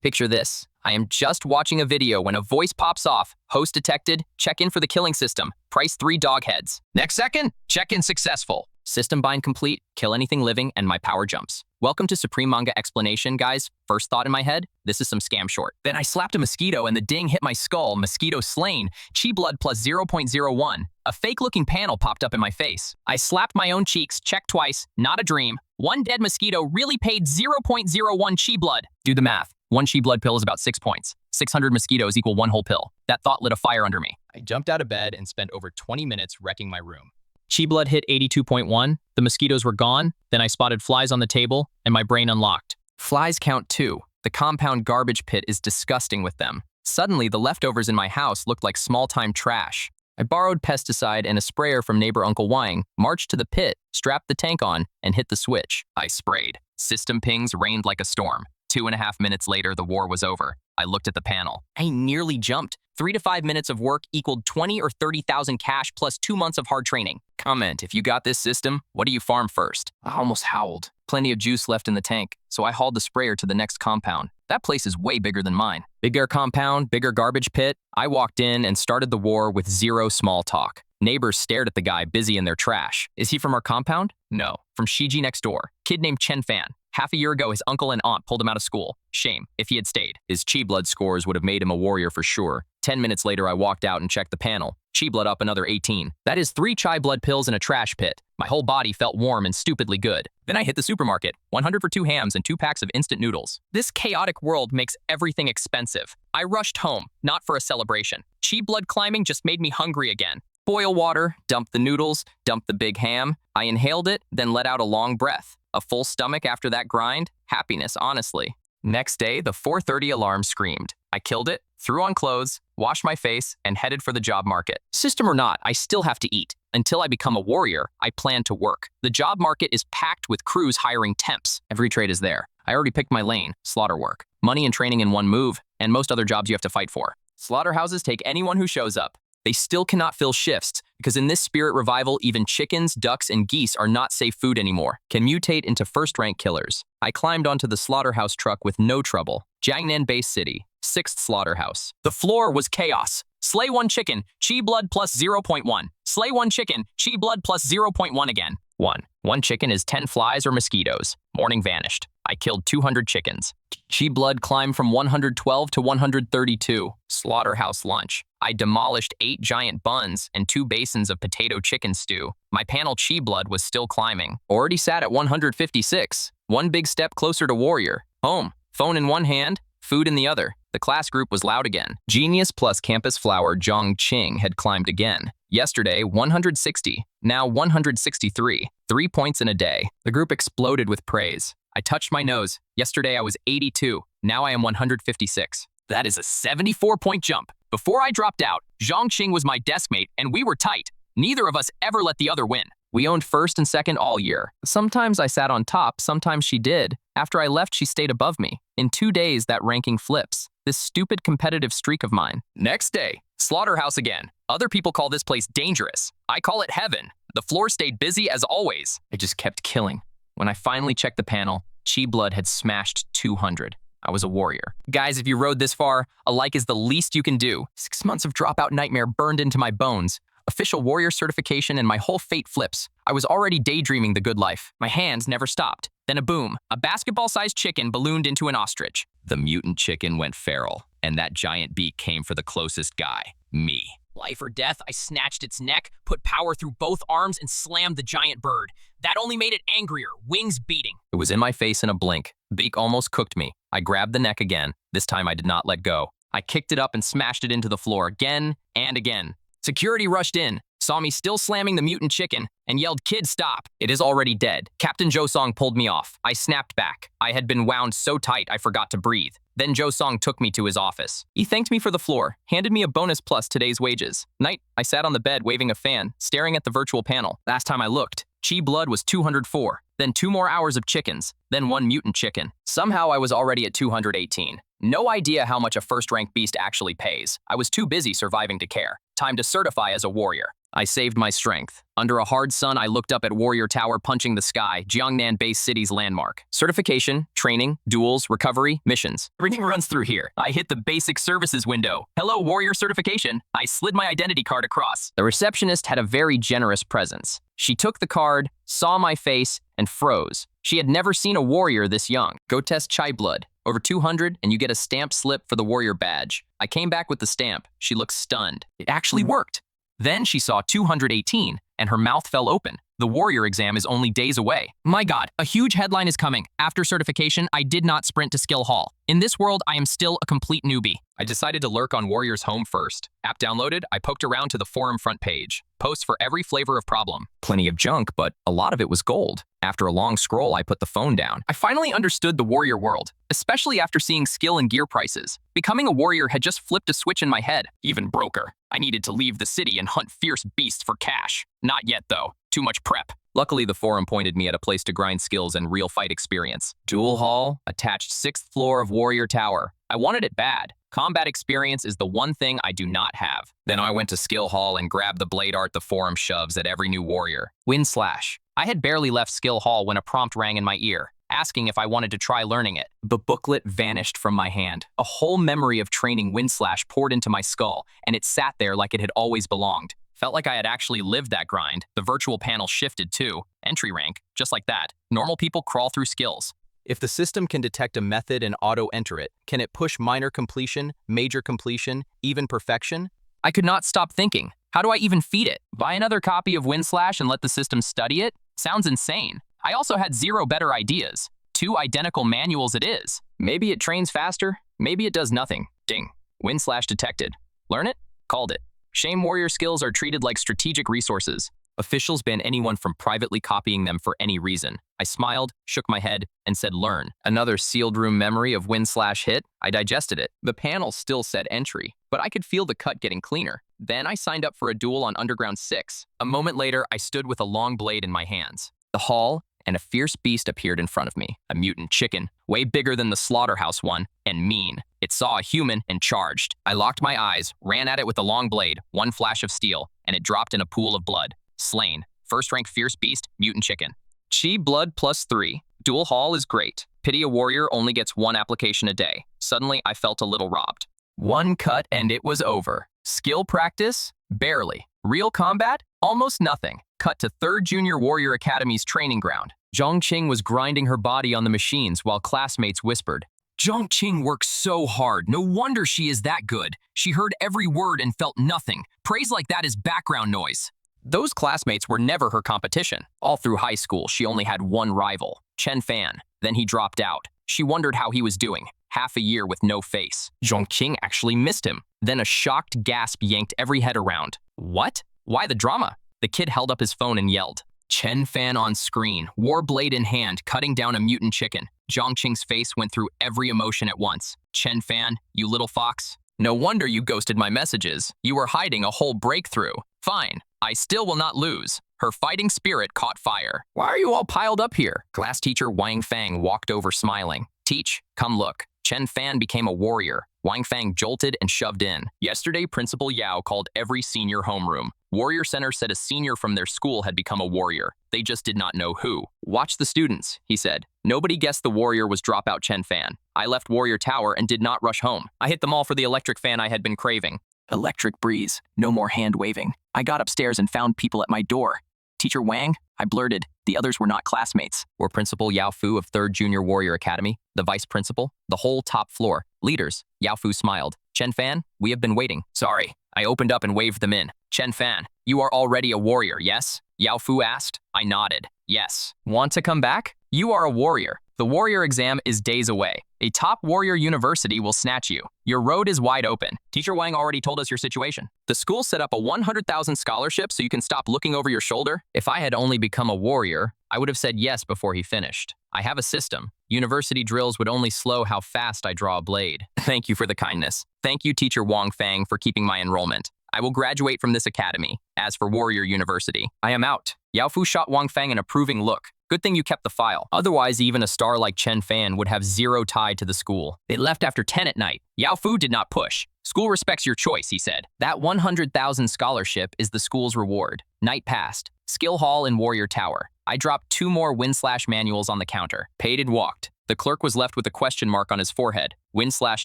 Picture this. I am just watching a video when a voice pops off. Host detected. Check in for the killing system. Price 3 dog heads. Next second, check-in successful. System bind complete. Kill anything living and my power jumps. Welcome to Supreme Manga Explanation, guys. First thought in my head, this is some scam short. Then I slapped a mosquito and the ding hit my skull. Mosquito slain. Chi blood plus 0.01. A fake-looking panel popped up in my face. I slapped my own cheeks, checked twice. Not a dream. One dead mosquito really paid 0.01 chi blood. Do the math. One chi blood pill is about 6 points. 600 mosquitoes equal one whole pill. That thought lit a fire under me. I jumped out of bed and spent over 20 minutes wrecking my room. Chi blood hit 82.1. The mosquitoes were gone. Then I spotted flies on the table, and my brain unlocked. Flies count too. The compound garbage pit is disgusting with them. Suddenly, the leftovers in my house looked like small-time trash. I borrowed pesticide and a sprayer from neighbor Uncle Wang, marched to the pit, strapped the tank on, and hit the switch. I sprayed. System pings rained like a storm. 2.5 minutes later, the war was over. I looked at the panel. I nearly jumped. 3 to 5 minutes of work equaled 20 or 30,000 cash plus 2 months of hard training. Comment, if you got this system, what do you farm first? I almost howled. Plenty of juice left in the tank, so I hauled the sprayer to the next compound. That place is way bigger than mine. Bigger compound, bigger garbage pit. I walked in and started the war with zero small talk. Neighbors stared at the guy busy in their trash. Is he from our compound? No, from Shiji next door. Kid named Chen Fan. Half a year ago, his uncle and aunt pulled him out of school. Shame, if he had stayed. His chi blood scores would have made him a warrior for sure. 10 minutes later, I walked out and checked the panel. Chi blood up another 18. That is 3 chai blood pills in a trash pit. My whole body felt warm and stupidly good. Then I hit the supermarket. 100 for 2 hams and 2 packs of instant noodles. This chaotic world makes everything expensive. I rushed home, not for a celebration. Chi blood climbing just made me hungry again. Boil water, dump the noodles, dump the big ham. I inhaled it, then let out a long breath. A full stomach after that grind? Happiness, honestly. Next day, the 4:30 alarm screamed. I killed it, threw on clothes, washed my face, and headed for the job market. System or not, I still have to eat. Until I become a warrior, I plan to work. The job market is packed with crews hiring temps. Every trade is there. I already picked my lane, slaughter work. Money and training in one move, and most other jobs you have to fight for. Slaughterhouses take anyone who shows up. They still cannot fill shifts, because in this spirit revival, even chickens, ducks, and geese are not safe food anymore, can mutate into first-rank killers. I climbed onto the slaughterhouse truck with no trouble. Jiangnan Base City, 6th slaughterhouse. The floor was chaos. Slay 1 chicken, chi blood plus 0.1. Slay 1 chicken, chi blood plus 0.1 again. 1 chicken is 10 flies or mosquitoes. Morning vanished. I killed 200 chickens. Chi blood climbed from 112 to 132. Slaughterhouse lunch. I demolished 8 giant buns and 2 basins of potato chicken stew. My panel chi blood was still climbing. Already sat at 156. 1 big step closer to warrior. Home. Phone in one hand, food in the other. The class group was loud again. Genius plus campus flower Zhang Qing had climbed again. Yesterday, 160. Now 163. 3 points in a day. The group exploded with praise. I touched my nose. Yesterday I was 82. Now I am 156. That is a 74-point jump. Before I dropped out, Zhang Qing was my deskmate and we were tight. Neither of us ever let the other win. We owned first and second all year. Sometimes I sat on top, sometimes she did. After I left, she stayed above me. In 2 days, that ranking flips. This stupid competitive streak of mine. Next day, slaughterhouse again. Other people call this place dangerous. I call it heaven. The floor stayed busy as always. I just kept killing. When I finally checked the panel, chi blood had smashed 200. I was a warrior. Guys, if you rode this far, a like is the least you can do. 6 months of dropout nightmare burned into my bones. Official warrior certification and my whole fate flips. I was already daydreaming the good life. My hands never stopped. Then a boom. A basketball-sized chicken ballooned into an ostrich. The mutant chicken went feral, and that giant beak came for the closest guy, me. Life or death, I snatched its neck, put power through both arms, and slammed the giant bird. That only made it angrier, wings beating. It was in my face in a blink. Beak almost cooked me. I grabbed the neck again. This time I did not let go. I kicked it up and smashed it into the floor again and again. Security rushed in, saw me still slamming the mutant chicken, and yelled, "Kid, stop. It is already dead." Captain Josong pulled me off. I snapped back. I had been wound so tight I forgot to breathe. Then Josong took me to his office. He thanked me for the floor, handed me a bonus plus today's wages. Night, I sat on the bed waving a fan, staring at the virtual panel. Last time I looked, chi blood was 204. Then 2 more hours of chickens. Then 1 mutant chicken. Somehow I was already at 218. No idea how much a first-rank beast actually pays. I was too busy surviving to care. Time to certify as a warrior. I saved my strength. Under a hard sun, I looked up at Warrior Tower punching the sky, Jiangnan Base City's landmark. Certification, training, duels, recovery, missions. Everything runs through here. I hit the basic services window. Hello, Warrior Certification. I slid my identity card across. The receptionist had a very generous presence. She took the card, saw my face, and froze. She had never seen a warrior this young. Go test chai blood. Over 200, and you get a stamp slip for the warrior badge. I came back with the stamp. She looked stunned. It actually worked. Then she saw 218, and her mouth fell open. The warrior exam is only days away. My God, a huge headline is coming. After certification, I did not sprint to skill hall. In this world, I am still a complete newbie. I decided to lurk on Warrior's home first. App downloaded, I poked around to the forum front page. Posts for every flavor of problem. Plenty of junk, but a lot of it was gold. After a long scroll, I put the phone down. I finally understood the warrior world, especially after seeing skill and gear prices. Becoming a warrior had just flipped a switch in my head. Even broker. I needed to leave the city and hunt fierce beasts for cash. Not yet, though. Too much prep. Luckily, the forum pointed me at a place to grind skills and real fight experience. Duel hall, attached 6th floor of Warrior Tower. I wanted it bad. Combat experience is the one thing I do not have. Then I went to skill hall and grabbed the blade art the forum shoves at every new warrior. Wind slash. I had barely left skill hall when a prompt rang in my ear, asking if I wanted to try learning it. The booklet vanished from my hand. A whole memory of training wind slash poured into my skull, and it sat there like it had always belonged. Felt like I had actually lived that grind. The virtual panel shifted too. Entry rank, just like that. Normal people crawl through skills. If the system can detect a method and auto-enter it, can it push minor completion, major completion, even perfection? I could not stop thinking. How do I even feed it? Buy another copy of Windslash and let the system study it? Sounds insane. I also had 0 better ideas. 2 identical manuals it is. Maybe it trains faster, maybe it does nothing. Ding. Windslash detected. Learn it? Called it. Shame warrior skills are treated like strategic resources. Officials ban anyone from privately copying them for any reason. I smiled, shook my head, and said learn. Another sealed room memory of Windslash hit. I digested it. The panel still said entry, but I could feel the cut getting cleaner. Then I signed up for a duel on Underground 6. A moment later, I stood with a long blade in my hands. The hall, and a fierce beast appeared in front of me. A mutant chicken, way bigger than the slaughterhouse one, and mean. It saw a human and charged. I locked my eyes, ran at it with a long blade, one flash of steel, and it dropped in a pool of blood. Slain. First rank fierce beast, mutant chicken. Chi blood +3. Duel hall is great. Pity a warrior only gets 1 application a day. Suddenly, I felt a little robbed. 1 cut and it was over. Skill practice? Barely. Real combat? Almost nothing. Cut to 3rd Junior Warrior Academy's training ground. Zhongqing was grinding her body on the machines while classmates whispered, "Zhongqing works so hard. No wonder she is that good. She heard every word and felt nothing. Praise like that is background noise." Those classmates were never her competition. All through high school, she only had one rival, Chen Fan. Then he dropped out. She wondered how he was doing. Half a year with no face. Zhongqing actually missed him. Then a shocked gasp yanked every head around. What? Why the drama? The kid held up his phone and yelled. Chen Fan on screen, war blade in hand, cutting down a mutant chicken. Zhongqing's face went through every emotion at once. Chen Fan, you little fox. No wonder you ghosted my messages. You were hiding a whole breakthrough. Fine, I still will not lose. Her fighting spirit caught fire. Why are you all piled up here? Class teacher Wang Fang walked over smiling. Teach, come look. Chen Fan became a warrior. Wang Fang jolted and shoved in. Yesterday, Principal Yao called every senior homeroom. Warrior Center said a senior from their school had become a warrior. They just did not know who. Watch the students, he said. Nobody guessed the warrior was dropout Chen Fan. I left Warrior Tower and did not rush home. I hit them all for the electric fan I had been craving. Electric breeze. No more hand waving. I got upstairs and found people at my door. Teacher Wang? I blurted. The others were not classmates. Were Principal Yao Fu of 3rd Junior Warrior Academy, the vice principal, the whole top floor. Leaders. Yao Fu smiled. Chen Fan, we have been waiting. Sorry. I opened up and waved them in. Chen Fan, you are already a warrior, yes? Yao Fu asked. I nodded. Yes. Want to come back? You are a warrior. The warrior exam is days away. A top warrior university will snatch you. Your road is wide open. Teacher Wang already told us your situation. The school set up a 100,000 scholarship so you can stop looking over your shoulder. If I had only become a warrior, I would have said yes before he finished. I have a system. University drills would only slow how fast I draw a blade. Thank you for the kindness. Thank you, Teacher Wang Fang, for keeping my enrollment. I will graduate from this academy. As for Warrior University, I am out. Yao Fu shot Wang Feng an approving look. Good thing you kept the file. Otherwise, even a star like Chen Fan would have zero tie to the school. They left after 10 at night. Yao Fu did not push. School respects your choice, he said. That 100,000 scholarship is the school's reward. Night passed. Skill Hall in Warrior Tower. I dropped 2 more Win/Slash manuals on the counter. Paid and walked. The clerk was left with a question mark on his forehead. Win/Slash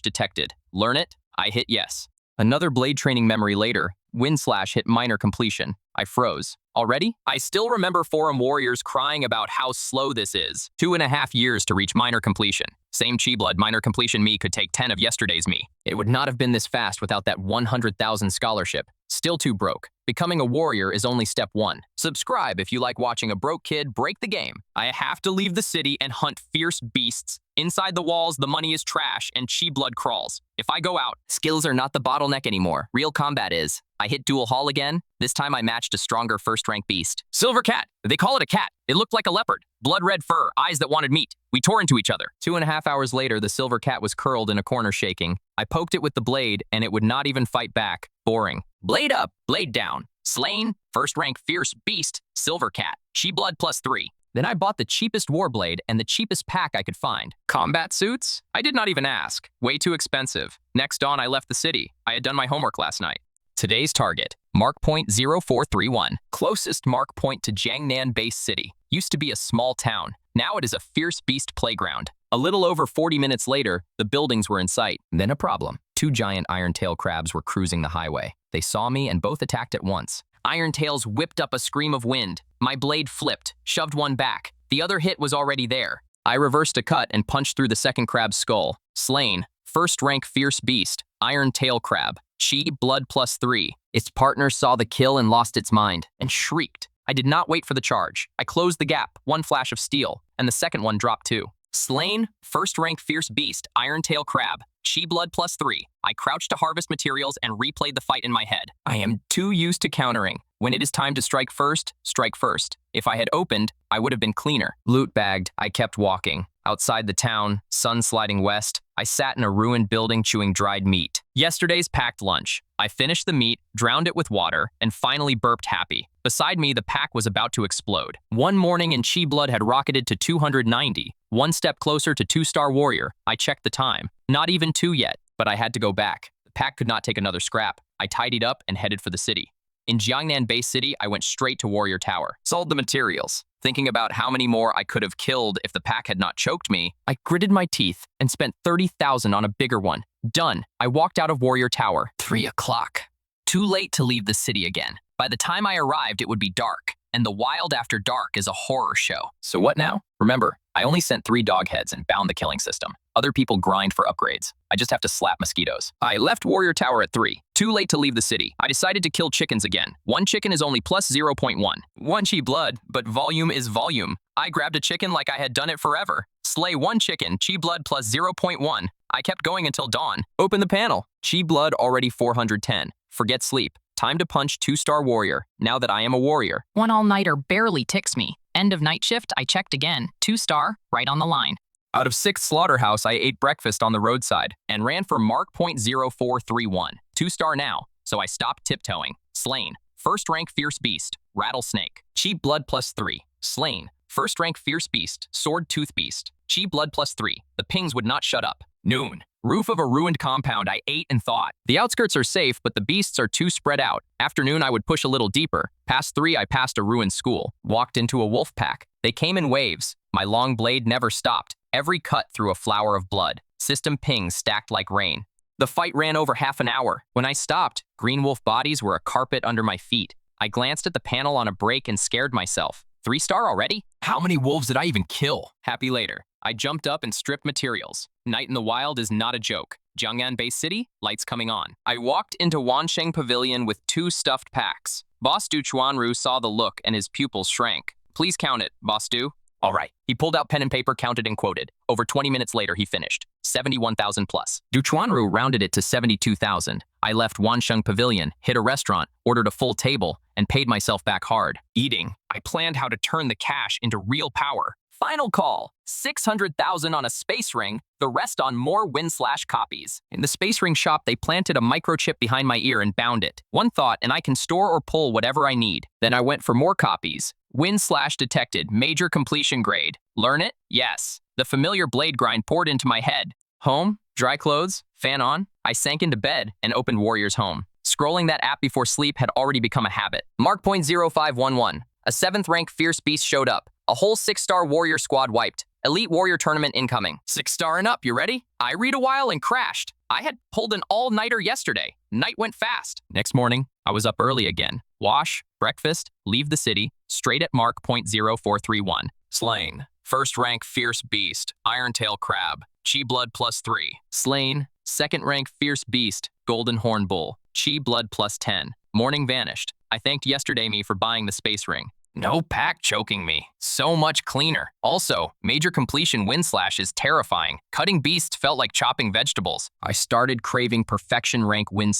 detected. Learn it? I hit yes. Another blade training memory later. Win/Slash hit minor completion. I froze. Already? I still remember forum warriors crying about how slow this is. 2.5 years to reach minor completion. Same chi blood, minor completion me could take 10 of yesterday's me. It would not have been this fast without that 100,000 scholarship. Still too broke. Becoming a warrior is only step 1. Subscribe if you like watching a broke kid break the game. I have to leave the city and hunt fierce beasts. Inside the walls, the money is trash and chi blood crawls. If I go out, skills are not the bottleneck anymore. Real combat is. I hit dual hall again. This time I matched a stronger first-rank beast. Silver cat. They call it a cat. It looked like a leopard. Blood-red fur, eyes that wanted meat. We tore into each other. 2.5 hours later, the silver cat was curled in a corner shaking. I poked it with the blade, and it would not even fight back. Boring. Blade up, blade down. Slain, first-rank fierce beast, silver cat. Chi blood +3. Then I bought the cheapest warblade and the cheapest pack I could find. Combat suits? I did not even ask. Way too expensive. Next dawn, I left the city. I had done my homework last night. Today's target, mark point 0431. Closest mark point to Jiangnan Base City. Used to be a small town. Now it is a fierce beast playground. A little over 40 minutes later, the buildings were in sight. Then a problem. 2 giant iron-tail crabs were cruising the highway. They saw me and both attacked at once. Iron tails whipped up a scream of wind. My blade flipped, shoved one back. The other hit was already there. I reversed a cut and punched through the second crab's skull. Slain. First-rank fierce beast. Iron tail crab. Chi blood +3. Its partner saw the kill and lost its mind, and shrieked. I did not wait for the charge. I closed the gap, 1 flash of steel, and the second one dropped too. Slain. First-rank fierce beast. Iron tail crab. Chi blood +3. I crouched to harvest materials and replayed the fight in my head. I am too used to countering. When it is time to strike first, strike first. If I had opened, I would have been cleaner. Loot bagged, I kept walking. Outside the town, sun sliding west, I sat in a ruined building chewing dried meat. Yesterday's packed lunch. I finished the meat, drowned it with water, and finally burped happy. Beside me, the pack was about to explode. One morning and chi blood had rocketed to 290. 1 step closer to 2-star warrior. I checked the time. Not even 2 yet, but I had to go back. The pack could not take another scrap. I tidied up and headed for the city. In Jiangnan Base City, I went straight to Warrior Tower. Sold the materials. Thinking about how many more I could have killed if the pack had not choked me, I gritted my teeth and spent 30,000 on a bigger one. Done. I walked out of Warrior Tower. 3 o'clock. Too late to leave the city again. By the time I arrived, it would be dark, and the wild after dark is a horror show. So what now? Remember, I only sent 3 dog heads and bound the killing system. Other people grind for upgrades. I just have to slap mosquitoes. I left Warrior Tower at 3. Too late to leave the city. I decided to kill chickens again. 1 chicken is only +0.1. 1 chi blood, but volume is volume. I grabbed a chicken like I had done it forever. Slay 1 chicken, chi blood +0.1. I kept going until dawn. Open the panel. Chi blood already 410. Forget sleep. Time to punch 2-star warrior, now that I am a warrior. 1 all-nighter barely ticks me. End of night shift, I checked again. 2-star, right on the line. Out of 6 slaughterhouse, I ate breakfast on the roadside and ran for mark point 0431. 2-star now, so I stopped tiptoeing. Slain. First-rank fierce beast. Rattlesnake. Chi blood +3. Slain. First-rank fierce beast. Sword tooth beast. Chi blood +3. The pings would not shut up. Noon. Roof of a ruined compound, I ate and thought. The outskirts are safe, but the beasts are too spread out. Afternoon, I would push a little deeper. Past 3, I passed a ruined school. Walked into a wolf pack. They came in waves. My long blade never stopped. Every cut through a flower of blood. System pings stacked like rain. The fight ran over half an hour. When I stopped, green wolf bodies were a carpet under my feet. I glanced at the panel on a break and scared myself. 3-star already? How many wolves did I even kill? Happy later. I jumped up and stripped materials. Night in the wild is not a joke. Jiangnan Base City, lights coming on. I walked into Wansheng Pavilion with 2 stuffed packs. Boss Du Chuanru saw the look and his pupils shrank. Please count it, Boss Du. All right. He pulled out pen and paper, counted and quoted. Over 20 minutes later, he finished. 71,000 plus. Du Chuanru rounded it to 72,000. I left Wansheng Pavilion, hit a restaurant, ordered a full table, and paid myself back hard. Eating. I planned how to turn the cash into real power. Final call. 600,000 on a space ring, the rest on more win/copies. In the space ring shop, they planted a microchip behind my ear and bound it. One thought, and I can store or pull whatever I need. Then I went for more copies. Win/detected, major completion grade. Learn it? Yes. The familiar blade grind poured into my head. Home, dry clothes, fan on. I sank into bed and opened Warrior's Home. Scrolling that app before sleep had already become a habit. Mark.0511. A 7th rank Fierce Beast showed up. A whole 6-star warrior squad wiped. Elite Warrior Tournament incoming. 6-star and up, you ready? I read a while and crashed. I had pulled an all-nighter yesterday. Night went fast. Next morning, I was up early again. Wash, breakfast, leave the city, straight at Mark.0431. Slain. 1st rank Fierce Beast, Iron-tail Crab, Chi Blood +3. Slain. 2nd rank Fierce Beast, Golden Horn Bull, Chi Blood +10. Morning vanished. I thanked yesterday me for buying the space ring. No pack choking me. So much cleaner. Also, major completion win/ is terrifying. Cutting beasts felt like chopping vegetables. I started craving perfection rank win/.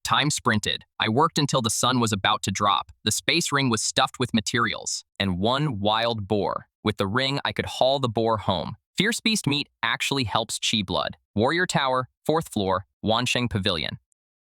Time sprinted. I worked until the sun was about to drop. The space ring was stuffed with materials. And one wild boar. With the ring, I could haul the boar home. Fierce Beast meat actually helps Chi Blood. Warrior Tower, 4th floor, Wansheng Pavilion.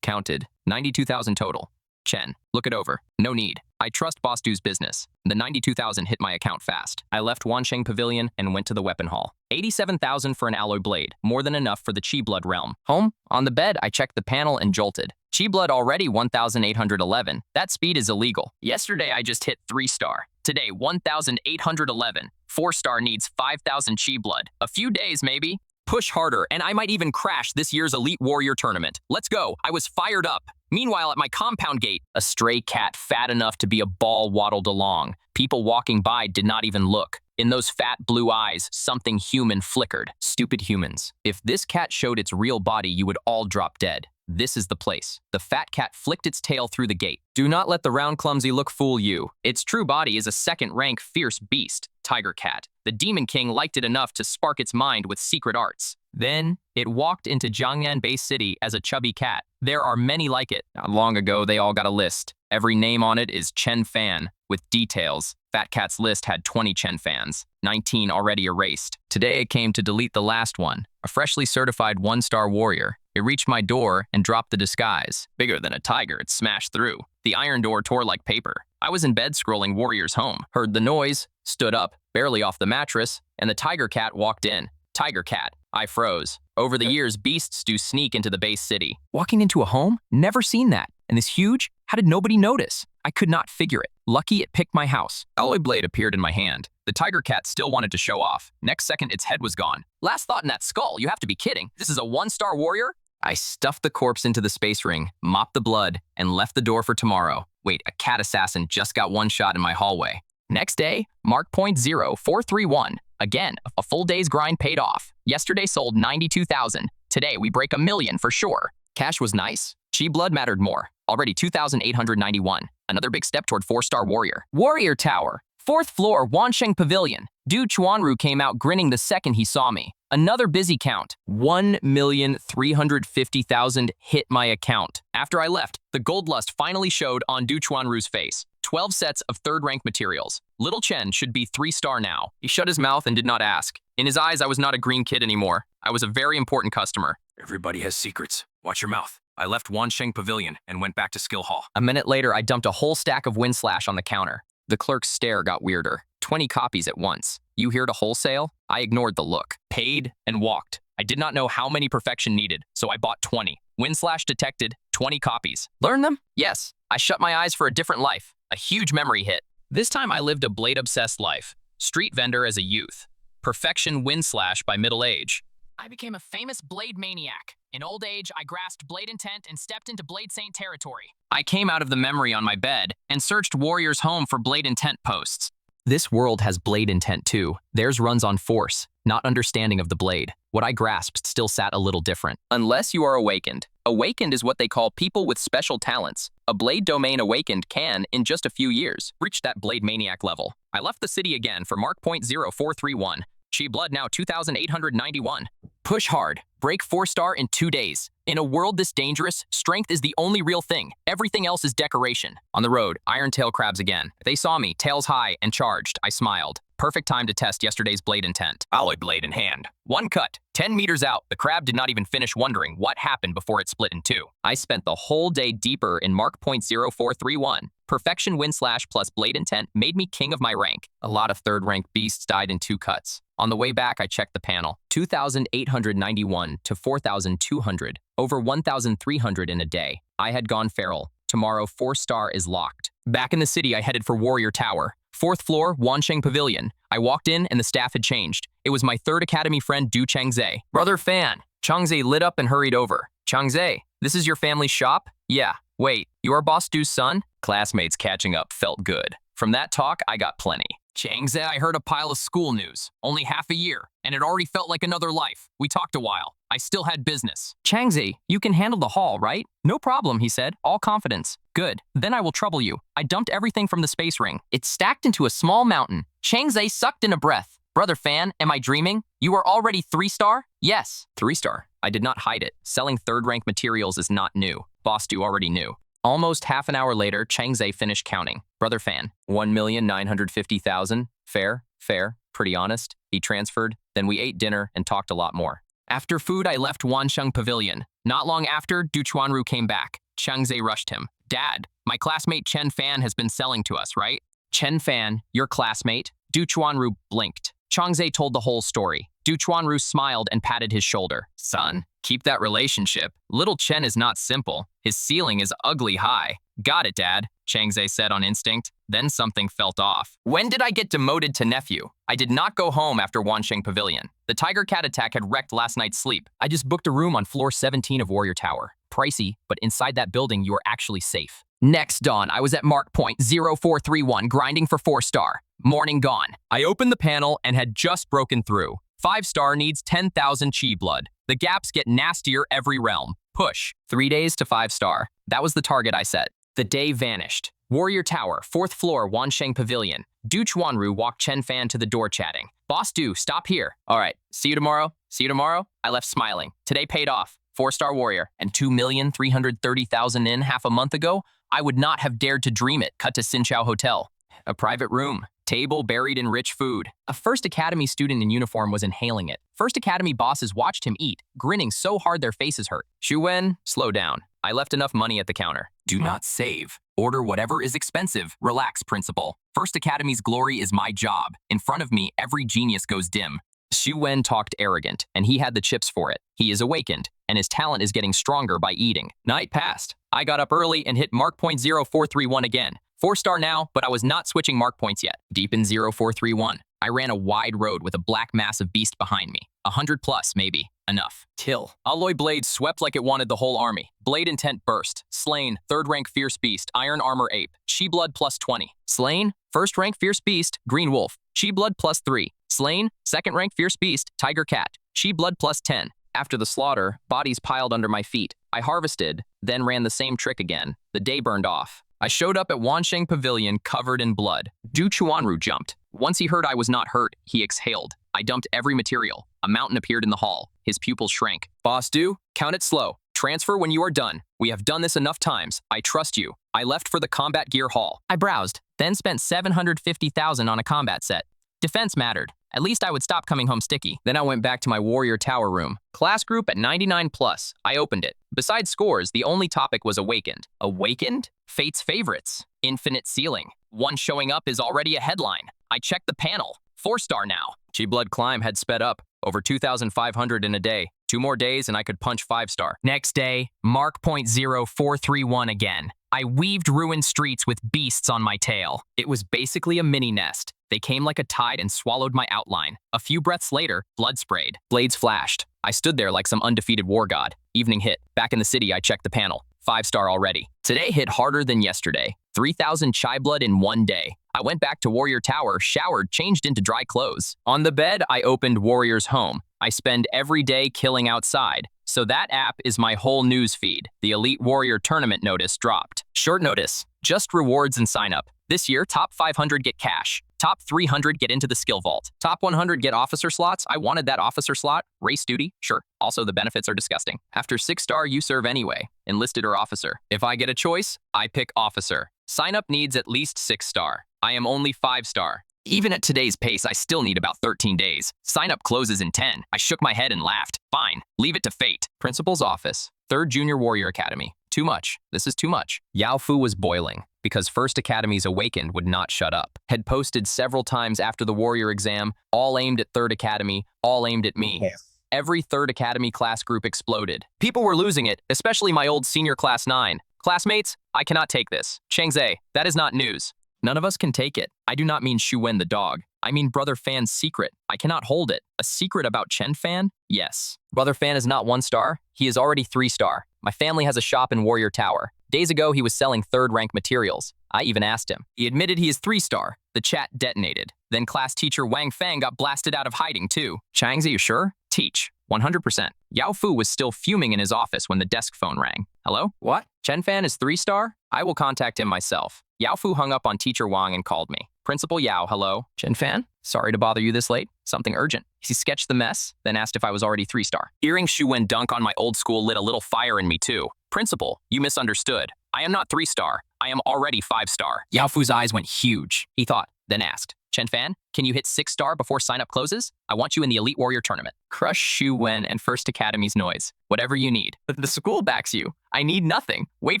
Counted, 92,000 total. Chen, look it over. No need. I trust Boss Du's business. The 92,000 hit my account fast. I left Wansheng Pavilion and went to the weapon hall. 87,000 for an alloy blade, more than enough for the Chi Blood realm. Home? On the bed, I checked the panel and jolted. Chi Blood already 1,811. That speed is illegal. Yesterday, I just hit 3-star. Today, 1,811. 4-star needs 5,000 Chi Blood. A few days, maybe. Push harder, and I might even crash this year's Elite Warrior Tournament. Let's go. I was fired up. Meanwhile, at my compound gate, a stray cat fat enough to be a ball waddled along. People walking by did not even look. In those fat blue eyes, something human flickered. Stupid humans. If this cat showed its real body, you would all drop dead. This is the place. The fat cat flicked its tail through the gate. Do not let the round clumsy look fool you. Its true body is a 2nd rank Fierce Beast, Tiger Cat. The Demon King liked it enough to spark its mind with secret arts. Then, it walked into Jiangnan Bay City as a chubby cat. There are many like it. Not long ago, they all got a list. Every name on it is Chen Fan, with details. Fat Cat's list had 20 Chen Fans, 19 already erased. Today, it came to delete the last one, a freshly certified 1-star warrior. It reached my door and dropped the disguise. Bigger than a tiger, it smashed through. The iron door tore like paper. I was in bed scrolling Warrior's Home, heard the noise, stood up, barely off the mattress, and the Tiger Cat walked in. Tiger Cat. I froze. Over the years, beasts do sneak into the base city. Walking into a home? Never seen that. And this huge? How did nobody notice? I could not figure it. Lucky it picked my house. Alloy blade appeared in my hand. The Tiger Cat still wanted to show off. Next second, its head was gone. Last thought in that skull, you have to be kidding. This is a 1-star warrior? I stuffed the corpse into the space ring, mopped the blood, and left the door for tomorrow. Wait, a cat assassin just got one shot in my hallway. Next day, Mark.0431. Again, a full day's grind paid off. Yesterday sold 92,000. Today we break 1 million for sure. Cash was nice. Chi Blood mattered more. Already 2,891. Another big step toward 4-star warrior. Warrior Tower. 4th floor, Wansheng Pavilion. Du Chuanru came out grinning the second he saw me. Another busy count. 1,350,000 hit my account. After I left, the gold lust finally showed on Du Chuanru's face. 12 sets of 3rd rank materials. Little Chen should be 3-star now. He shut his mouth and did not ask. In his eyes, I was not a green kid anymore. I was a very important customer. Everybody has secrets. Watch your mouth. I left Wansheng Pavilion and went back to Skill Hall. A minute later, I dumped a whole stack of win/ on the counter. The clerk's stare got weirder. 20 copies at once. You here to wholesale? I ignored the look, paid, and walked. I did not know how many perfection needed, so I bought 20. Win/ detected, 20 copies. Learn them? Yes. I shut my eyes for a different life. A huge memory hit. This time I lived a blade-obsessed life. Street vendor as a youth. Perfection win/ by middle age. I became a famous blade maniac. In old age, I grasped blade intent and stepped into Blade Saint territory. I came out of the memory on my bed and searched Warrior's Home for blade intent posts. This world has blade intent too. Theirs runs on force, not understanding of the blade. What I grasped still sat a little different. Unless you are awakened. Awakened is what they call people with special talents. A blade domain awakened can, in just a few years, reach that blade maniac level. I left the city again for Mark.0431. Chi blood now 2,891. Push hard. Break 4-star in 2 days. In a world this dangerous, strength is the only real thing. Everything else is decoration. On the road, iron tail crabs again. They saw me, tails high, and charged. I smiled. Perfect time to test yesterday's blade intent. Alloy blade in hand. 1 cut. 10 meters out, the crab did not even finish wondering what happened before it split in 2. I spent the whole day deeper in Mark .0431. Perfection win / plus blade intent made me king of my rank. A lot of third-ranked beasts died in 2 cuts. On the way back, I checked the panel. 2,891 to 4,200. Over 1,300 in a day. I had gone feral. Tomorrow, 4-star is locked. Back in the city, I headed for Warrior Tower. 4th floor, Wansheng Pavilion. I walked in and the staff had changed. It was my 3rd Academy friend, Du Changzhe. Brother Fan. Changzhe lit up and hurried over. Changzhe, this is your family's shop? Yeah. Wait, you are Boss Du's son? Classmates catching up felt good. From that talk, I got plenty. Changzhe, I heard a pile of school news. Only half a year, and it already felt like another life. We talked a while. I still had business. Changzhe, you can handle the hall, right? No problem, he said, all confidence. Good, then I will trouble you. I dumped everything from the space ring. It stacked into a small mountain. Changzhe sucked in a breath. Brother Fan, am I dreaming? You are already 3-star? Yes. 3-star. I did not hide it. Selling 3rd-rank materials is not new. Boss Du already knew. Almost half an hour later, Changzhe finished counting. Brother Fan, 1,950,000. Fair, fair, pretty honest. He transferred. Then we ate dinner and talked a lot more. After food, I left Wansheng Pavilion. Not long after, Du Chuanru came back. Changzhe rushed him. Dad, my classmate Chen Fan has been selling to us, right? Chen Fan, your classmate? Du Chuanru blinked. Changzhe told the whole story. Du Chuanru smiled and patted his shoulder. Son, keep that relationship. Little Chen is not simple. His ceiling is ugly high. Got it, Dad, Changzhe said on instinct. Then something felt off. When did I get demoted to nephew? I did not go home after Wansheng Pavilion. The tiger cat attack had wrecked last night's sleep. I just booked a room on floor 17 of Warrior Tower. Pricey, but inside that building, you are actually safe. Next dawn, I was at Mark .0431 grinding for 4-star. Morning gone. I opened the panel and had just broken through. 5-star needs 10,000 chi blood. The gaps get nastier every realm. Push. 3 days to 5-star. That was the target I set. The day vanished. Warrior Tower, 4th floor, Wansheng Pavilion. Du Chuanru walked Chen Fan to the door chatting. Boss Du, stop here. All right, see you tomorrow. See you tomorrow. I left smiling. Today paid off. 4-star warrior. And 2,330,000 in half a month ago? I would not have dared to dream it. Cut to Sinchao Hotel. A private room. Table buried in rich food. A First Academy student in uniform was inhaling it. First Academy bosses watched him eat, grinning so hard their faces hurt. Xu Wen, slow down. I left enough money at the counter. Do not save. Order whatever is expensive. Relax, principal. First Academy's glory is my job. In front of me, every genius goes dim. Xu Wen talked arrogant, and he had the chips for it. He is awakened, and his talent is getting stronger by eating. Night passed. I got up early and hit Mark .0431 again. 4-star now, but I was not switching mark points yet. Deep in 0431. I ran a wide road with a black mass of beast behind me. 100 plus, maybe. Enough. Till. Alloy blade swept like it wanted the whole army. Blade intent burst. Slain. 3rd rank fierce beast. Iron armor ape. Chi blood plus 20. Slain. 1st rank fierce beast. Green wolf. Chi blood plus 3. Slain. 2nd rank fierce beast. Tiger cat. Chi blood plus 10. After the slaughter, bodies piled under my feet. I harvested, then ran the same trick again. The day burned off. I showed up at Wansheng Pavilion covered in blood. Du Chuanru jumped. Once he heard I was not hurt, he exhaled. I dumped every material. A mountain appeared in the hall. His pupils shrank. Boss Du, count it slow. Transfer when you are done. We have done this enough times. I trust you. I left for the combat gear hall. I browsed, then spent 750,000 on a combat set. Defense mattered. At least I would stop coming home sticky. Then I went back to my Warrior Tower room. Class group at 99 plus. I opened it. Besides scores, the only topic was awakened. Awakened? Fate's favorites. Infinite ceiling. One showing up is already a headline. I checked the panel. 4-star now. Chi blood climb had sped up. Over 2,500 in a day. 2 more days and I could punch 5-star. Next day, Mark .0431 again. I weaved ruined streets with beasts on my tail. It was basically a mini nest. They came like a tide and swallowed my outline. A few breaths later, blood sprayed. Blades flashed. I stood there like some undefeated war god. Evening hit. Back in the city, I checked the panel. 5-star already. Today hit harder than yesterday. 3,000 chai blood in 1 day. I went back to Warrior Tower, showered, changed into dry clothes. On the bed, I opened Warrior's Home. I spend every day killing outside. So that app is my whole news feed. The Elite Warrior Tournament notice dropped. Short notice. Just rewards and sign up. This year, top 500 get cash. Top 300 get into the skill vault. Top 100 get officer slots. I wanted that officer slot. Race duty? Sure. Also, the benefits are disgusting. After 6-star, you serve anyway. Enlisted or officer. If I get a choice, I pick officer. Sign up needs at least 6-star. I am only 5-star. Even at today's pace, I still need about 13 days. Sign up closes in 10. I shook my head and laughed. Fine, leave it to fate. Principal's office. 3rd Junior Warrior Academy. Too much. This is too much. Yao Fu was boiling because First Academy's Awakened would not shut up. Had posted several times after the Warrior exam, all aimed at 3rd Academy, all aimed at me. Yes. Every 3rd Academy class group exploded. People were losing it, especially my old senior class 9. Classmates, I cannot take this. Changzhe, that is not news. None of us can take it. I do not mean Shu Wen the dog. I mean Brother Fan's secret. I cannot hold it. A secret about Chen Fan? Yes. Brother Fan is not 1-star. He is already 3-star. My family has a shop in Warrior Tower. Days ago, he was selling 3rd rank materials. I even asked him. He admitted he is 3-star. The chat detonated. Then class teacher Wang Fang got blasted out of hiding too. Chang's, are you sure? Teach. 100%. Yao Fu was still fuming in his office when the desk phone rang. Hello? What? Chen Fan is 3-star? I will contact him myself. Yao Fu hung up on teacher Wang and called me. Principal Yao, hello? Chen Fan? Sorry to bother you this late. Something urgent. He sketched the mess, then asked if I was already 3-star. Hearing Shu Wen dunk on my old school lit a little fire in me too. Principal, you misunderstood. I am not 3-star. I am already 5-star. Yao Fu's eyes went huge. He thought, then asked, Chen Fan, can you hit 6-star before sign-up closes? I want you in the Elite Warrior Tournament. Crush Shu Wen and First Academy's noise. Whatever you need. The school backs you. I need nothing. Wait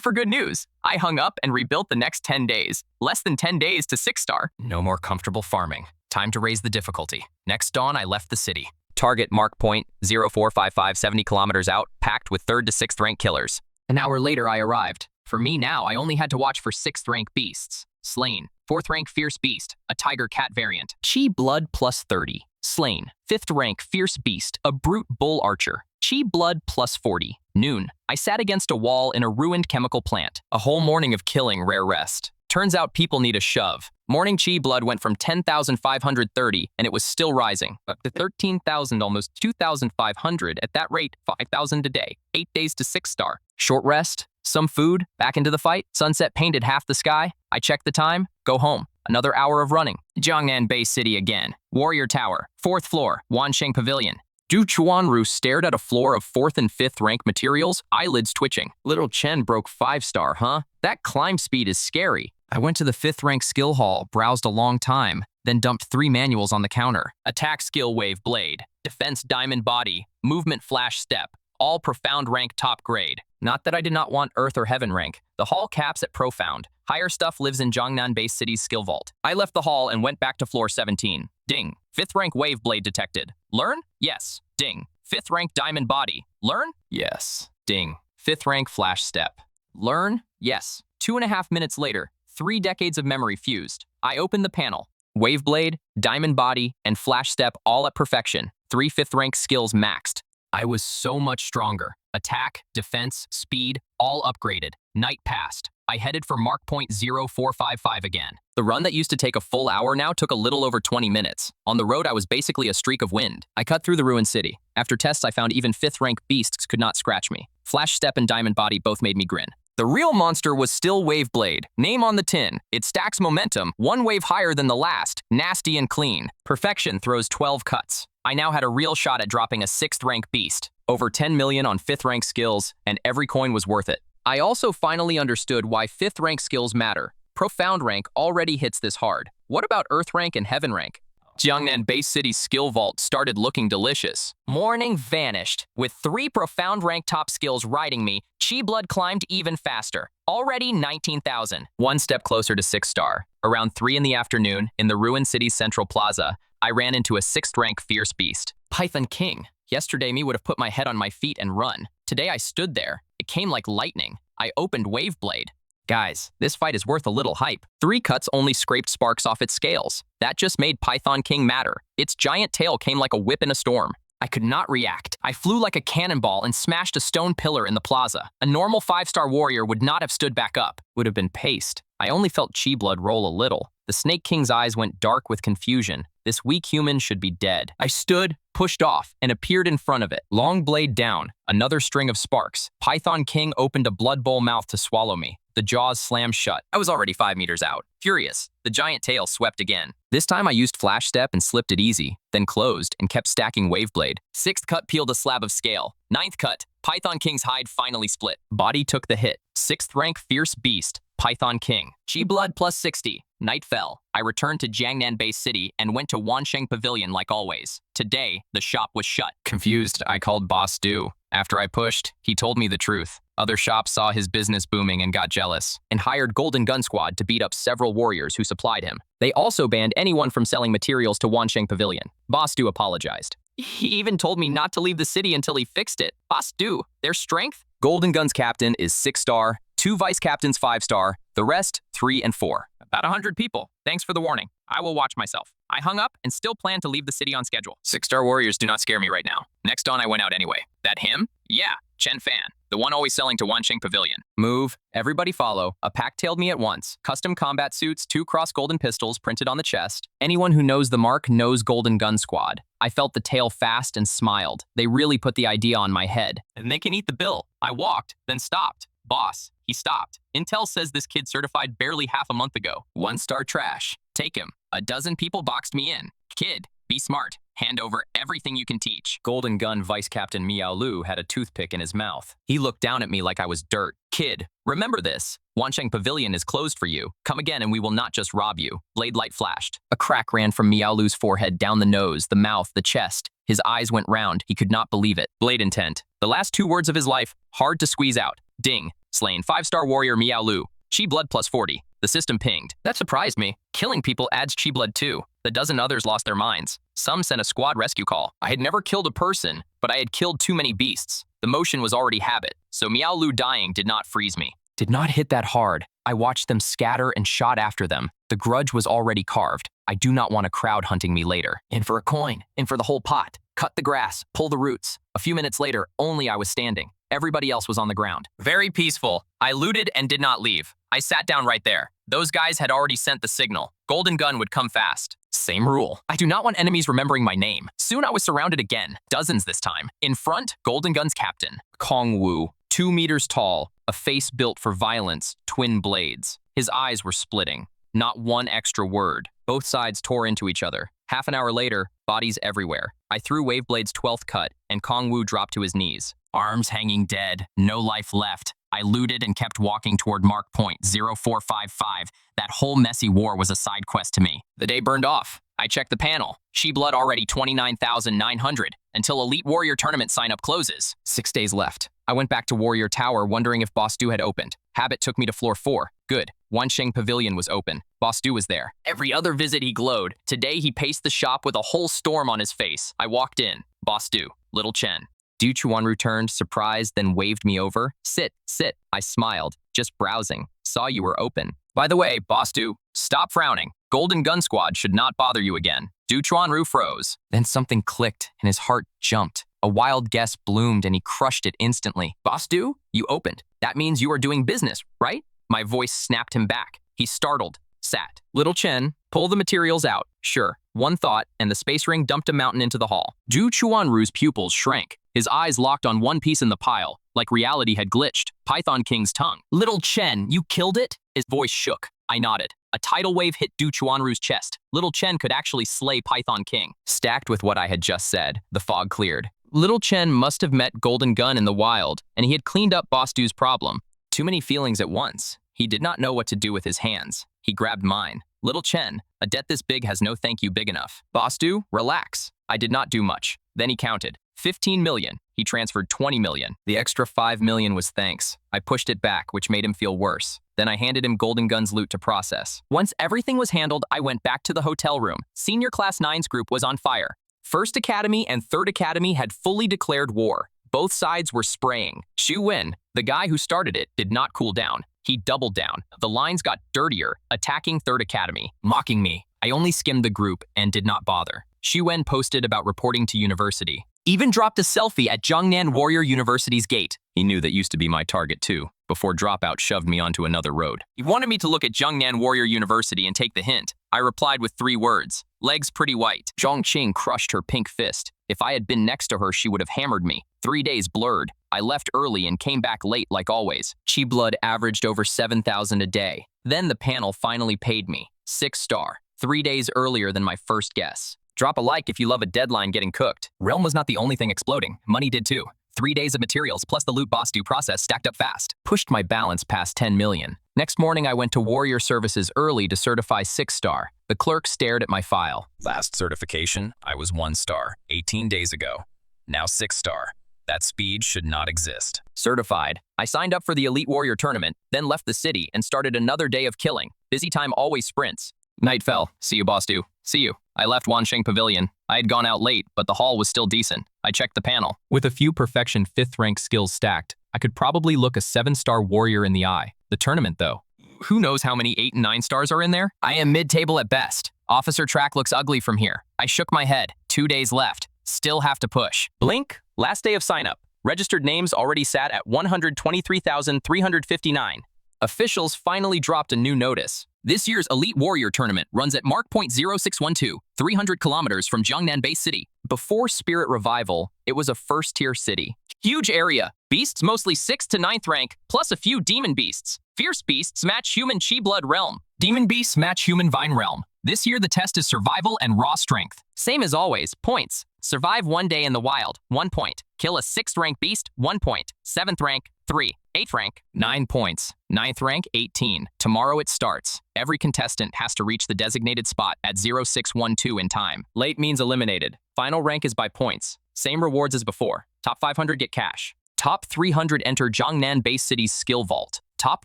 for good news. I hung up and rebuilt the next 10 days. Less than 10 days to 6-star. No more comfortable farming. Time to raise the difficulty. Next dawn, I left the city. Target mark point 0455 70 kilometers out, packed with 3rd to 6th rank killers. An hour later, I arrived. For me now, I only had to watch for 6th rank beasts. Slain. 4th rank Fierce Beast, a Tiger Cat variant. Chi Blood plus 30. Slain. 5th rank Fierce Beast, a Brute Bull Archer. Chi Blood plus 40. Noon. I sat against a wall in a ruined chemical plant. A whole morning of killing rare rest. Turns out people need a shove. Morning Chi Blood went from 10,530 and it was still rising. Up to 13,000, almost 2,500. At that rate, 5,000 a day. 8 days to 6-star. Short rest. Some food, back into the fight. Sunset painted half the sky. I checked the time, go home. Another hour of running. Jiangnan Bay City again. Warrior Tower, 4th floor, Wansheng Pavilion. Du Chuanru stared at a floor of 4th and 5th rank materials, eyelids twitching. Little Chen broke 5-star, huh? That climb speed is scary. I went to the 5th rank skill hall, browsed a long time, then dumped 3 manuals on the counter. Attack skill wave blade, defense diamond body, movement flash step, all profound rank top grade. Not that I did not want earth or heaven rank. The hall caps at profound. Higher stuff lives in Jiangnan Base City's skill vault. I left the hall and went back to floor 17. Ding. 5th rank wave blade detected. Learn? Yes. Ding. 5th rank diamond body. Learn? Yes. Ding. 5th rank flash step. Learn? Yes. 2.5 minutes later, 3 decades of memory fused. I opened the panel. Wave blade, diamond body, and flash step all at perfection. 3 5th rank skills maxed. I was so much stronger. Attack, defense, speed, all upgraded. Night passed. I headed for mark point 0455 again. The run that used to take a full hour now took a little over 20 minutes. On the road, I was basically a streak of wind. I cut through the ruined city. After tests, I found even 5th rank beasts could not scratch me. Flash step and diamond body both made me grin. The real monster was still Wave Blade. Name on the tin. It stacks momentum, 1 wave higher than the last. Nasty and clean. Perfection throws 12 cuts. I now had a real shot at dropping a 6th rank beast. Over 10 million on 5th rank skills, and every coin was worth it. I also finally understood why 5th rank skills matter. Profound rank already hits this hard. What about Earth rank and Heaven rank? Jiangnan Base City's skill vault started looking delicious. Morning vanished. With 3 profound rank top skills riding me, Chi Blood climbed even faster. Already 19,000. 1 step closer to 6-star. Around 3 in the afternoon, in the ruined city's central plaza, I ran into a 6th rank fierce beast. Python King. Yesterday, me would have put my head on my feet and run. Today, I stood there. It came like lightning. I opened Wave Blade. Guys, this fight is worth a little hype. 3 cuts only scraped sparks off its scales. That just made Python King matter. Its giant tail came like a whip in a storm. I could not react. I flew like a cannonball and smashed a stone pillar in the plaza. A normal 5-star warrior would not have stood back up, would have been paced. I only felt Chi Blood roll a little. The Snake King's eyes went dark with confusion. This weak human should be dead. I stood, pushed off, and appeared in front of it. Long blade down, another string of sparks. Python King opened a blood bowl mouth to swallow me. The jaws slammed shut. I was already 5 meters out. Furious, the giant tail swept again. This time I used flash step and slipped it easy, then closed and kept stacking wave blade. 6th cut peeled a slab of scale. 9th cut, Python King's hide finally split. Body took the hit. 6th rank fierce beast, Python King. Chi blood plus 60. Night fell. I returned to Jiangnan Base City and went to Wansheng Pavilion like always. Today, the shop was shut. Confused, I called Boss Du. After I pushed, he told me the truth. Other shops saw his business booming and got jealous, and hired Golden Gun Squad to beat up several warriors who supplied him. They also banned anyone from selling materials to Wansheng Pavilion. Boss Du apologized. He even told me not to leave the city until he fixed it. Boss Du, their strength? Golden Gun's captain is 6-star, 2 vice captains 5-star, the rest 3 and 4. About 100 people. Thanks for the warning. I will watch myself. I hung up and still plan to leave the city on schedule. 6-star warriors do not scare me right now. Next on, I went out anyway. That him? Yeah, Chen Fan, the one always selling to Wansheng Pavilion. Move. Everybody follow. A pack tailed me at once. Custom combat suits, 2 cross golden pistols printed on the chest. Anyone who knows the mark knows Golden Gun Squad. I felt the tail fast and smiled. They really put the idea on my head. And they can eat the bill. I walked, then stopped. Boss, he stopped. Intel says this kid certified barely half a month ago. 1-star trash. Take him. A dozen people boxed me in. Kid, be smart. Hand over everything you can teach. Golden Gun Vice Captain Miao Lu had a toothpick in his mouth. He looked down at me like I was dirt. Kid, remember this. Wansheng Pavilion is closed for you. Come again and we will not just rob you. Blade light flashed. A crack ran from Miao Lu's forehead down the nose, the mouth, the chest. His eyes went round. He could not believe it. Blade intent. The last 2 words of his life, hard to squeeze out. Ding. Slain 5-star warrior Miao Lu. Chi blood plus 40. The system pinged. That surprised me. Killing people adds chi blood too. The dozen others lost their minds. Some sent a squad rescue call. I had never killed a person, but I had killed too many beasts. The motion was already habit, so Miao Lu dying did not freeze me. Did not hit that hard. I watched them scatter and shot after them. The grudge was already carved. I do not want a crowd hunting me later. In for a coin. In for the whole pot. Cut the grass. Pull the roots. A few minutes later, only I was standing. Everybody else was on the ground. Very peaceful. I looted and did not leave. I sat down right there. Those guys had already sent the signal. Golden Gun would come fast. Same rule. I do not want enemies remembering my name. Soon I was surrounded again. Dozens this time. In front, Golden Gun's captain. Kong Wu. 2 meters tall. A face built for violence. Twin blades. His eyes were splitting. Not one extra word. Both sides tore into each other. Half an hour later, bodies everywhere. I threw Waveblade's 12th cut, and Kong Wu dropped to his knees. Arms hanging dead, no life left. I looted and kept walking toward mark point 0455. That whole messy war was a side quest to me. The day burned off. I checked the panel. Chi blood already 29,900 until Elite Warrior Tournament sign-up closes. 6 days left. I went back to Warrior Tower wondering if Boss Du had opened. Habit took me to floor 4. Good. Wansheng Pavilion was open. Boss Du was there. Every other visit he glowed. Today he paced the shop with a whole storm on his face. I walked in. Boss Du. Little Chen. Du Chuan turned, surprised, then waved me over. Sit, sit. I smiled. Just browsing. Saw you were open. By the way, Boss Du, stop frowning. Golden Gun Squad should not bother you again. Du Chuan froze. Then something clicked, and his heart jumped. A wild guess bloomed, and he crushed it instantly. Boss Du, you opened. That means you are doing business, right? My voice snapped him back. He startled. Sat. Little Chen, pull the materials out. Sure. One thought, and the space ring dumped a mountain into the hall. Du Chuanru's pupils shrank. His eyes locked on one piece in the pile, like reality had glitched. Python King's tongue. Little Chen, you killed it? His voice shook. I nodded. A tidal wave hit Du Chuanru's chest. Little Chen could actually slay Python King. Stacked with what I had just said, the fog cleared. Little Chen must have met Golden Gun in the wild, and he had cleaned up Boss Du's problem. Too many feelings at once. He did not know what to do with his hands. He grabbed mine. Little Chen, a debt this big has no thank you big enough. Boss Du, relax. I did not do much. Then he counted. 15 million. He transferred 20 million. The extra 5 million was thanks. I pushed it back, which made him feel worse. Then I handed him Golden Gun's loot to process. Once everything was handled, I went back to the hotel room. Senior Class 9's group was on fire. First Academy and Third Academy had fully declared war. Both sides were spraying. Xu Wen, the guy who started it, did not cool down. He doubled down. The lines got dirtier, attacking Third Academy, mocking me. I only skimmed the group and did not bother. Xu Wen posted about reporting to university. Even dropped a selfie at Jiangnan Warrior University's gate. He knew that used to be my target too, before Dropout shoved me onto another road. He wanted me to look at Jiangnan Warrior University and take the hint. I replied with 3 words. Legs pretty white. Zhongqing crushed her pink fist. If I had been next to her, she would have hammered me. 3 days blurred. I left early and came back late like always. Chi blood averaged over 7,000 a day. Then the panel finally paid me. 6 star. 3 days earlier than my first guess. Drop a like if you love a deadline getting cooked. Realm was not the only thing exploding. Money did too. 3 days of materials plus the loot boss due process stacked up fast. Pushed my balance past 10 million. Next morning, I went to Warrior Services early to certify 6 star. The clerk stared at my file. Last certification, I was 1 star, 18 days ago. Now 6 star. That speed should not exist. Certified. I signed up for the Elite Warrior tournament, then left the city and started another day of killing. Busy time always sprints. Night fell. See you, boss do. See you. I left Wansheng Pavilion. I had gone out late, but the hall was still decent. I checked the panel. With a few perfection 5th rank skills stacked, I could probably look a 7-star warrior in the eye. The tournament, though. Who knows how many 8 and 9 stars are in there? I am mid-table at best. Officer track looks ugly from here. I shook my head. 2 days left. Still have to push. Blink. Last day of sign-up. Registered names already sat at 123,359. Officials finally dropped a new notice. This year's Elite Warrior Tournament runs at mark point 0612, 300 kilometers from Jiangnan Base City. Before Spirit Revival, it was a first-tier city. Huge area. Beasts mostly 6th to 9th rank, plus a few demon beasts. Fierce beasts match human chi blood realm. Demon beasts match human vine realm. This year the test is survival and raw strength. Same as always, points. Survive 1 day in the wild, 1 point. Kill a 6th rank beast, 1 point. 7th rank, 3. 8th rank, 9 points. 9th rank, 18. Tomorrow it starts. Every contestant has to reach the designated spot at 0612 in time. Late means eliminated. Final rank is by points. Same rewards as before. Top 500 get cash. Top 300 enter Jiangnan Base City's skill vault. Top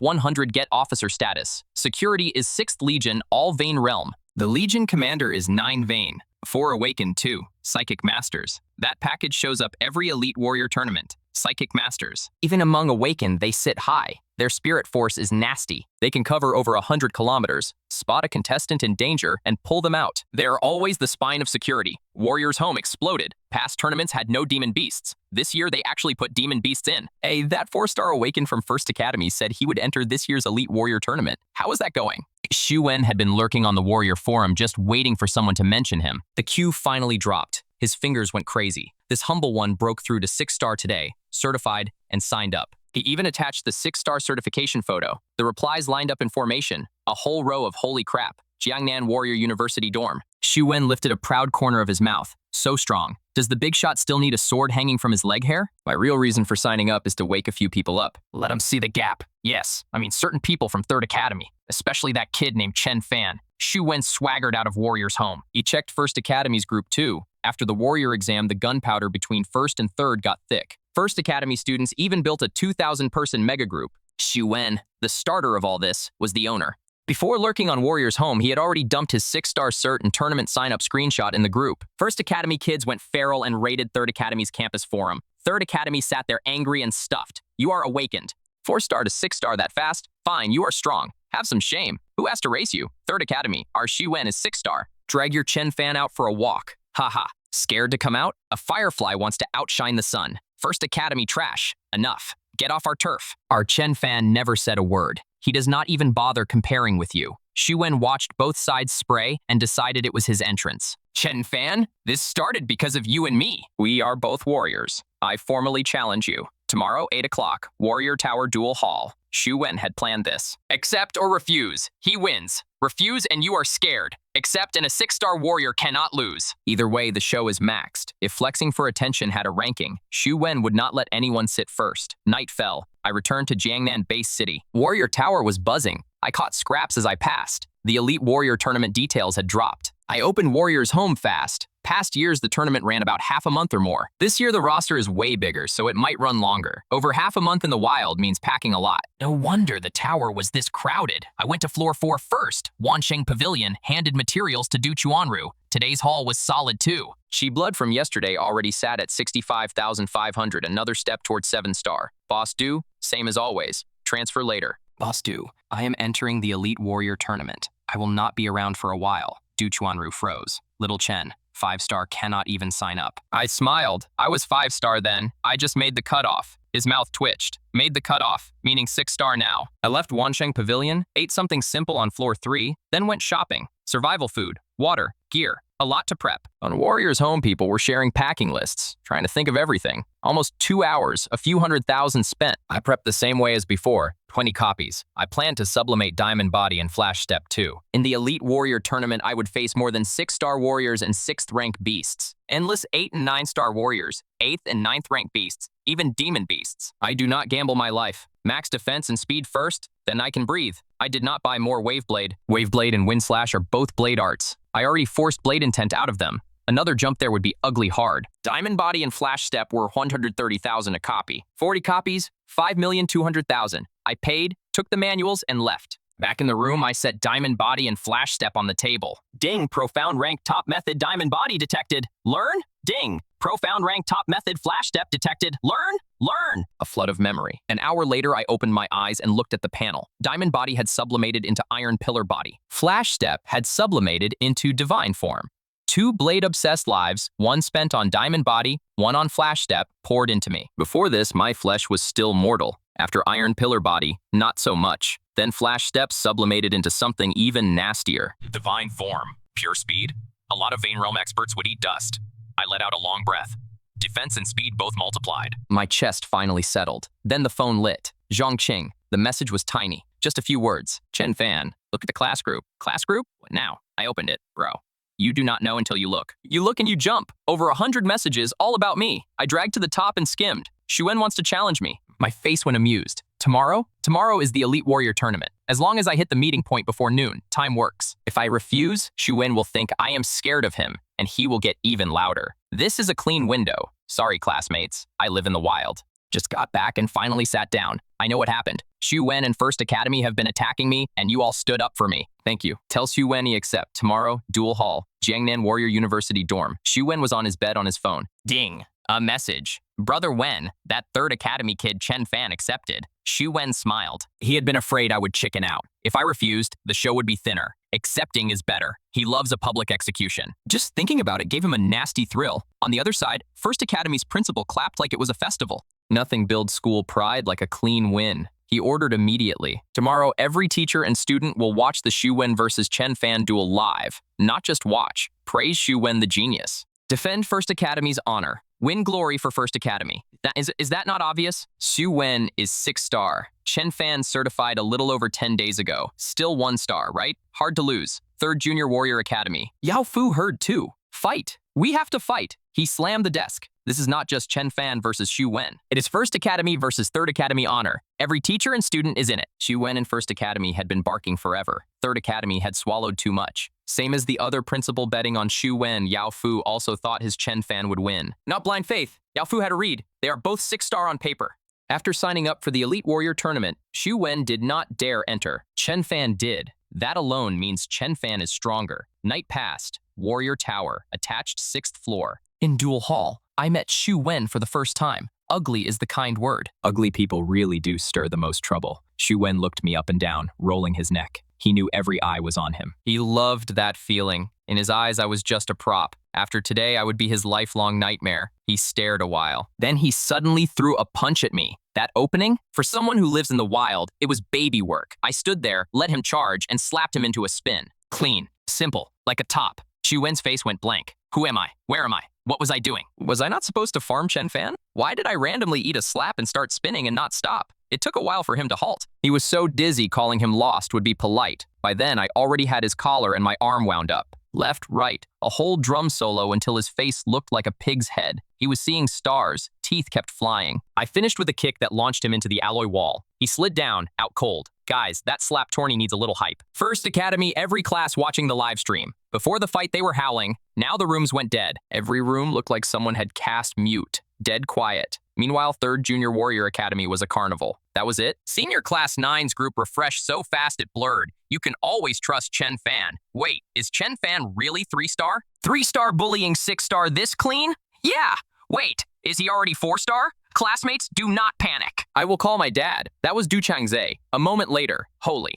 100 get officer status. Security is 6th Legion, all Vein Realm. The Legion commander is 9 Vein. 4 Awakened 2. Psychic Masters. That package shows up every Elite Warrior tournament. Psychic Masters. Even among Awakened, they sit high. Their spirit force is nasty. They can cover over 100 kilometers, spot a contestant in danger, and pull them out. They're always the spine of security. Warrior's Home exploded. Past tournaments had no demon beasts. This year, they actually put demon beasts in. That 4-star Awakened from First Academy said he would enter this year's Elite Warrior tournament. How is that going? Xu Wen had been lurking on the Warrior Forum just waiting for someone to mention him. The queue finally dropped. His fingers went crazy. This humble one broke through to 6 star today, certified, and signed up. He even attached the 6-star certification photo. The replies lined up in formation, a whole row of holy crap. Jiangnan Warrior University dorm. Xu Wen lifted a proud corner of his mouth. So strong. Does the big shot still need a sword hanging from his leg hair? My real reason for signing up is to wake a few people up. Let them see the gap. Yes, I mean certain people from 3rd Academy, especially that kid named Chen Fan. Xu Wen swaggered out of Warrior's Home. He checked First Academy's group too. After the Warrior exam, the gunpowder between 1st and 3rd got thick. First Academy students even built a 2,000-person mega group. Xu Wen, the starter of all this, was the owner. Before lurking on Warrior's Home, he had already dumped his 6-star cert and tournament sign-up screenshot in the group. First Academy kids went feral and raided 3rd Academy's campus forum. 3rd Academy sat there angry and stuffed. You are awakened. 4-star to 6-star that fast? Fine, you are strong. Have some shame. Who asked to race you? 3rd Academy. Our Xu Wen is 6-star. Drag your Chen Fan out for a walk. Haha. Scared to come out? A firefly wants to outshine the sun. First Academy trash. Enough. Get off our turf. Our Chen Fan never said a word. He does not even bother comparing with you. Xu Wen watched both sides spray and decided it was his entrance. Chen Fan, this started because of you and me. We are both warriors. I formally challenge you. Tomorrow, 8 o'clock, Warrior Tower Duel Hall. Xu Wen had planned this. Accept or refuse. He wins. Refuse and you are scared. Accept and a 6-star warrior cannot lose. Either way, the show is maxed. If flexing for attention had a ranking, Xu Wen would not let anyone sit first. Night fell. I returned to Jiangnan Base City. Warrior Tower was buzzing. I caught scraps as I passed. The Elite Warrior Tournament details had dropped. I opened Warrior's Home fast. Past years, the tournament ran about half a month or more. This year, the roster is way bigger, so it might run longer. Over half a month in the wild means packing a lot. No wonder the tower was this crowded. I went to floor 4 first. Wansheng Pavilion handed materials to Du Chuanru. Today's haul was solid too. Chi blood from yesterday already sat at 65,500, another step towards 7-star. Boss Du, same as always. Transfer later. Boss Du, I am entering the Elite Warrior Tournament. I will not be around for a while. Du Chuanru froze. Little Chen, 5-star cannot even sign up. I smiled. I was 5-star then. I just made the cutoff. His mouth twitched. Made the cutoff, meaning 6-star now. I left Wansheng Pavilion, ate something simple on floor 3, then went shopping. Survival food, water, gear. A lot to prep. On Warrior's home, people were sharing packing lists, trying to think of everything. Almost 2 hours, a few 100,000 spent. I prepped the same way as before, 20 copies. I planned to sublimate Diamond Body and Flash Step too. In the Elite Warrior tournament, I would face more than 6-star warriors and 6th rank beasts. Endless 8 and 9-star warriors, 8th and 9th rank beasts, even demon beasts. I do not gamble my life. Max defense and speed first, then I can breathe. I did not buy more Waveblade. Waveblade and Windslash are both blade arts. I already forced blade intent out of them. Another jump there would be ugly hard. Diamond Body and Flash Step were 130,000 a copy. 40 copies, 5,200,000. I paid, took the manuals, and left. Back in the room, I set Diamond Body and Flash Step on the table. Ding, profound rank top method Diamond Body detected. Learn? Ding, profound rank top method Flash Step detected. Learn? Learn! A flood of memory. An hour later, I opened my eyes and looked at the panel. Diamond Body had sublimated into Iron Pillar Body. Flash Step had sublimated into Divine Form. 2 blade-obsessed lives, one spent on Diamond Body, one on Flash Step, poured into me. Before this, my flesh was still mortal. After Iron Pillar Body, not so much. Then Flash Step sublimated into something even nastier. Divine form. Pure speed. A lot of Vein Realm experts would eat dust. I let out a long breath. Defense and speed both multiplied. My chest finally settled. Then the phone lit. Zhongqing. The message was tiny. Just a few words. Chen Fan. Look at the class group. Class group? What now? I opened it. Bro. You do not know until you look. You look and you jump. Over 100 messages, all about me. I dragged to the top and skimmed. Xuan wants to challenge me. My face went amused. Tomorrow? Tomorrow is the Elite Warrior tournament. As long as I hit the meeting point before noon, time works. If I refuse, Xuan will think I am scared of him, and he will get even louder. This is a clean window. Sorry, classmates. I live in the wild. Just got back and finally sat down. I know what happened. Xuan and First Academy have been attacking me, and you all stood up for me. Thank you. Tell Xuan he accept. Tomorrow, Dual Hall, Jiangnan Warrior University dorm. Xuan was on his bed on his phone. Ding. A message. Brother Wen, that 3rd Academy kid Chen Fan accepted. Xuan smiled. He had been afraid I would chicken out. If I refused, the show would be thinner. Accepting is better. He loves a public execution. Just thinking about it gave him a nasty thrill. On the other side, First Academy's principal clapped like it was a festival. Nothing builds school pride like a clean win. He ordered immediately. Tomorrow, every teacher and student will watch the Xuan versus Chen Fan duel live. Not just watch. Praise Xuan the genius. Defend First Academy's honor. Win glory for First Academy. Is that not obvious? Xuan is 6-star. Chen Fan certified a little over 10 days ago. Still 1-star, right? Hard to lose. 3rd Junior Warrior Academy. Yao Fu heard too. Fight. We have to fight. He slammed the desk. This is not just Chen Fan versus Xuan. It is First Academy versus 3rd Academy honor. Every teacher and student is in it. Xuan and First Academy had been barking forever. 3rd Academy had swallowed too much. Same as the other principal betting on Xuan, Yao Fu also thought his Chen Fan would win. Not blind faith. Yao Fu had a read. They are both 6-star on paper. After signing up for the Elite Warrior tournament, Xuan did not dare enter. Chen Fan did. That alone means Chen Fan is stronger. Night passed. Warrior Tower, attached 6th floor. In Dual Hall, I met Xuan for the first time. Ugly is the kind word. Ugly people really do stir the most trouble. Xuan looked me up and down, rolling his neck. He knew every eye was on him. He loved that feeling. In his eyes, I was just a prop. After today, I would be his lifelong nightmare. He stared a while. Then he suddenly threw a punch at me. That opening? For someone who lives in the wild, it was baby work. I stood there, let him charge, and slapped him into a spin. Clean. Simple. Like a top. Xuan's face went blank. Who am I? Where am I? What was I doing? Was I not supposed to farm Chen Fan? Why did I randomly eat a slap and start spinning and not stop? It took a while for him to halt. He was so dizzy calling him lost would be polite. By then, I already had his collar and my arm wound up. Left, right, a whole drum solo until his face looked like a pig's head. He was seeing stars. Teeth kept flying. I finished with a kick that launched him into the alloy wall. He slid down, out cold. Guys, that slap tourney needs a little hype. First Academy, every class watching the live stream. Before the fight, they were howling. Now the rooms went dead. Every room looked like someone had cast mute. Dead quiet. Meanwhile, 3rd Junior Warrior Academy was a carnival. That was it? Senior Class 9's group refreshed so fast it blurred. You can always trust Chen Fan. Wait, is Chen Fan really 3-star? 3-star bullying 6-star this clean? Yeah. Wait, is he already 4-star? Classmates, do not panic. I will call my dad. That was Du Changzhe. A moment later. Holy.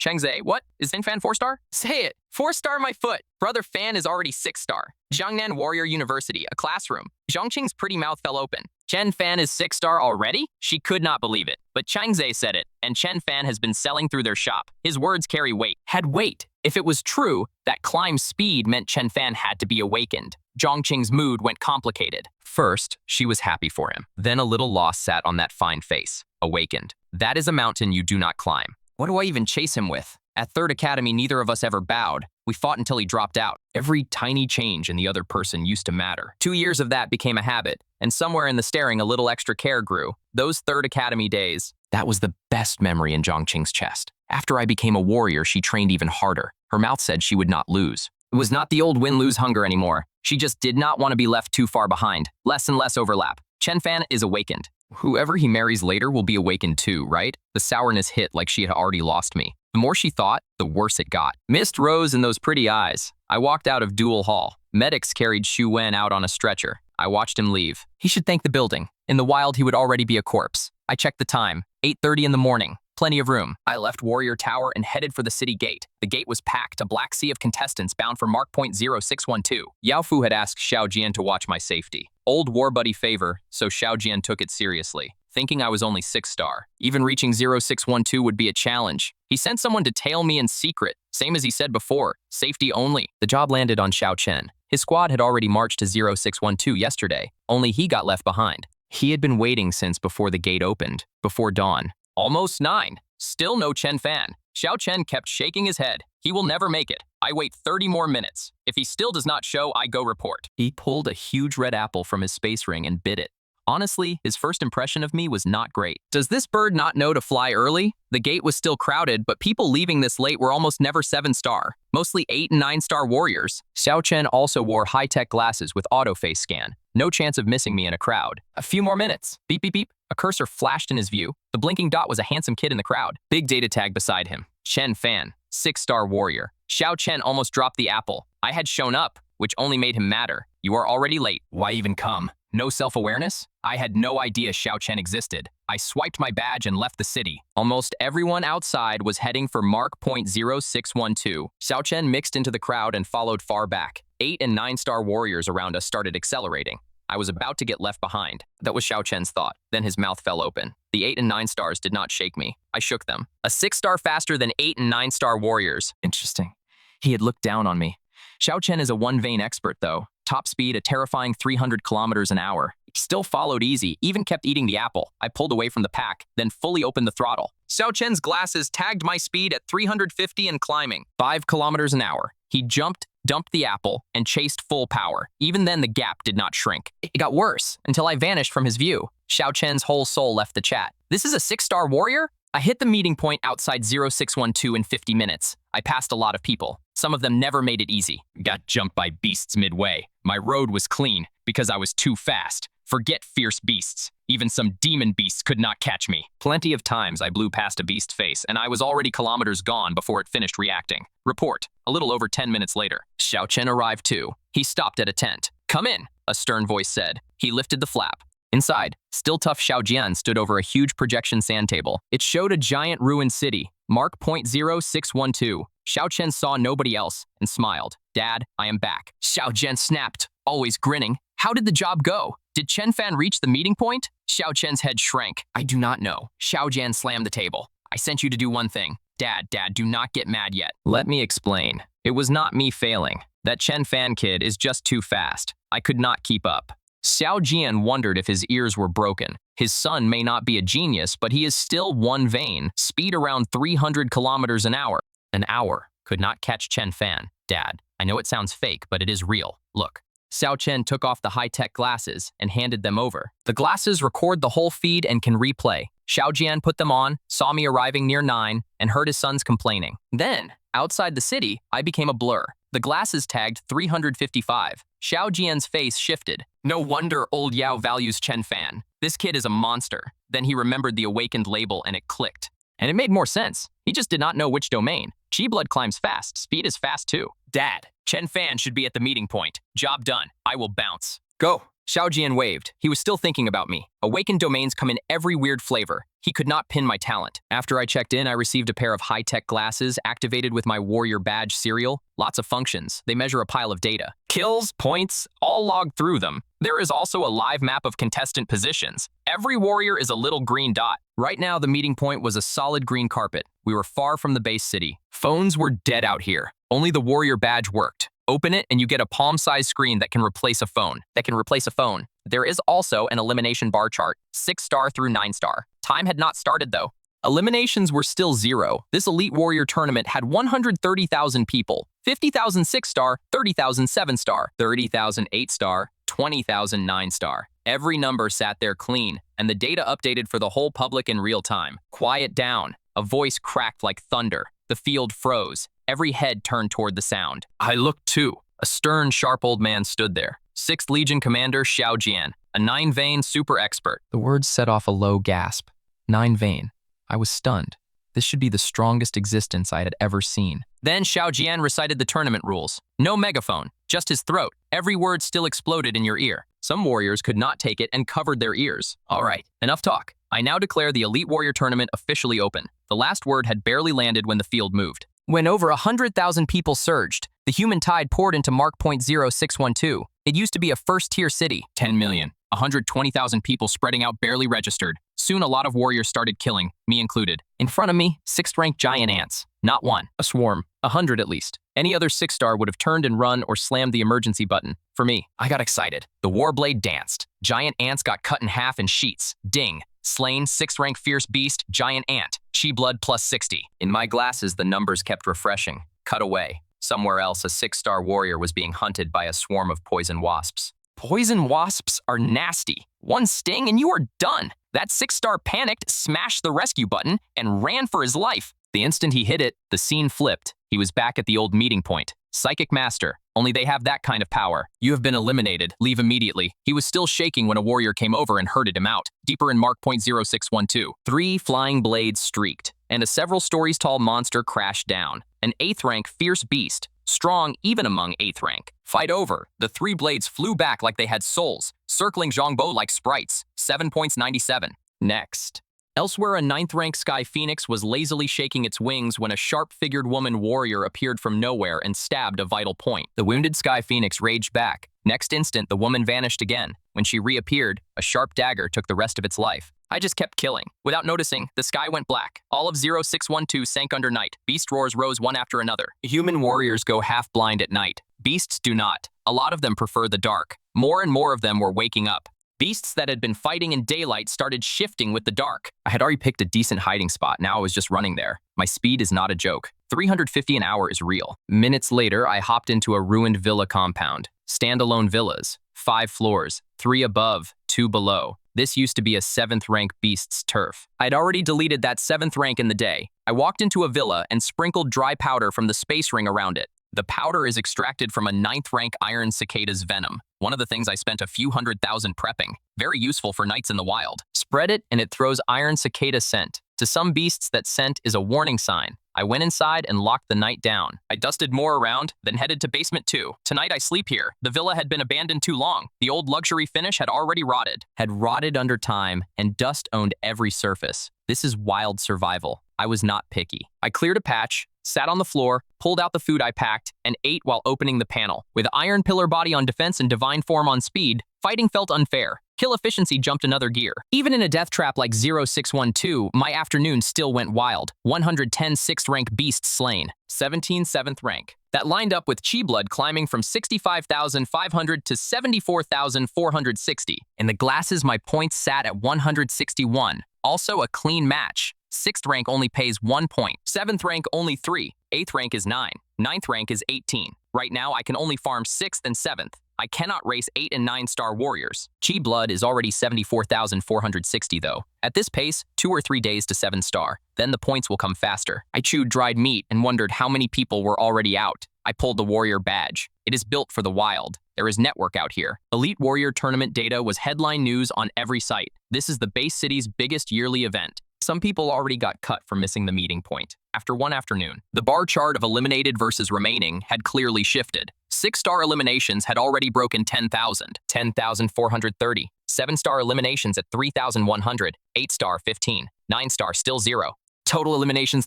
Changzhe, what? Is Chen Fan 4-star? Say it. 4-star my foot. Brother Fan is already 6-star. Jiangnan Warrior University, a classroom. Zhongqing's pretty mouth fell open. Chen Fan is 6-star already? She could not believe it. But Changze said it, and Chen Fan has been selling through their shop. His words carry weight. Had weight. If it was true, that climb speed meant Chen Fan had to be awakened. Zhongqing's mood went complicated. First, she was happy for him. Then a little loss sat on that fine face. Awakened. That is a mountain you do not climb. What do I even chase him with? At Third Academy, neither of us ever bowed. We fought until he dropped out. Every tiny change in the other person used to matter. 2 years of that became a habit, and somewhere in the staring, a little extra care grew. Those Third Academy days, that was the best memory in Zhongqing's chest. After I became a warrior, she trained even harder. Her mouth said she would not lose. It was not the old win-lose hunger anymore. She just did not want to be left too far behind. Less and less overlap. Chen Fan is awakened. Whoever he marries later will be awakened too, right? The sourness hit like she had already lost me. The more she thought, the worse it got. Mist rose in those pretty eyes. I walked out of Duel Hall. Medics carried Xu Wen out on a stretcher. I watched him leave. He should thank the building. In the wild, he would already be a corpse. I checked the time. 8:30 in the morning. Plenty of room. I left Warrior Tower and headed for the city gate. The gate was packed, a black sea of contestants bound for mark point 0612. Yao Fu had asked Xiao Jian to watch my safety. Old war buddy favor, so Xiao Jian took it seriously, thinking I was only 6-star. Even reaching 0612 would be a challenge. He sent someone to tail me in secret, same as he said before, safety only. The job landed on Xiao Chen. His squad had already marched to 0612 yesterday, only he got left behind. He had been waiting since before the gate opened, before dawn. Almost 9. Still no Chen Fan. Xiao Chen kept shaking his head. He will never make it. I wait 30 more minutes. If he still does not show, I go report. He pulled a huge red apple from his space ring and bit it. Honestly, his first impression of me was not great. Does this bird not know to fly early? The gate was still crowded, but people leaving this late were almost never 7-star, mostly 8 and 9-star warriors. Xiao Chen also wore high-tech glasses with auto-face scan. No chance of missing me in a crowd. A few more minutes. Beep, beep, beep. A cursor flashed in his view. The blinking dot was a handsome kid in the crowd. Big data tag beside him. Chen Fan, 6-star warrior. Xiao Chen almost dropped the apple. I had shown up, which only made him madder. You are already late. Why even come? No self-awareness? I had no idea Xiao Chen existed. I swiped my badge and left the city. Almost everyone outside was heading for mark point 0612. Xiao Chen mixed into the crowd and followed far back. 8 and 9-star warriors around us started accelerating. I was about to get left behind. That was Xiao Chen's thought. Then his mouth fell open. The 8 and 9 stars did not shake me. I shook them. A 6-star faster than 8 and 9-star warriors. Interesting. He had looked down on me. Xiao Chen is a one-vein expert, though. Top speed, a terrifying 300 kilometers an hour. He still followed easy, even kept eating the apple. I pulled away from the pack, then fully opened the throttle. Xiao Chen's glasses tagged my speed at 350 and climbing. 5 kilometers an hour. He jumped, dumped the apple, and chased full power. Even then, the gap did not shrink. It got worse, until I vanished from his view. Xiao Chen's whole soul left the chat. This is a 6-star warrior? I hit the meeting point outside 0612 in 50 minutes. I passed a lot of people. Some of them never made it easy. Got jumped by beasts midway. My road was clean, because I was too fast. Forget fierce beasts. Even some demon beasts could not catch me. Plenty of times I blew past a beast's face, and I was already kilometers gone before it finished reacting. Report. A little over 10 minutes later. Xiao Chen arrived too. He stopped at a tent. Come in, a stern voice said. He lifted the flap. Inside, still tough Xiao Jian stood over a huge projection sand table. It showed a giant ruined city. Mark point 0612. Xiao Chen saw nobody else and smiled. Dad, I am back. Xiao Jian snapped, always grinning. How did the job go? Did Chen Fan reach the meeting point? Xiao Chen's head shrank. I do not know. Xiao Jian slammed the table. I sent you to do one thing. Dad, do not get mad yet. Let me explain. It was not me failing. That Chen Fan kid is just too fast. I could not keep up. Xiao Jian wondered if his ears were broken. His son may not be a genius, but he is still one vein, speed around 300 kilometers an hour. An hour could not catch Chen Fan. Dad, I know it sounds fake, but it is real. Look. Xiao Chen took off the high-tech glasses and handed them over. The glasses record the whole feed and can replay. Xiao Jian put them on, saw me arriving near 9, and heard his sons complaining. Then, outside the city, I became a blur. The glasses tagged 355. Xiao Jian's face shifted. No wonder old Yao values Chen Fan. This kid is a monster. Then he remembered the awakened label and it clicked. And it made more sense. He just did not know which domain. Chi blood climbs fast. Speed is fast too. Dad, Chen Fan should be at the meeting point. Job done. I will bounce. Go. Xiao Jian waved. He was still thinking about me. Awakened domains come in every weird flavor. He could not pin my talent. After I checked in, I received a pair of high-tech glasses activated with my warrior badge serial. Lots of functions. They measure a pile of data. Kills, points, all logged through them. There is also a live map of contestant positions. Every warrior is a little green dot. Right now, the meeting point was a solid green carpet. We were far from the base city. Phones were dead out here. Only the warrior badge worked. Open it and you get a palm-sized screen that can replace a phone. There is also an elimination bar chart, 6-star through 9-star. Time had not started though. Eliminations were still 0. This Elite Warrior tournament had 130,000 people, 50,000 6-star, 30,000 7-star, 30,000 8-star, 20,000 9-star. Every number sat there clean, and the data updated for the whole public in real time. Quiet down. A voice cracked like thunder. The field froze. Every head turned toward the sound. I looked too. A stern, sharp old man stood there. 6th Legion Commander Xiao Jian, a 9-vein super expert. The words set off a low gasp. 9-vein. I was stunned. This should be the strongest existence I had ever seen. Then Xiao Jian recited the tournament rules. No megaphone, just his throat. Every word still exploded in your ear. Some warriors could not take it and covered their ears. All right, enough talk. I now declare the Elite Warrior Tournament officially open. The last word had barely landed when the field moved. When over 100,000 people surged, the human tide poured into Mark Point 0612. It used to be a first-tier city. 10 million. 120,000 people spreading out barely registered. Soon a lot of warriors started killing, me included. In front of me, 6th-rank giant ants. Not one, a swarm, 100 at least. Any other 6-star would have turned and run or slammed the emergency button. For me, I got excited. The warblade danced. Giant ants got cut in half in sheets. Ding. Slain, 6th-rank fierce beast, giant ant. Chi blood plus 60. In my glasses, the numbers kept refreshing. Cut away. Somewhere else, a 6-star warrior was being hunted by a swarm of poison wasps. Poison wasps are nasty. One sting and you are done. That 6-star panicked, smashed the rescue button, and ran for his life. The instant he hit it, the scene flipped. He was back at the old meeting point. Psychic Master. Only they have that kind of power. You have been eliminated. Leave immediately. He was still shaking when a warrior came over and herded him out. Deeper in Mark Point 0612. 3 flying blades streaked, and a several stories tall monster crashed down. An 8th-rank fierce beast. Strong even among 8th rank. Fight over. The 3 blades flew back like they had souls, circling Zhongbo like sprites. 7 points 97. Next. Elsewhere, a 9th-rank Sky Phoenix was lazily shaking its wings when a sharp-figured woman warrior appeared from nowhere and stabbed a vital point. The wounded Sky Phoenix raged back. Next instant, the woman vanished again. When she reappeared, a sharp dagger took the rest of its life. I just kept killing. Without noticing, the sky went black. All of 0612 sank under night. Beast roars rose one after another. Human warriors go half-blind at night. Beasts do not. A lot of them prefer the dark. More and more of them were waking up. Beasts that had been fighting in daylight started shifting with the dark. I had already picked a decent hiding spot. Now I was just running there. My speed is not a joke. 350 an hour is real. Minutes later, I hopped into a ruined villa compound. Standalone villas. 5 floors. 3 above, 2 below. This used to be a 7th-rank beast's turf. I'd already deleted that 7th rank in the day. I walked into a villa and sprinkled dry powder from the space ring around it. The powder is extracted from a 9th-rank iron cicada's venom. One of the things I spent a few 100,000 prepping. Very useful for nights in the wild. Spread it and it throws iron cicada scent. To some beasts, that scent is a warning sign. I went inside and locked the night down. I dusted more around, then headed to basement 2. Tonight I sleep here. The villa had been abandoned too long. The old luxury finish had already rotted. Had rotted under time, and dust owned every surface. This is wild survival. I was not picky. I cleared a patch, sat on the floor, pulled out the food I packed, and ate while opening the panel. With Iron Pillar body on defense and Divine Form on speed, fighting felt unfair. Kill efficiency jumped another gear. Even in a death trap like 0612, my afternoon still went wild. 110 6th rank beasts slain. 17 7th rank. That lined up with Chi blood climbing from 65,500 to 74,460. In the glasses, my points sat at 161. Also a clean match. 6th rank only pays 1 point. 7th rank only 3. 8th rank is 9. 9th rank is 18. Right now, I can only farm 6th and 7th. I cannot race 8 and 9-star warriors. Chi blood is already 74,460 though. At this pace, 2 or 3 days to 7-star. Then the points will come faster. I chewed dried meat and wondered how many people were already out. I pulled the warrior badge. It is built for the wild. There is network out here. Elite Warrior Tournament data was headline news on every site. This is the base city's biggest yearly event. Some people already got cut for missing the meeting point. After one afternoon, the bar chart of eliminated versus remaining had clearly shifted. 6-star eliminations had already broken 10,000, 10,430. 7-star eliminations at 3,100, 8-star 15, 9-star still 0. Total eliminations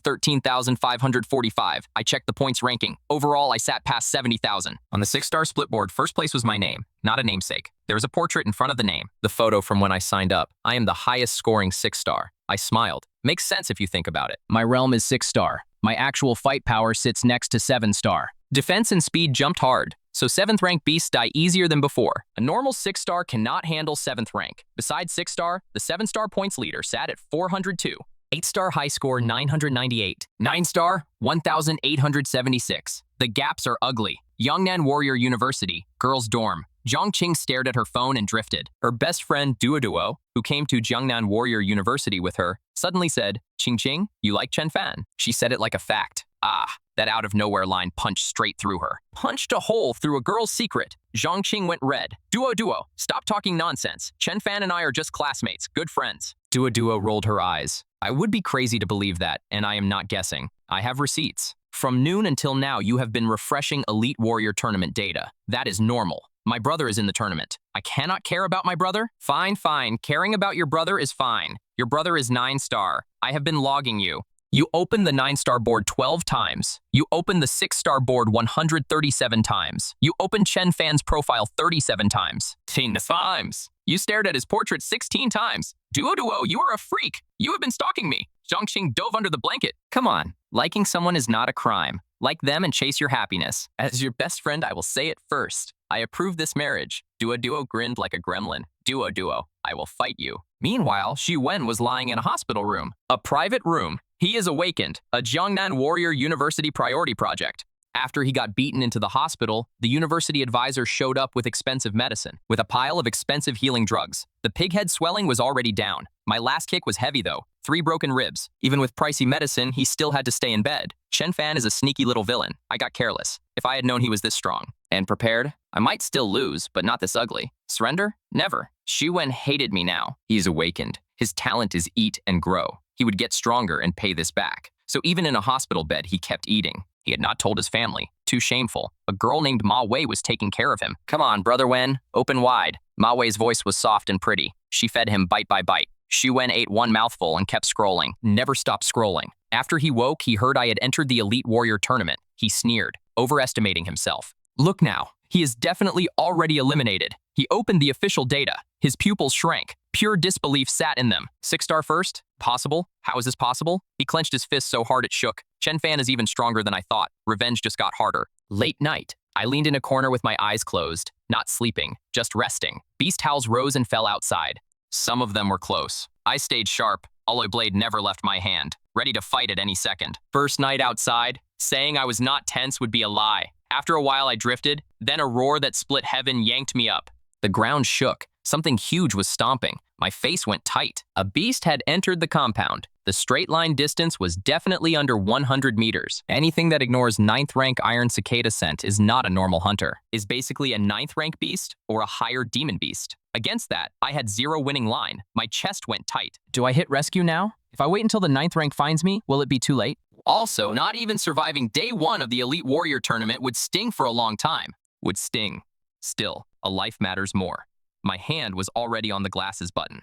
13,545. I checked the points ranking. Overall, I sat past 70,000. On the 6-star split board, first place was my name, not a namesake. There was a portrait in front of the name, the photo from when I signed up. I am the highest scoring 6-star. I smiled. Makes sense if you think about it. My realm is 6-star. My actual fight power sits next to 7-star. Defense and speed jumped hard, so 7th rank beasts die easier than before. A normal 6-star cannot handle 7th rank. Besides 6-star, the 7-star points leader sat at 402. 8-star high score 998. 9-star 1,876. The gaps are ugly. Yongnan Warrior University, girls' dorm. Zhongqing stared at her phone and drifted. Her best friend Duo, who came to Jiangnan Warrior University with her, suddenly said, "Qing, you like Chen Fan?" She said it like a fact. That out-of-nowhere line punched straight through her. Punched a hole through a girl's secret. Zhongqing went red. Duo, stop talking nonsense. Chen Fan and I are just classmates, good friends. Duo rolled her eyes. I would be crazy to believe that, and I am not guessing. I have receipts. From noon until now, you have been refreshing Elite Warrior Tournament data. That is normal. My brother is in the tournament. I cannot care about my brother? Fine. Caring about your brother is fine. Your brother is 9-star. I have been logging you. You opened the 9-star board 12 times. You opened the 6-star board 137 times. You opened Chen Fan's profile 37 times. 10 times. You stared at his portrait 16 times. Duo, you are a freak. You have been stalking me. Zhongqing dove under the blanket. Come on. Liking someone is not a crime. Like them and chase your happiness. As your best friend, I will say it first. I approve this marriage. Duo grinned like a gremlin. Duo, I will fight you. Meanwhile, Xu Wen was lying in a hospital room. A private room. He is awakened. A Jiangnan Warrior University priority project. After he got beaten into the hospital, the university advisor showed up with expensive medicine, with a pile of expensive healing drugs. The pighead swelling was already down. My last kick was heavy though. 3 broken ribs. Even with pricey medicine, he still had to stay in bed. Chen Fan is a sneaky little villain. I got careless. If I had known he was this strong and prepared, I might still lose, but not this ugly. Surrender? Never. Xu Wen hated me now. He is awakened. His talent is eat and grow. He would get stronger and pay this back. So even in a hospital bed, he kept eating. He had not told his family. Too shameful. A girl named Ma Wei was taking care of him. Come on, Brother Wen, open wide. Ma Wei's voice was soft and pretty. She fed him bite by bite. Xu Wen ate one mouthful and kept scrolling. Never stopped scrolling. After he woke, he heard I had entered the Elite Warrior Tournament. He sneered, overestimating himself. Look now, he is definitely already eliminated. He opened the official data. His pupils shrank. Pure disbelief sat in them. 6-star first? Possible? How is this possible? He clenched his fist so hard it shook. Chen Fan is even stronger than I thought. Revenge just got harder. Late night. I leaned in a corner with my eyes closed. Not sleeping, just resting. Beast howls rose and fell outside. Some of them were close. I stayed sharp. Alloy blade never left my hand. Ready to fight at any second. First night outside, saying I was not tense would be a lie. After a while I drifted, then a roar that split heaven yanked me up. The ground shook. Something huge was stomping. My face went tight. A beast had entered the compound. The straight line distance was definitely under 100 meters. Anything that ignores 9th rank iron cicada scent is not a normal hunter. Is basically a 9th rank beast or a higher demon beast. Against that, I had 0 winning line. My chest went tight. Do I hit rescue now? If I wait until the 9th rank finds me, will it be too late? Also, not even surviving day 1 of the Elite Warrior Tournament would sting for a long time. Would sting. Still, a life matters more. My hand was already on the glasses button.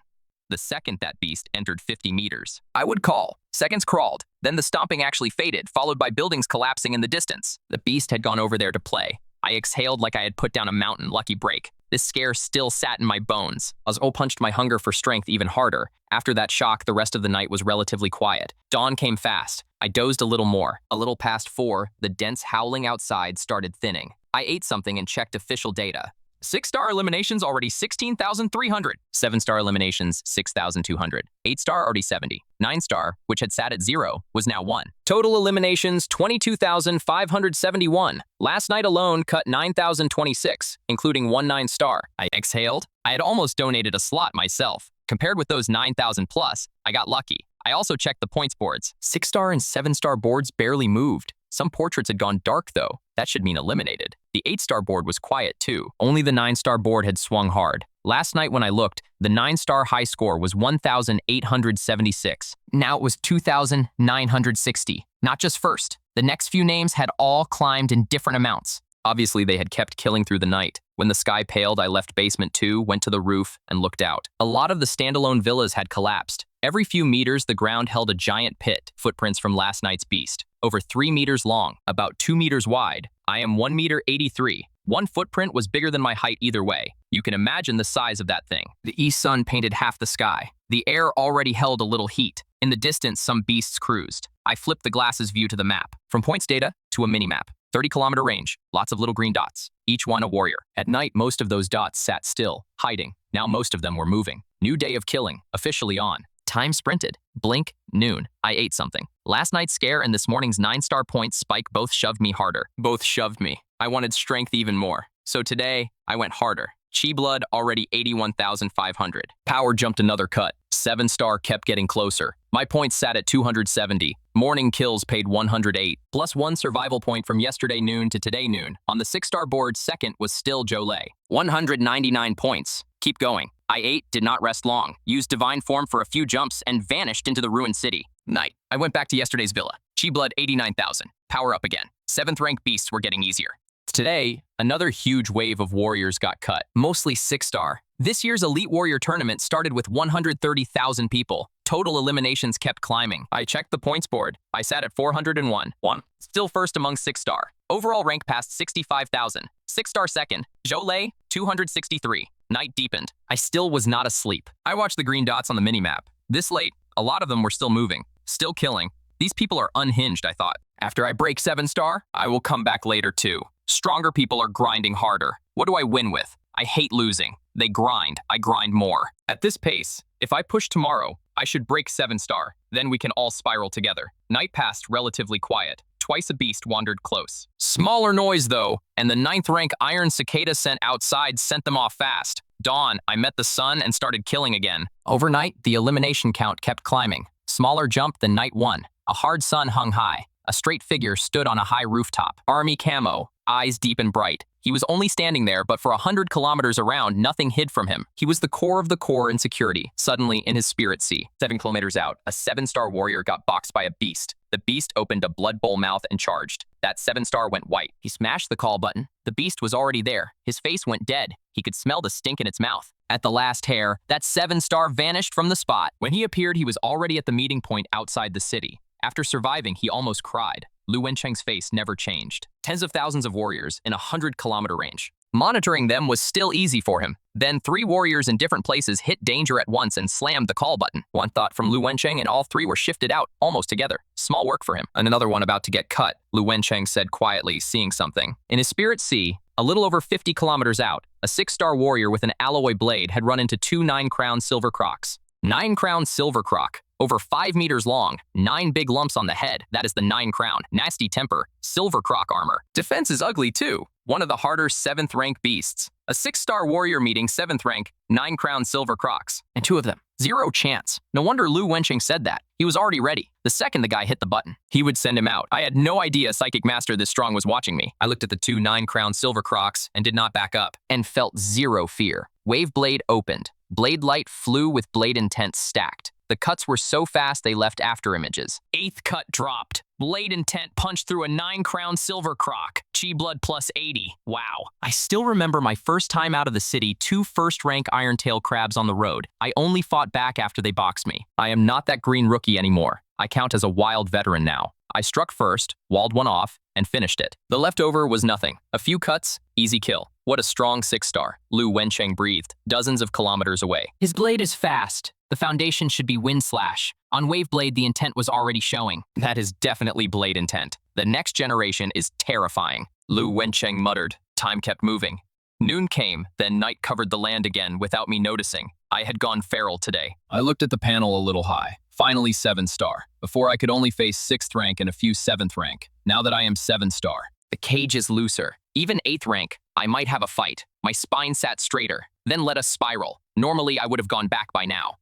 The second that beast entered 50 meters, I would call. Seconds crawled. Then the stomping actually faded, followed by buildings collapsing in the distance. The beast had gone over there to play. I exhaled like I had put down a mountain. Lucky break. This scare still sat in my bones. Azul punched my hunger for strength even harder. After that shock, the rest of the night was relatively quiet. Dawn came fast. I dozed a little more. A little past 4, the dense howling outside started thinning. I ate something and checked official data. 6-star eliminations already 16,300. 7-star eliminations 6,200. 8-star already 70. 9-star, which had sat at 0, was now 1. Total eliminations 22,571. Last night alone cut 9,026, including 1 9-star. I exhaled. I had almost donated a slot myself. Compared with those 9,000 plus, I got lucky. I also checked the points boards. 6-star and 7-star boards barely moved. Some portraits had gone dark though. That should mean eliminated. The 8-star board was quiet too. Only the 9-star board had swung hard. Last night when I looked, the 9-star high score was 1,876. Now it was 2,960. Not just first. The next few names had all climbed in different amounts. Obviously, they had kept killing through the night. When the sky paled, I left basement 2, went to the roof, and looked out. A lot of the standalone villas had collapsed. Every few meters, the ground held a giant pit, footprints from last night's beast. Over 3 meters long, about 2 meters wide. I am 1 meter 83. One footprint was bigger than my height either way. You can imagine the size of that thing. The east sun painted half the sky. The air already held a little heat. In the distance, some beasts cruised. I flipped the glass's view to the map. From points data to a mini-map. 30-kilometer range, lots of little green dots, each one a warrior. At night, most of those dots sat still, hiding. Now most of them were moving. New day of killing, officially on. Time sprinted. Blink, noon. I ate something. Last night's scare and this morning's 9-star point spike both shoved me harder. Both shoved me. I wanted strength even more. So today, I went harder. Chi blood already 81,500. Power jumped another cut. 7-star kept getting closer. My points sat at 270. Morning kills paid 108, plus 1 survival point from yesterday noon to today noon. On the 6-star board, second was still Jolay. 199 points. Keep going. I ate, did not rest long, used divine form for a few jumps, and vanished into the ruined city. Night. I went back to yesterday's villa. Chi blood 89,000. Power up again. 7th rank beasts were getting easier. Today, another huge wave of warriors got cut, mostly 6-star. This year's Elite Warrior Tournament started with 130,000 people. Total eliminations kept climbing. I checked the points board. I sat at 401. Still first among 6-star. Overall rank passed 65,000. 6-star second. Jolay, 263. Night deepened. I still was not asleep. I watched the green dots on the minimap. This late, a lot of them were still moving, still killing. These people are unhinged, I thought. After I break 7-star, I will come back later too. Stronger people are grinding harder. What do I win with? I hate losing. They grind. I grind more. At this pace, if I push tomorrow, I should break 7-star. Then we can all spiral together. Night passed relatively quiet. Twice a beast wandered close. Smaller noise though, and the 9th rank iron cicada sent outside sent them off fast. Dawn, I met the sun and started killing again. Overnight, the elimination count kept climbing. Smaller jump than night 1. A hard sun hung high. A straight figure stood on a high rooftop. Army camo, eyes deep and bright. He was only standing there, but for 100 kilometers around, nothing hid from him. He was the core of the core in security. Suddenly, in his spirit sea, 7 kilometers out, a 7-star warrior got boxed by a beast. The beast opened a blood bowl mouth and charged. That 7-star went white. He smashed the call button. The beast was already there. His face went dead. He could smell the stink in its mouth. At the last hair, that 7-star vanished from the spot. When he appeared, he was already at the meeting point outside the city. After surviving, he almost cried. Lu Wencheng's face never changed. Tens of thousands of warriors in a 100-kilometer range. Monitoring them was still easy for him. Then 3 warriors in different places hit danger at once and slammed the call button. One thought from Lu Wencheng and all 3 were shifted out, almost together. Small work for him. And another one about to get cut, Lu Wencheng said quietly, seeing something. In his spirit sea, a little over 50 kilometers out, a 6-star warrior with an alloy blade had run into 2 9-crown silver crocs. 9-crown silver croc. Over 5 meters long, 9 big lumps on the head. That is the 9-crown. Nasty temper. Silver croc armor. Defense is ugly too. One of the harder 7th rank beasts. A 6-star warrior meeting 7th rank, 9-crown silver crocs. And 2 of them. 0 chance. No wonder Lu Wencheng said that. He was already ready. The second the guy hit the button, he would send him out. I had no idea Psychic Master this strong was watching me. I looked at the 2 9-crown silver crocs and did not back up. And felt 0 fear. Wave blade opened. Blade light flew with blade intent stacked. The cuts were so fast they left after images. 8th cut dropped. Blade intent punched through a 9-crown silver croc. Chi blood plus 80. Wow. I still remember my first time out of the city, 2 first-rank iron-tail crabs on the road. I only fought back after they boxed me. I am not that green rookie anymore. I count as a wild veteran now. I struck first, walled one off, and finished it. The leftover was nothing. A few cuts, easy kill. What a strong 6-star. Lu Wencheng breathed, dozens of kilometers away. His blade is fast. The foundation should be wind slash. On wave blade, the intent was already showing. That is definitely blade intent. The next generation is terrifying. Lu Wencheng muttered. Time kept moving. Noon came, then night covered the land again without me noticing. I had gone feral today. I looked at the panel a little high. Finally 7-star. Before I could only face 6th rank and a few 7th rank. Now that I am 7-star. The cage is looser. Even 8th rank, I might have a fight. My spine sat straighter. Then let us spiral. Normally, I would have gone back by now.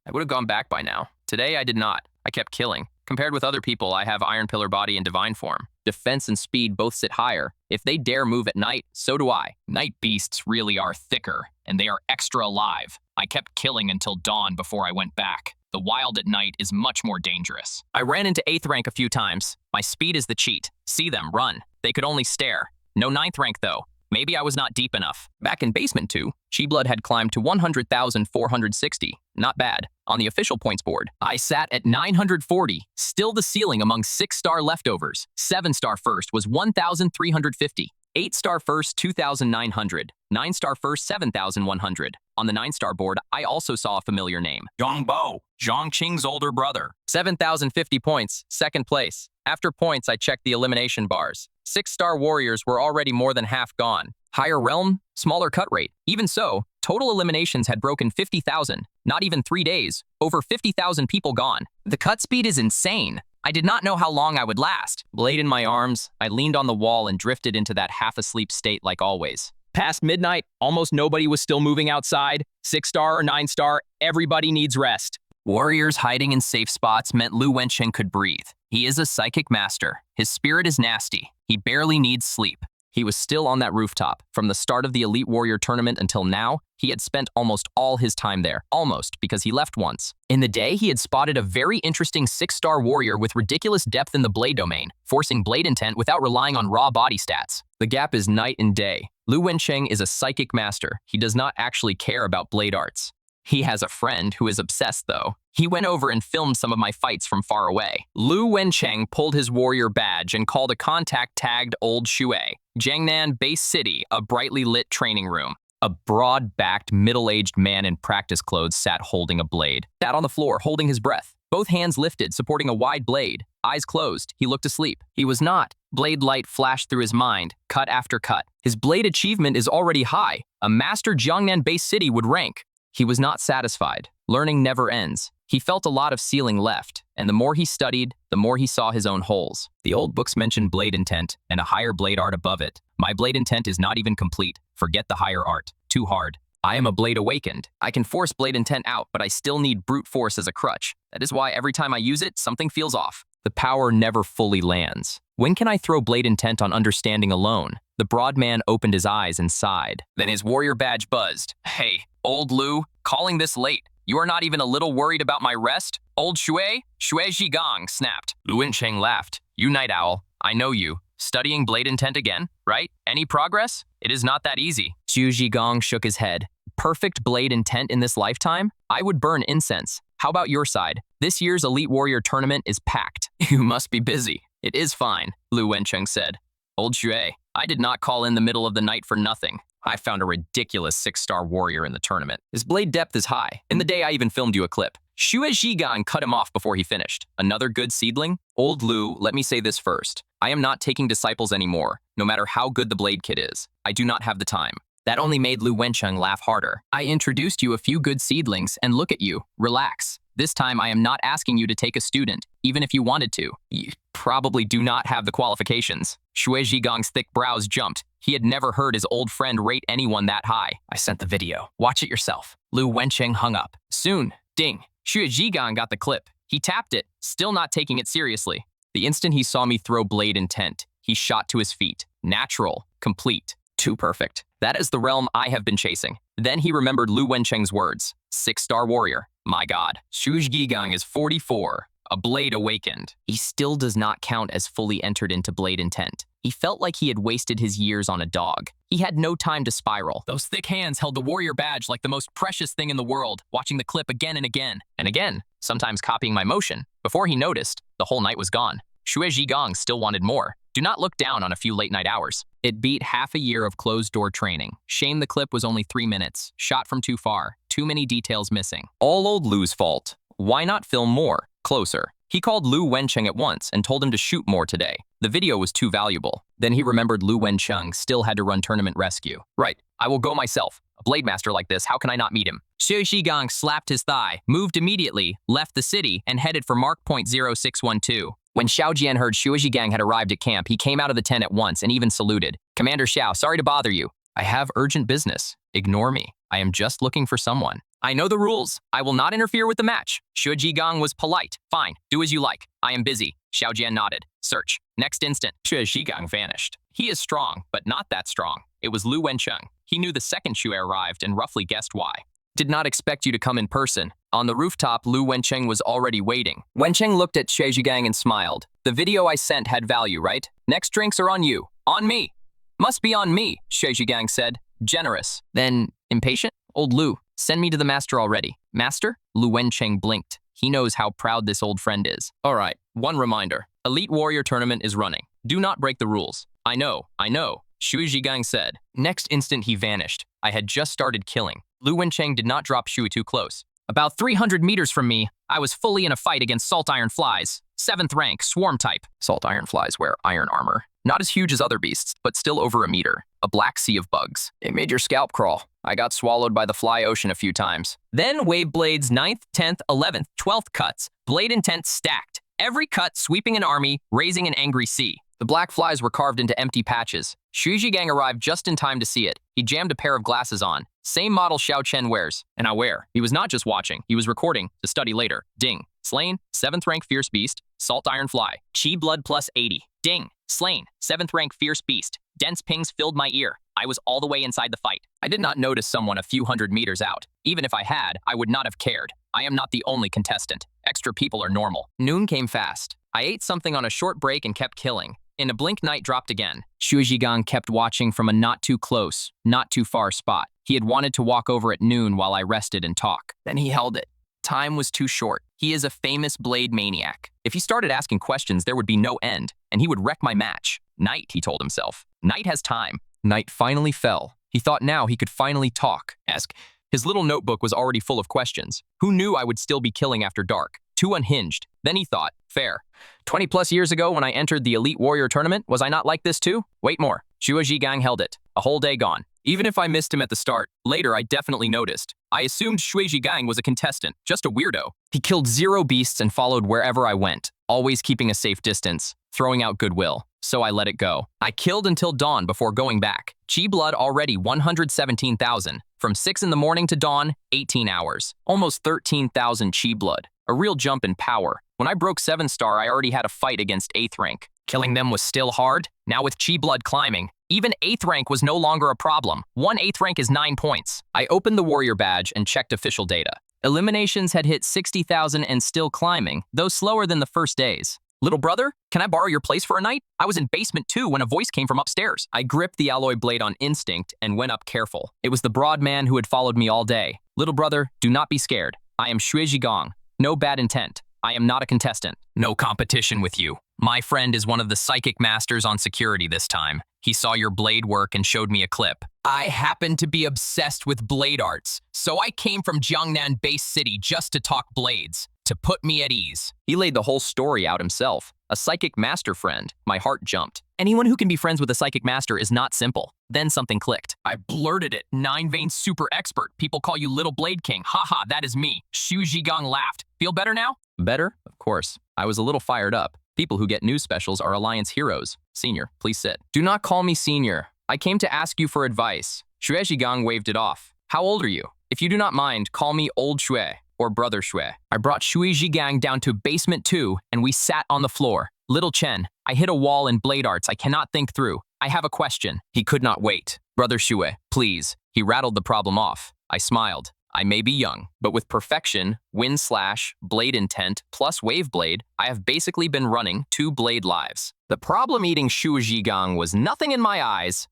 Today, I did not. I kept killing. Compared with other people, I have Iron Pillar body and Divine form. Defense and speed both sit higher. If they dare move at night, so do I. Night beasts really are thicker, and they are extra alive. I kept killing until dawn before I went back. The wild at night is much more dangerous. I ran into 8th rank a few times. My speed is the cheat. See them, run. They could only stare. No 9th rank though. Maybe I was not deep enough. Back in Basement 2, Chi Blood had climbed to 100,460. Not bad. On the official points board, I sat at 940, still the ceiling among 6-star leftovers. 7-star first was 1,350. 8-star first, 2,900. 9-star first, 7,100. On the 9-star board, I also saw a familiar name. Zhang Bo, Zhang Qing's older brother. 7,050 points, second place. After points, I checked the elimination bars. 6-star warriors were already more than half gone. Higher realm, smaller cut rate. Even so, total eliminations had broken 50,000. Not even 3 days. Over 50,000 people gone. The cut speed is insane. I did not know how long I would last. Blade in my arms, I leaned on the wall and drifted into that half-asleep state like always. Past midnight, almost nobody was still moving outside. 6-star or 9-star, everybody needs rest. Warriors hiding in safe spots meant Lu Wencheng could breathe. He is a psychic master. His spirit is nasty. He barely needs sleep. He was still on that rooftop. From the start of the Elite Warrior tournament until now, he had spent almost all his time there. Almost, because he left once. In the day, he had spotted a very interesting 6-star warrior with ridiculous depth in the blade domain, forcing blade intent without relying on raw body stats. The gap is night and day. Lu Wencheng is a psychic master. He does not actually care about blade arts. He has a friend who is obsessed, though. He went over and filmed some of my fights from far away. Lu Wencheng pulled his warrior badge and called a contact tagged Old Shui. Jiangnan Base City, a brightly lit training room. A broad-backed, middle-aged man in practice clothes sat holding a blade. Sat on the floor, holding his breath. Both hands lifted, supporting a wide blade. Eyes closed. He looked asleep. He was not. Blade light flashed through his mind, cut after cut. His blade achievement is already high. A master Jiangnan Base City would rank. He was not satisfied. Learning never ends. He felt a lot of ceiling left, and the more he studied, the more he saw his own holes. The old books mentioned blade intent and a higher blade art above it. My blade intent is not even complete. Forget the higher art. Too hard. I am a blade awakened. I can force blade intent out, but I still need brute force as a crutch. That is why every time I use it, something feels off. The power never fully lands. When can I throw blade intent on understanding alone? The broad man opened his eyes and sighed. Then his warrior badge buzzed. Hey, old Lu, calling this late. You are not even a little worried about my rest? Old Shui? Shui Zhigang snapped. Lu Wencheng laughed. You night owl, I know you. Studying blade intent again, right? Any progress? It is not that easy. Xu Zhigang shook his head. Perfect blade intent in this lifetime? I would burn incense. How about your side? This year's Elite Warrior tournament is packed. You must be busy. It is fine, Lu Wencheng said. Old Shui, I did not call in the middle of the night for nothing. I found a ridiculous 6-star warrior in the tournament. His blade depth is high. In the day, I even filmed you a clip. Xue Zhigang cut him off before he finished. Another good seedling? Old Lu, let me say this first. I am not taking disciples anymore, no matter how good the blade kit is. I do not have the time. That only made Lu Wencheng laugh harder. I introduced you a few good seedlings, and look at you. Relax. This time, I am not asking you to take a student, even if you wanted to. You probably do not have the qualifications. Xue Zhigang's thick brows jumped. He had never heard his old friend rate anyone that high. I sent the video. Watch it yourself. Lu Wencheng hung up. Soon. Ding. Xue Zhigang got the clip. He tapped it, still not taking it seriously. The instant he saw me throw blade intent, he shot to his feet. Natural. Complete. Too perfect. That is the realm I have been chasing. Then he remembered Lu Wencheng's words. 6-star warrior. My god. Xu Zhigang is 44. A blade awakened. He still does not count as fully entered into blade intent. He felt like he had wasted his years on a dog. He had no time to spiral. Those thick hands held the warrior badge like the most precious thing in the world, watching the clip again and again. And again, sometimes copying my motion. Before he noticed, the whole night was gone. Xue Zhigang still wanted more. Do not look down on a few late night hours. It beat half a year of closed-door training. Shame the clip was only 3 minutes. Shot from too far. Too many details missing. All old Lu's fault. Why not film more? Closer. He called Lu Wencheng at once and told him to shoot more today. The video was too valuable. Then he remembered Lu Wencheng still had to run tournament rescue. Right, I will go myself. A blade master like this, how can I not meet him? Xue Zhigang slapped his thigh, moved immediately, left the city, and headed for mark point 0612. When Xiao Jian heard Xue Zhigang had arrived at camp, he came out of the tent at once and even saluted. Commander Xiao, sorry to bother you. I have urgent business. Ignore me. I am just looking for someone. I know the rules. I will not interfere with the match. Xue Zhigang was polite. Fine, do as you like. I am busy. Xiao Jian nodded. Search. Next instant, Xue Zhigang vanished. He is strong, but not that strong. It was Lu Wencheng. He knew the second Xue arrived and roughly guessed why. Did not expect you to come in person. On the rooftop, Lu Wencheng was already waiting. Wencheng looked at Xue Zhigang and smiled. The video I sent had value, right? Next drinks are on you. On me. Must be on me, Xue Zhigang said. Generous. Then, impatient? Old Lu, send me to the master already. Master? Lu Wencheng blinked. He knows how proud this old friend is. All right, one reminder. Elite Warrior Tournament is running. Do not break the rules. I know. Xue Zhigang said. Next instant he vanished. I had just started killing. Lu Wencheng did not drop Xue too close. About 300 meters from me, I was fully in a fight against salt iron flies. 7th rank, swarm type. Salt iron flies wear iron armor. Not as huge as other beasts, but still over a meter. A black sea of bugs. It made your scalp crawl. I got swallowed by the fly ocean a few times. Then Wave Blade's 9th, 10th, 11th, 12th cuts. Blade intent stacked. Every cut sweeping an army, raising an angry sea. The black flies were carved into empty patches. Xue Zhigang arrived just in time to see it. He jammed a pair of glasses on. Same model Xiao Chen wears. And I wear. He was not just watching, he was recording to study later. Ding. Slain, 7th rank fierce beast, salt iron fly. Chi blood plus 80. Ding. Slain, 7th rank fierce beast. Dense pings filled my ear. I was all the way inside the fight. I did not notice someone a few hundred meters out. Even if I had, I would not have cared. I am not the only contestant. Extra people are normal. Noon came fast. I ate something on a short break and kept killing. In a blink, night dropped again. Xue Zhigang kept watching from a not too close, not too far spot. He had wanted to walk over at noon while I rested and talk. Then he held it. Time was too short. He is a famous blade maniac. If he started asking questions, there would be no end, and he would wreck my match. Night, he told himself. Night has time. Night finally fell. He thought now he could finally talk. Ask. His little notebook was already full of questions. Who knew I would still be killing after dark? Too unhinged. Then he thought, fair. 20 plus years ago when I entered the Elite Warrior Tournament, was I not like this too? Wait more. Xue Zhigang held it. A whole day gone. Even if I missed him at the start, later I definitely noticed. I assumed Xue Zhigang was a contestant, just a weirdo. He killed 0 beasts and followed wherever I went, always keeping a safe distance, throwing out goodwill. So I let it go. I killed until dawn before going back. Chi blood already 117,000. From 6 in the morning to dawn, 18 hours. Almost 13,000 Chi blood. A real jump in power. When I broke 7-star, I already had a fight against 8th rank. Killing them was still hard. Now with Chi blood climbing, even 8th rank was no longer a problem. 1 8th rank is 9 points. I opened the warrior badge and checked official data. Eliminations had hit 60,000 and still climbing, though slower than the first days. Little brother, can I borrow your place for a night? I was in basement 2 when a voice came from upstairs. I gripped the alloy blade on instinct and went up careful. It was the broad man who had followed me all day. Little brother, do not be scared. I am Xue Zhigang. No bad intent. I am not a contestant. No competition with you. My friend is one of the psychic masters on security this time. He saw your blade work and showed me a clip. I happen to be obsessed with blade arts, so I came from Jiangnan base city just to talk blades, to put me at ease. He laid the whole story out himself. A psychic master friend. My heart jumped. Anyone who can be friends with a psychic master is not simple. Then something clicked. I blurted it. 9-vein super expert. People call you Little Blade King. Haha, that is me. Xue Zhigang laughed. Feel better now? Better? Of course. I was a little fired up. People who get news specials are Alliance heroes. Senior, please sit. Do not call me senior. I came to ask you for advice. Xue Zhigang waved it off. How old are you? If you do not mind, call me Old Xue or Brother Xue. I brought Xue Zhigang down to basement 2 and we sat on the floor. Little Chen, I hit a wall in blade arts I cannot think through. I have a question. He could not wait. Brother Xue, please. He rattled the problem off. I smiled. I may be young, but with perfection, wind slash, blade intent, plus wave blade, I have basically been running 2 blade lives. The problem-eating Xue Zhigang was nothing in my eyes,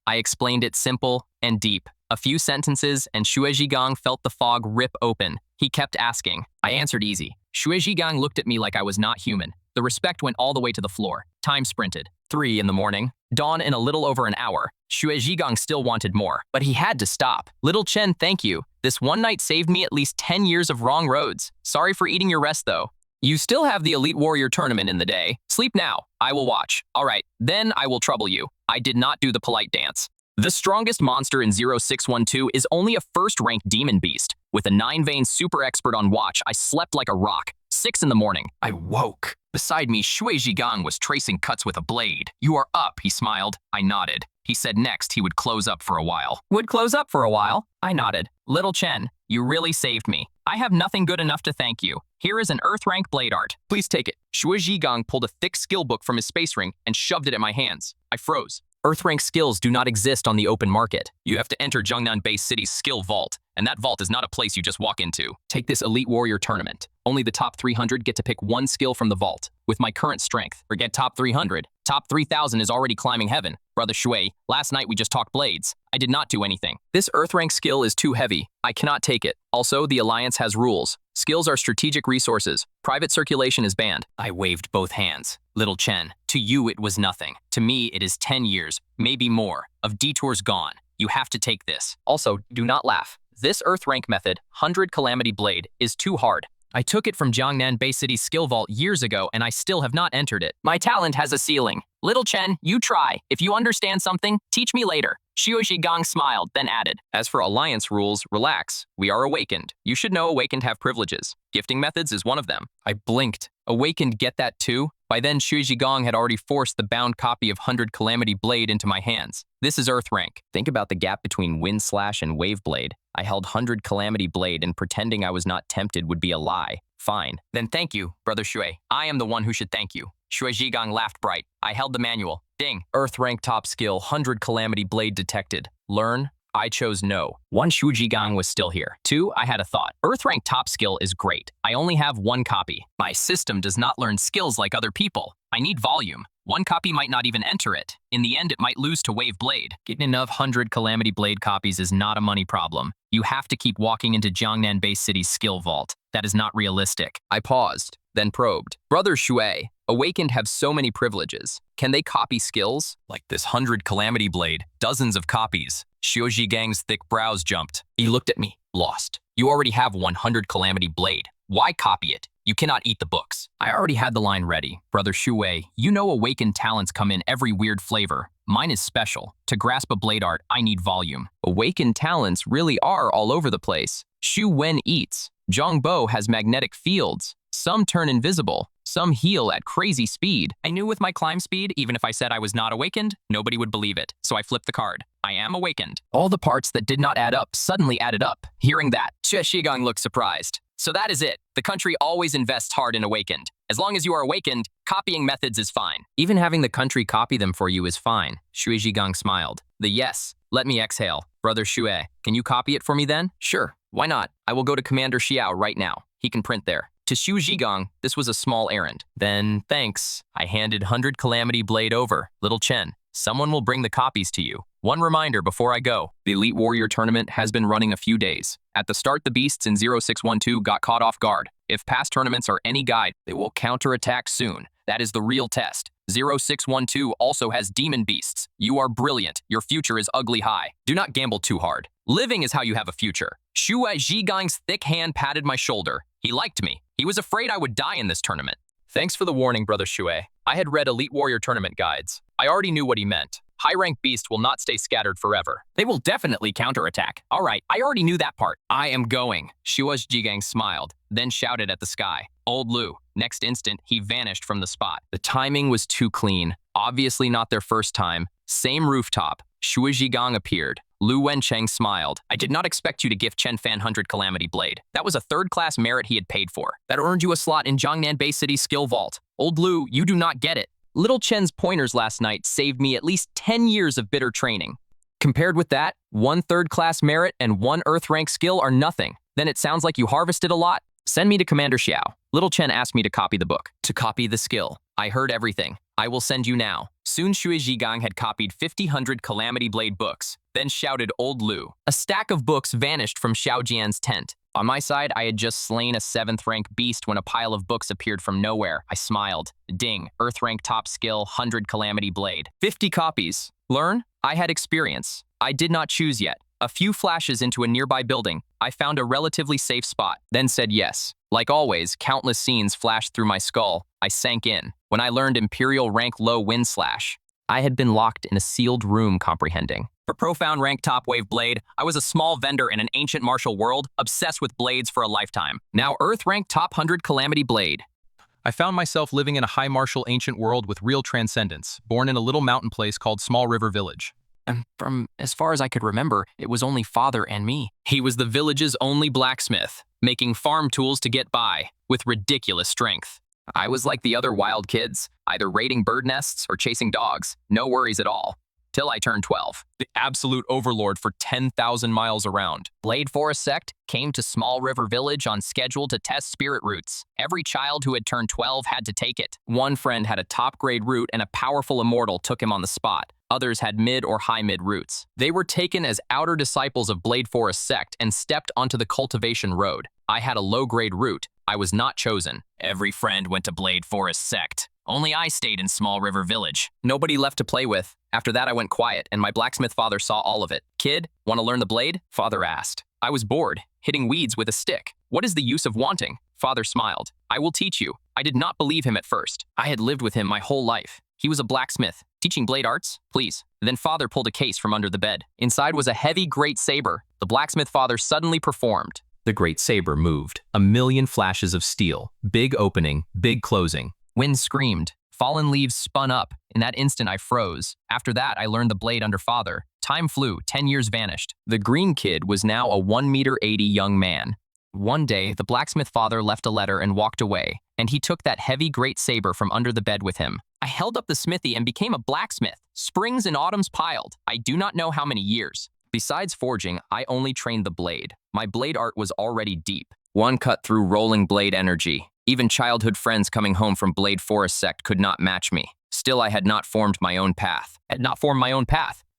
I explained it simple and deep. A few sentences and Xue Zhigang felt the fog rip open. He kept asking. I answered easy. Xue Zhigang looked at me like I was not human. The respect went all the way to the floor. Time sprinted. 3 in the morning. Dawn in a little over an hour. Xue Zhigang still wanted more, but he had to stop. Little Chen, thank you. This one night saved me at least 10 years of wrong roads. Sorry for eating your rest, though. You still have the Elite Warrior Tournament in the day. Sleep now. I will watch. All right, then I will trouble you. I did not do the polite dance. The strongest monster in 0612 is only a first-ranked demon beast. With a 9-vein super expert on watch, I slept like a rock. 6 in the morning. I woke. Beside me, Xue Zhigang was tracing cuts with a blade. You are up, he smiled. I nodded. He said next he would close up for a while. Would close up for a while? I nodded. Little Chen, you really saved me. I have nothing good enough to thank you. Here is an Earth-rank blade art. Please take it. Xue Zhigang pulled a thick skill book from his space ring and shoved it at my hands. I froze. Earth-rank skills do not exist on the open market. You have to enter Jiangnan Base City's skill vault. and that vault is not a place you just walk into. Take this Elite Warrior tournament. Only the top 300 get to pick one skill from the vault. With my current strength, forget top 300. Top 3,000 is already climbing heaven. Brother Shui, last night we just talked blades. I did not do anything. This Earth rank skill is too heavy. I cannot take it. Also, the Alliance has rules. Skills are strategic resources. Private circulation is banned. I waved both hands. Little Chen, to you it was nothing. To me it is 10 years, maybe more, of detours gone. You have to take this. Also, do not laugh. This Earth rank method, 100 Calamity Blade, is too hard. I took it from Jiangnan Bay City's skill vault years ago and I still have not entered it. My talent has a ceiling. Little Chen, you try. If you understand something, teach me later. Xiu Zhigang smiled, then added, as for Alliance rules, relax. We are awakened. You should know awakened have privileges. Gifting methods is one of them. I blinked. Awakened get that too? By then, Xu Zhigang had already forced the bound copy of 100 Calamity Blade into my hands. This is Earth rank. Think about the gap between Wind Slash and Wave Blade. I held 100 Calamity Blade and pretending I was not tempted would be a lie. Fine. Then thank you, Brother Shui. I am the one who should thank you. Shui Zhigang laughed bright. I held the manual. Ding. Earth rank top skill, 100 Calamity Blade detected. Learn? I chose no. 1. Shu Zhigang was still here. 2. I had a thought. Earth rank top skill is great. I only have 1 copy. My system does not learn skills like other people. I need volume. 1 copy might not even enter it. In the end, it might lose to Wave Blade. Getting enough 100 Calamity Blade copies is not a money problem. You have to keep walking into Jiangnan Bay City's skill vault. That is not realistic. I paused, then probed. Brother Shui, Awakened have so many privileges. Can they copy skills? Like this 100 Calamity Blade, dozens of copies. Xiu Zhigang's thick brows jumped. He looked at me, lost. You already have 100 Calamity Blade. Why copy it? You cannot eat the books. I already had the line ready. Brother Shui, you know Awakened talents come in every weird flavor. Mine is special. To grasp a blade art, I need volume. Awakened talents really are all over the place. Xu Wen eats. Zhang Bo has magnetic fields. Some turn invisible. Some heal at crazy speed. I knew with my climb speed, even if I said I was not awakened, nobody would believe it. So I flipped the card. I am awakened. All the parts that did not add up suddenly added up. Hearing that, Xie Shigang looked surprised. So that is it. The country always invests hard in Awakened. As long as you are awakened, copying methods is fine. Even having the country copy them for you is fine. Shui Zhigang smiled. The yes. Let me exhale. Brother Shui, can you copy it for me then? Sure. Why not? I will go to Commander Xiao right now. He can print there. To Xu Zhigang, this was a small errand. Then, thanks. I handed 100 Calamity Blade over. Little Chen, someone will bring the copies to you. One reminder before I go. The Elite Warrior Tournament has been running a few days. At the start, the beasts in 0612 got caught off guard. If past tournaments are any guide, they will counterattack soon. That is the real test. 0612 also has demon beasts. You are brilliant. Your future is ugly high. Do not gamble too hard. Living is how you have a future. Shu Zhigang's thick hand patted my shoulder. He liked me. He was afraid I would die in this tournament. Thanks for the warning, Brother Shui. I had read Elite Warrior Tournament guides. I already knew what he meant. High-rank beasts will not stay scattered forever. They will definitely counterattack. All right, I already knew that part. I am going. Shu Zhigang smiled, then shouted at the sky. Old Lu. Next instant, he vanished from the spot. The timing was too clean. Obviously not their first time. Same rooftop. Shu Zhigang appeared. Lu Wencheng smiled. I did not expect you to gift Chen Fan 100 Calamity Blade. That was a third-class merit he had paid for. That earned you a slot in Jiangnan Bay City's skill vault. Old Lu, you do not get it. Little Chen's pointers last night saved me at least 10 years of bitter training. Compared with that, 1 third-class merit and 1 Earth rank skill are nothing. Then it sounds like you harvested a lot. Send me to Commander Xiao. Little Chen asked me to copy the book. To copy the skill. I heard everything. I will send you now. Soon Shui Zhigang had copied 50 Calamity Blade books, then shouted Old Lu. A stack of books vanished from Xiao Jian's tent. On my side, I had just slain a 7th rank beast when a pile of books appeared from nowhere. I smiled. Ding. Earth rank top skill, 100 Calamity Blade. 50 copies. Learn? I had experience. I did not choose yet. A few flashes into a nearby building. I found a relatively safe spot, then said yes. Like always, countless scenes flashed through my skull. I sank in. When I learned Imperial rank low Wind Slash, I had been locked in a sealed room comprehending. For profound rank top wave blade, I was a small vendor in an ancient martial world, obsessed with blades for a lifetime. Now Earth rank top 100 Calamity Blade. I found myself living in a high martial ancient world with real transcendence, born in a little mountain place called Small River Village. And from as far as I could remember, it was only father and me. He was the village's only blacksmith, making farm tools to get by, with ridiculous strength. I was like the other wild kids, either raiding bird nests or chasing dogs, no worries at all. till I turned 12. The absolute overlord for 10,000 miles around. Blade Forest Sect came to Small River Village on schedule to test spirit roots. Every child who had turned 12 had to take it. One friend had a top-grade root and a powerful immortal took him on the spot. Others had mid or high-mid roots. They were taken as outer disciples of Blade Forest Sect and stepped onto the cultivation road. I had a low-grade root. I was not chosen. Every friend went to Blade Forest Sect. Only I stayed in Small River Village. Nobody left to play with. After that, I went quiet, and my blacksmith father saw all of it. Kid, want to learn the blade? Father asked. I was bored, hitting weeds with a stick. What is the use of wanting? Father smiled. I will teach you. I did not believe him at first. I had lived with him my whole life. He was a blacksmith. Teaching blade arts? Please. Then father pulled a case from under the bed. Inside was a heavy great saber. The blacksmith father suddenly performed. The great saber moved. A million flashes of steel. Big opening, big closing. Wind screamed. Fallen leaves spun up. In that instant, I froze. After that, I learned the blade under father. Time flew. 10 years vanished. The green kid was now a 1.80 m young man. One day, the blacksmith father left a letter and walked away, and he took that heavy great saber from under the bed with him. I held up the smithy and became a blacksmith. Springs and autumns piled. I do not know how many years. Besides forging, I only trained the blade. My blade art was already deep. One cut through rolling blade energy. Even childhood friends coming home from Blade Forest Sect could not match me. Still, I had not formed my own path.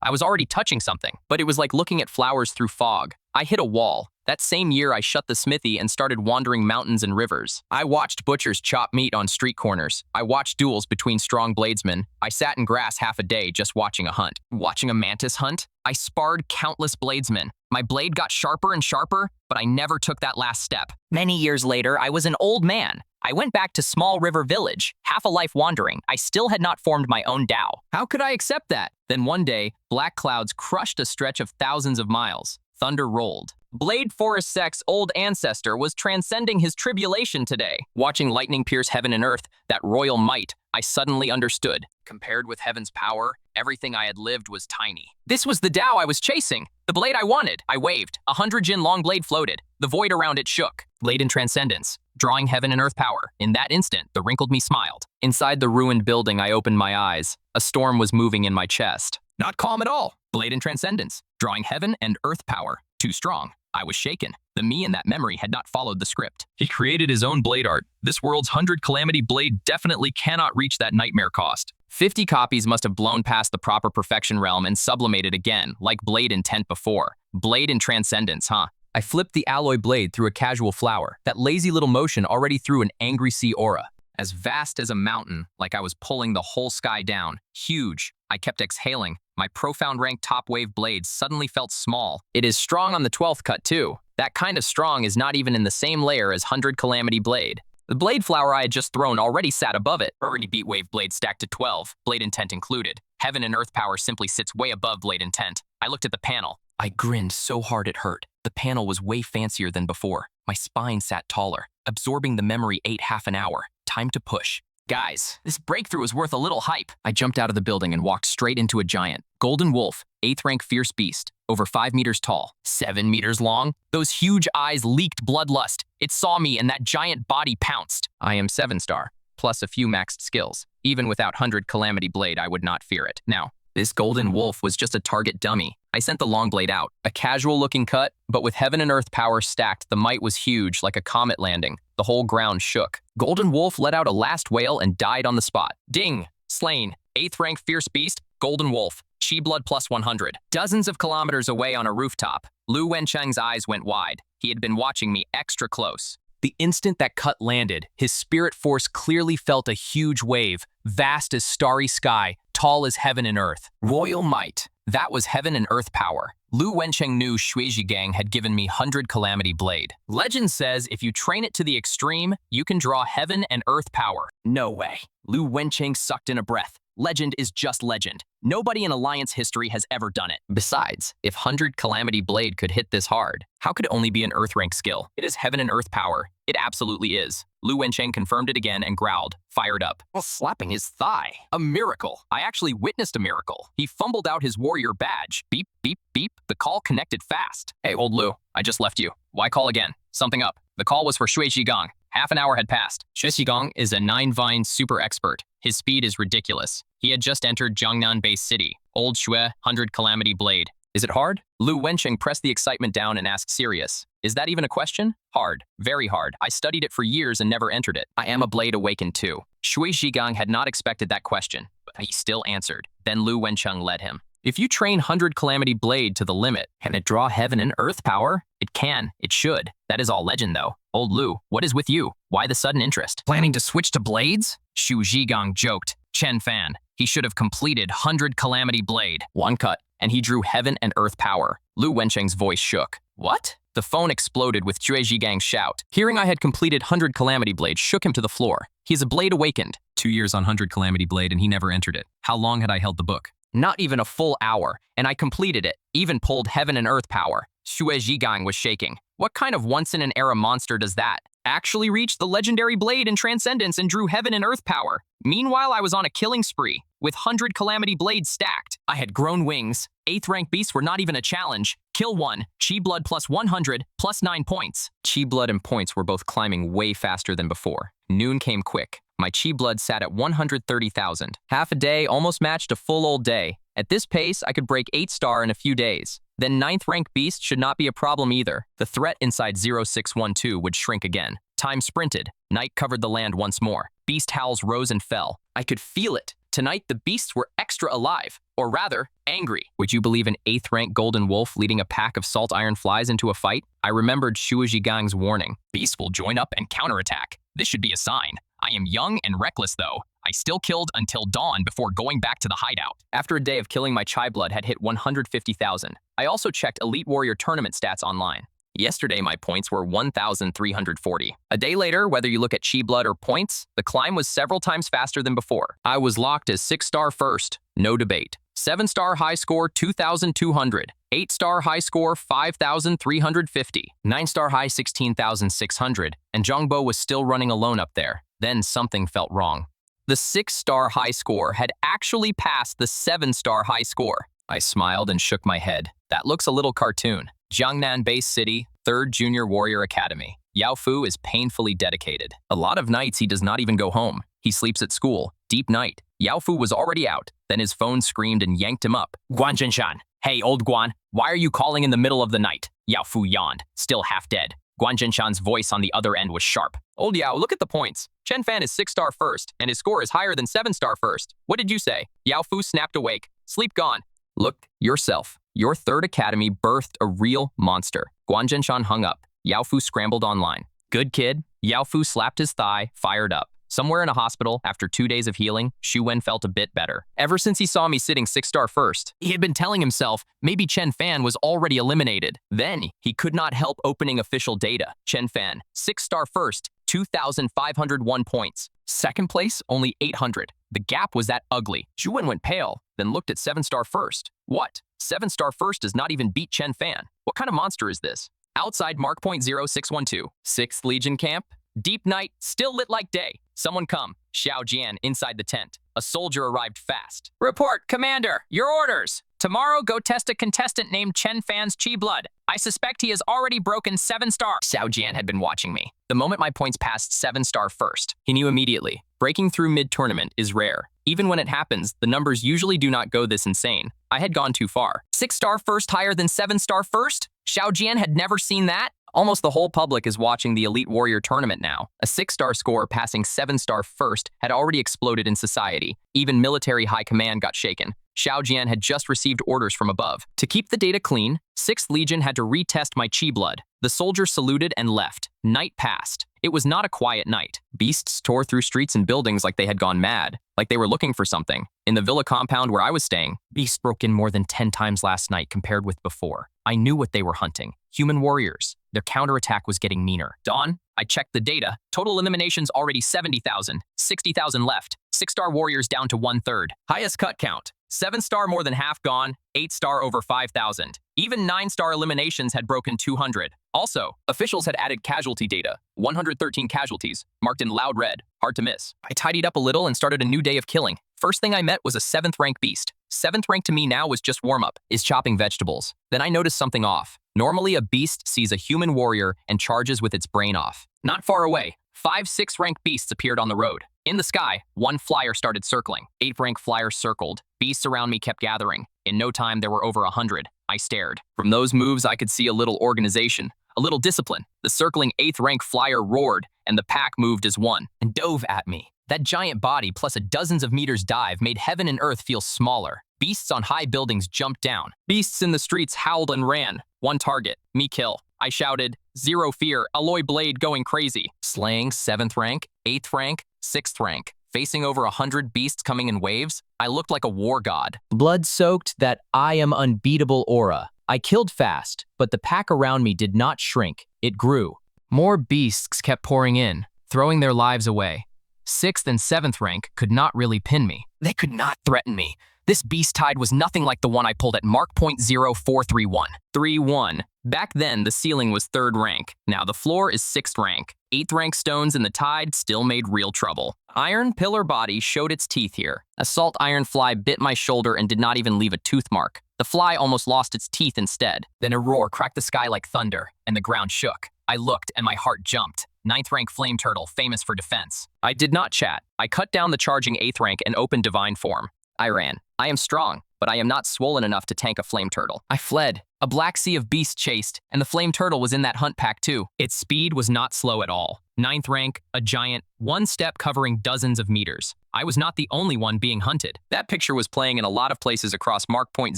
I was already touching something, but it was like looking at flowers through fog. I hit a wall. That same year, I shut the smithy and started wandering mountains and rivers. I watched butchers chop meat on street corners. I watched duels between strong bladesmen. I sat in grass half a day just watching a hunt. Watching a mantis hunt? I sparred countless bladesmen. My blade got sharper and sharper, but I never took that last step. Many years later, I was an old man. I went back to Small River Village, half a life wandering. I still had not formed my own Tao. How could I accept that? Then one day, black clouds crushed a stretch of thousands of miles. Thunder rolled. Blade Forest Sect's old ancestor was transcending his tribulation today. Watching lightning pierce heaven and earth, that royal might, I suddenly understood. Compared with heaven's power, everything I had lived was tiny. This was the Tao I was chasing, the blade I wanted. I waved. 100-jin long blade floated. The void around it shook. Blade in transcendence, drawing heaven and earth power. In that instant, the wrinkled me smiled. Inside the ruined building, I opened my eyes. A storm was moving in my chest. Not calm at all. Blade in transcendence, drawing heaven and earth power. Too strong. I was shaken. The me in that memory had not followed the script. He created his own blade art. This world's 100 calamity blade definitely cannot reach that nightmare cost. 50 copies must have blown past the proper perfection realm and sublimated again, like Blade Intent before. Blade in transcendence, huh? I flipped the alloy blade through a casual flower. That lazy little motion already threw an angry sea aura. As vast as a mountain, like I was pulling the whole sky down. Huge. I kept exhaling. My profound rank top wave blade suddenly felt small. It is strong on the 12th cut too. That kind of strong is not even in the same layer as 100 Calamity Blade. The blade flower I had just thrown already sat above it. Already beat wave blade stacked to 12, blade intent included. Heaven and earth power simply sits way above blade intent. I looked at the panel. I grinned so hard it hurt. The panel was way fancier than before. My spine sat taller. Absorbing the memory ate half an hour. Time to push. Guys, this breakthrough is worth a little hype. I jumped out of the building and walked straight into a giant. Golden wolf, 8th rank fierce beast, over 5 meters tall, 7 meters long. Those huge eyes leaked bloodlust. It saw me and that giant body pounced. I am 7-star, plus a few maxed skills. Even without 100 Calamity Blade, I would not fear it. Now, this golden wolf was just a target dummy. I sent the long blade out. A casual-looking cut, but with heaven and earth power stacked, the might was huge, like a comet landing. The whole ground shook. Golden Wolf let out a last wail and died on the spot. Ding! Slain. 8th rank fierce beast, Golden Wolf. Chi blood plus 100. Dozens of kilometers away on a rooftop, Lu Wencheng's eyes went wide. He had been watching me extra close. The instant that cut landed, his spirit force clearly felt a huge wave, vast as starry sky, tall as heaven and earth. Royal might. That was heaven and earth power. Lu Wencheng knew Shuiji Gang had given me 100 Calamity Blade. Legend says if you train it to the extreme, you can draw heaven and earth power. No way. Lu Wencheng sucked in a breath. Legend is just legend. Nobody in Alliance history has ever done it. Besides, if 100 Calamity Blade could hit this hard, how could it only be an Earth rank skill? It is heaven and earth power. It absolutely is. Lu Wencheng confirmed it again and growled, fired up, while slapping his thigh. A miracle. I actually witnessed a miracle. He fumbled out his warrior badge. Beep, beep, beep. The call connected fast. Hey, old Lu, I just left you. Why call again? Something up. The call was for Shuiji Gang. Half an hour had passed. Xue Xigong is a 9-vine super expert. His speed is ridiculous. He had just entered Jiangnan Base City. Old Xue, 100 Calamity Blade. Is it hard? Lu Wenqing pressed the excitement down and asked serious. Is that even a question? Hard. Very hard. I studied it for years and never entered it. I am a Blade Awakened too. Xue Zhigang had not expected that question, but he still answered. Then Lu Wenqing led him. If you train 100 Calamity Blade to the limit, can it draw heaven and earth power? It can. It should. That is all legend though. Old Lu, what is with you? Why the sudden interest? Planning to switch to blades? Xu Zhigang joked. Chen Fan. He should have completed 100 Calamity Blade. One cut, and he drew heaven and earth power. Lu Wenqing's voice shook. What? The phone exploded with Xue Zhigang's shout. Hearing I had completed 100 Calamity Blade shook him to the floor. He is a Blade Awakened. 2 years on 100 Calamity Blade and he never entered it. How long had I held the book? Not even a full hour, and I completed it, even pulled heaven and earth power. Xue Zhigang was shaking. What kind of once-in-an-era monster does that? Actually reached the legendary blade in Transcendence and drew heaven and earth power. Meanwhile, I was on a killing spree, with 100 Calamity Blades stacked. I had grown wings. 8th rank beasts were not even a challenge. Kill 1, Chi Blood plus 100, plus 9 points. Chi Blood and points were both climbing way faster than before. Noon came quick. My Chi Blood sat at 130,000. Half a day almost matched a full old day. At this pace, I could break 8-star in a few days. Then 9th rank beast should not be a problem either. The threat inside 0612 would shrink again. Time sprinted. Night covered the land once more. Beast howls rose and fell. I could feel it. Tonight, the beasts were extra alive. Or rather, angry. Would you believe an 8th rank golden wolf leading a pack of salt iron flies into a fight? I remembered Xue Zhigang's warning. Beasts will join up and counterattack. This should be a sign. I am young and reckless though. I still killed until dawn before going back to the hideout. After a day of killing, my Chi Blood had hit 150,000. I also checked Elite Warrior tournament stats online. Yesterday, my points were 1,340. A day later, whether you look at Chi Blood or points, the climb was several times faster than before. I was locked as 6-star first, no debate. 7-star high score, 2,200. 8-star high score, 5,350. 9-star high, 16,600. And Zhongbo was still running alone up there. Then something felt wrong. The 6-star high score had actually passed the 7-star high score. I smiled and shook my head. That looks a little cartoon. Jiangnan Base City, 3rd Junior Warrior Academy. Yao Fu is painfully dedicated. A lot of nights he does not even go home. He sleeps at school. Deep night. Yao Fu was already out. Then his phone screamed and yanked him up. Guan Zhenshan. Hey, old Guan. Why are you calling in the middle of the night? Yao Fu yawned, still half dead. Guan Zhenshan's voice on the other end was sharp. Old Yao, look at the points. Chen Fan is 6-star first, and his score is higher than 7-star first. What did you say? Yao Fu snapped awake. Sleep gone. Look yourself. Your 3rd academy birthed a real monster. Guan Zhenshan hung up. Yao Fu scrambled online. Good kid. Yao Fu slapped his thigh, fired up. Somewhere in a hospital, after 2 days of healing, Xu Wen felt a bit better. Ever since he saw me sitting 6-star first, he had been telling himself maybe Chen Fan was already eliminated. Then, he could not help opening official data. Chen Fan, 6-star first, 2,501 points. 2nd place, only 800. The gap was that ugly. Xu Wen went pale, then looked at 7-star first. What? 7-star first does not even beat Chen Fan. What kind of monster is this? Outside mark point 0612. 6th Legion camp. Deep night, still lit like day. Someone come. Xiao Jian inside the tent. A soldier arrived fast. Report, Commander. Your orders. Tomorrow, go test a contestant named Chen Fan's Chi Blood. I suspect he has already broken 7-star. Xiao Jian had been watching me. The moment my points passed 7-star first, he knew immediately. Breaking through mid-tournament is rare. Even when it happens, the numbers usually do not go this insane. I had gone too far. 6-star first higher than 7-star first? Xiao Jian had never seen that? Almost the whole public is watching the Elite Warrior tournament now. A 6-star score passing 7-star first had already exploded in society. Even military high command got shaken. Xiao Jian had just received orders from above. To keep the data clean, 6th Legion had to retest my Chi Blood. The soldier saluted and left. Night passed. It was not a quiet night. Beasts tore through streets and buildings like they had gone mad, like they were looking for something. In the villa compound where I was staying, beasts broke in more than 10 times last night compared with before. I knew what they were hunting. Human warriors. Their counterattack was getting meaner. Dawn, I checked the data. Total eliminations already 70,000. 60,000 left. 6-star warriors down to 1/3. Highest cut count. 7-star more than half gone. 8-star over 5,000. Even 9-star eliminations had broken 200. Also, officials had added casualty data. 113 casualties, marked in loud red. Hard to miss. I tidied up a little and started a new day of killing. First thing I met was a 7th rank beast. 7th rank to me now was just warm-up, is chopping vegetables. Then I noticed something off. Normally, a beast sees a human warrior and charges with its brain off. Not far away, 5 6th-rank beasts appeared on the road. In the sky, one flyer started circling. 8th-rank flyers circled. Beasts around me kept gathering. In no time, there were over 100. I stared. From those moves, I could see a little organization, a little discipline. The circling 8th-rank flyer roared, and the pack moved as one and dove at me. That giant body plus a dozens of meters dive made heaven and earth feel smaller. Beasts on high buildings jumped down. Beasts in the streets howled and ran. One target, me kill. I shouted, zero fear, alloy blade going crazy. Slaying 7th rank, 8th rank, 6th rank. Facing over 100 beasts coming in waves, I looked like a war god. Blood-soaked that I am unbeatable aura. I killed fast, but the pack around me did not shrink. It grew. More beasts kept pouring in, throwing their lives away. 6th and 7th rank could not really pin me. They could not threaten me. This beast tide was nothing like the one I pulled at mark point 0431. 3-1. Back then, the ceiling was 3rd rank. Now the floor is 6th rank. 8th rank stones in the tide still made real trouble. Iron pillar body showed its teeth here. A salt iron fly bit my shoulder and did not even leave a tooth mark. The fly almost lost its teeth instead. Then a roar cracked the sky like thunder, and the ground shook. I looked, and my heart jumped. 9th rank flame turtle, famous for defense. I did not chat. I cut down the charging 8th rank and opened divine form. I ran. I am strong, but I am not swollen enough to tank a flame turtle. I fled. A black sea of beasts chased, and the flame turtle was in that hunt pack too. Its speed was not slow at all. 9th rank, a giant, one step covering dozens of meters. I was not the only one being hunted. That picture was playing in a lot of places across mark point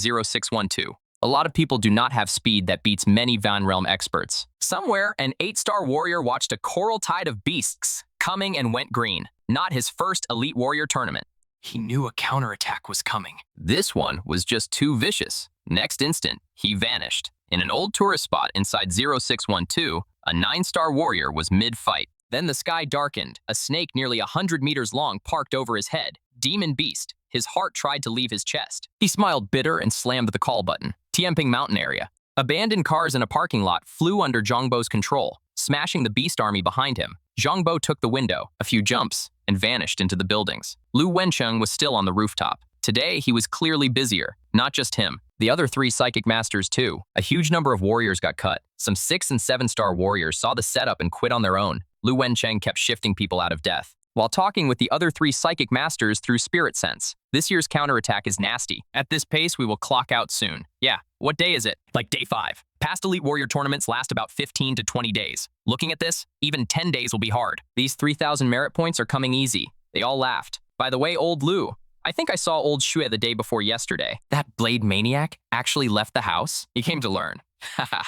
0612. A lot of people do not have speed that beats many Van Realm experts. Somewhere, an 8-star warrior watched a coral tide of beasts coming and went green. Not his first Elite Warrior tournament. He knew a counterattack was coming. This one was just too vicious. Next instant, he vanished. In an old tourist spot inside 0612, a 9-star warrior was mid-fight. Then the sky darkened. A snake nearly 100 meters long parked over his head. Demon beast. His heart tried to leave his chest. He smiled bitter and slammed the call button. Tianping Mountain area. Abandoned cars in a parking lot flew under Zhongbo's control, smashing the beast army behind him. Zhongbo took the window, a few jumps, and vanished into the buildings. Lu Wencheng was still on the rooftop. Today, he was clearly busier. Not just him. The other 3 psychic masters, too. A huge number of warriors got cut. Some 6- and 7-star warriors saw the setup and quit on their own. Lu Wencheng kept shifting people out of death, while talking with the other 3 psychic masters through spirit sense. This year's counterattack is nasty. At this pace, we will clock out soon. Yeah, what day is it? Like day 5. Past Elite Warrior tournaments last about 15 to 20 days. Looking at this, even 10 days will be hard. These 3,000 merit points are coming easy. They all laughed. By the way, old Lu, I think I saw old Xue the day before yesterday. That blade maniac actually left the house? He came to learn. Haha.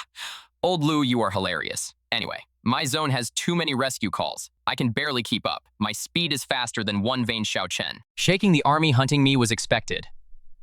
Old Lu, you are hilarious. Anyway, my zone has too many rescue calls. I can barely keep up. My speed is faster than one vein Xiao Chen. Shaking the army hunting me was expected.